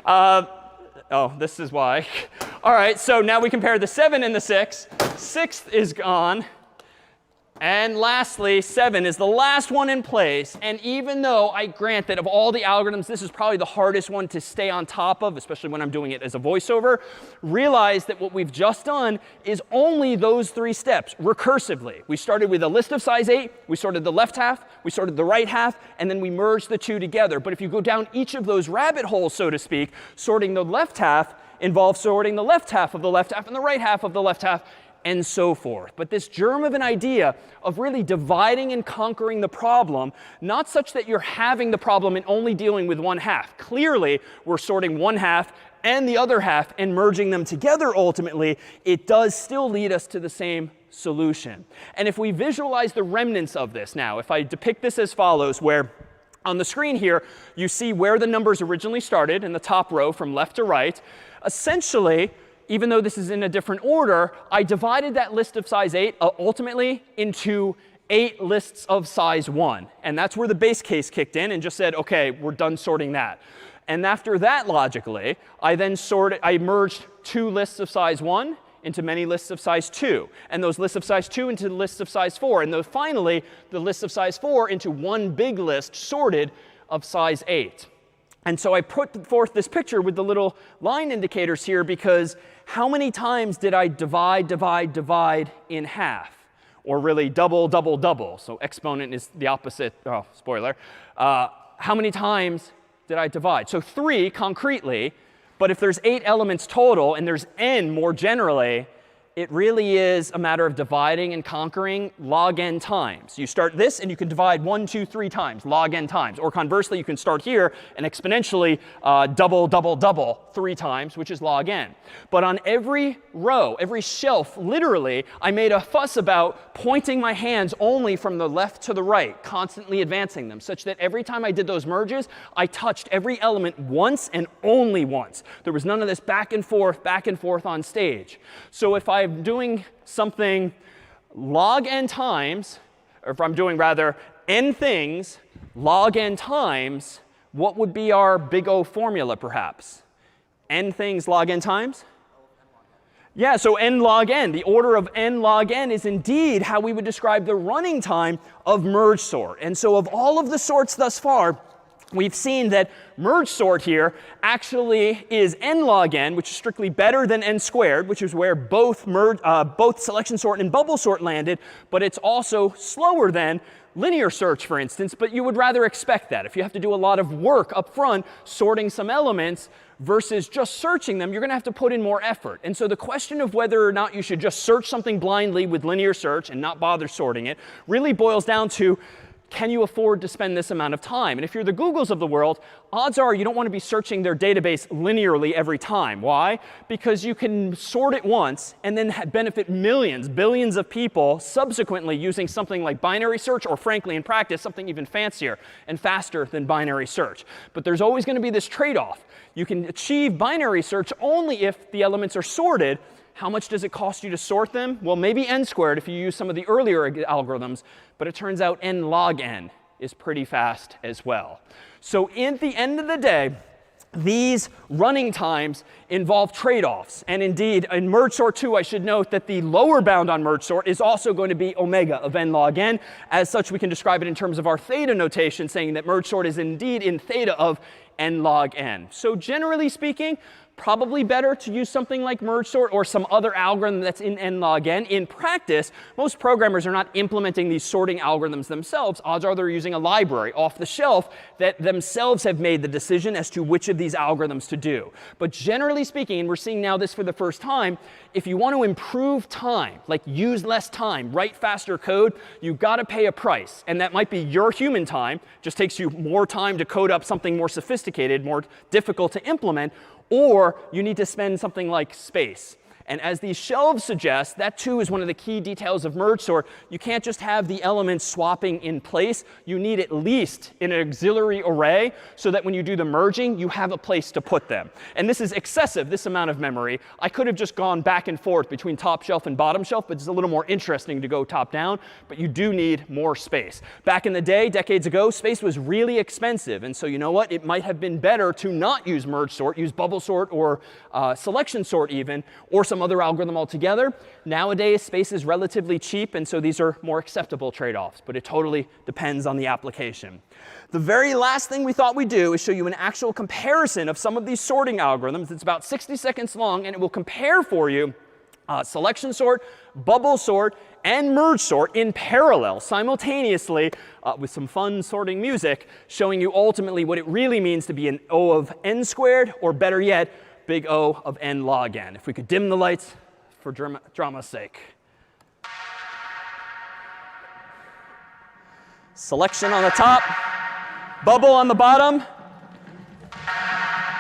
Oh, this is why. All right, so now we compare the 7 and the 6. 6th is gone. And lastly, 7 is the last one in place. And even though I grant that of all the algorithms, this is probably the hardest one to stay on top of, especially when I'm doing it as a voiceover, realize that what we've just done is only those 3 steps recursively. We started with a list of size 8. We sorted the left half. We sorted the right half. And then we merged the two together. But if you go down each of those rabbit holes, so to speak, sorting the left half involves sorting the left half of the left half and the right half of the left half, and so forth. But this germ of an idea of really dividing and conquering the problem, not such that you're having the problem and only dealing with one half. Clearly, we're sorting one half and the other half and merging them together ultimately. It does still lead us to the same solution. And if we visualize the remnants of this now, if I depict this as follows, where on the screen here, you see where the numbers originally started in the top row from left to right. Essentially, even though this is in a different order, I divided that list of size 8 ultimately into 8 lists of size 1. And that's where the base case kicked in and just said, OK, we're done sorting that. And after that, logically, I merged 2 lists of size 1 into many lists of size 2. And those lists of size 2 into lists of size 4. And finally, the lists of size 4 into one big list sorted of size 8. And so I put forth this picture with the little line indicators here because how many times did I divide in half? or really double, double, double. So exponent is the opposite. Oh, spoiler. How many times did I divide? So 3 concretely, but if there's 8 elements total and there's n more generally, it really is a matter of dividing and conquering log n times. You start this and you can divide 1, 2, 3 times, log n times. Or conversely, you can start here and exponentially double, double, double 3 times, which is log n. But on every row, every shelf, literally, I made a fuss about pointing my hands only from the left to the right, constantly advancing them, such that every time I did those merges, I touched every element once and only once. There was none of this back and forth on stage. So if I'm doing something log n times, or if I'm doing rather n things log n times, what would be our big O formula perhaps? N things log n times? Yeah, so n log n. The order of n log n is indeed how we would describe the running time of merge sort. And so of all of the sorts thus far, we've seen that merge sort here actually is n log n, which is strictly better than n squared, which is where both selection sort and bubble sort landed. But it's also slower than linear search, for instance. But you would rather expect that. If you have to do a lot of work up front sorting some elements versus just searching them, you're going to have to put in more effort. And so the question of whether or not you should just search something blindly with linear search and not bother sorting it really boils down to, can you afford to spend this amount of time? And if you're the Googles of the world, odds are you don't want to be searching their database linearly every time. Why? Because you can sort it once and then benefit millions, billions of people subsequently using something like binary search, or frankly, in practice, something even fancier and faster than binary search. But there's always going to be this trade-off. You can achieve binary search only if the elements are sorted. How much does it cost you to sort them? Well, maybe n squared if you use some of the earlier algorithms. But it turns out n log n is pretty fast as well. So at the end of the day, these running times involve trade-offs. And indeed, in merge sort 2, I should note that the lower bound on merge sort is also going to be omega of n log n. As such, we can describe it in terms of our theta notation, saying that merge sort is indeed in theta of n log n. So generally speaking, probably better to use something like merge sort or some other algorithm that's in n log n. In practice, most programmers are not implementing these sorting algorithms themselves. Odds are they're using a library off the shelf that themselves have made the decision as to which of these algorithms to do. But generally speaking, and we're seeing now this for the first time, if you want to improve time, like use less time, write faster code, you've got to pay a price. And that might be your human time. Just takes you more time to code up something more sophisticated, more difficult to implement. Or you need to spend something like space. And as these shelves suggest, that too is one of the key details of merge sort. You can't just have the elements swapping in place. You need at least an auxiliary array so that when you do the merging, you have a place to put them. And this is excessive, this amount of memory. I could have just gone back and forth between top shelf and bottom shelf, but it's a little more interesting to go top down. But you do need more space. Back in the day, decades ago, space was really expensive. And so you know what? It might have been better to not use merge sort, use bubble sort or selection sort even, or some other algorithm altogether. Nowadays, space is relatively cheap, and so these are more acceptable trade-offs. But it totally depends on the application. The very last thing we thought we'd do is show you an actual comparison of some of these sorting algorithms. It's about 60 seconds long, and it will compare for you selection sort, bubble sort, and merge sort in parallel, simultaneously, with some fun sorting music, showing you ultimately what it really means to be an O of n squared, or better yet, big O of n log n. If we could dim the lights for drama's sake. Selection on the top, bubble on the bottom,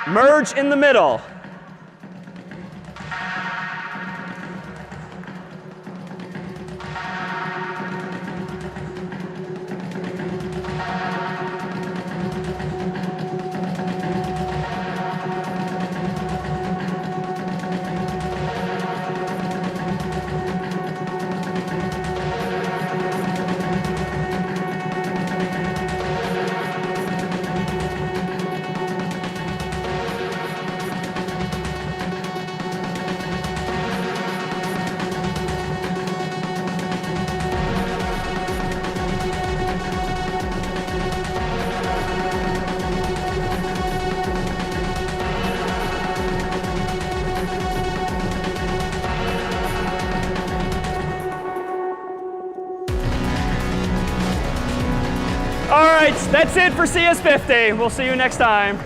merge in the middle. All right, that's it for CS50. We'll see you next time.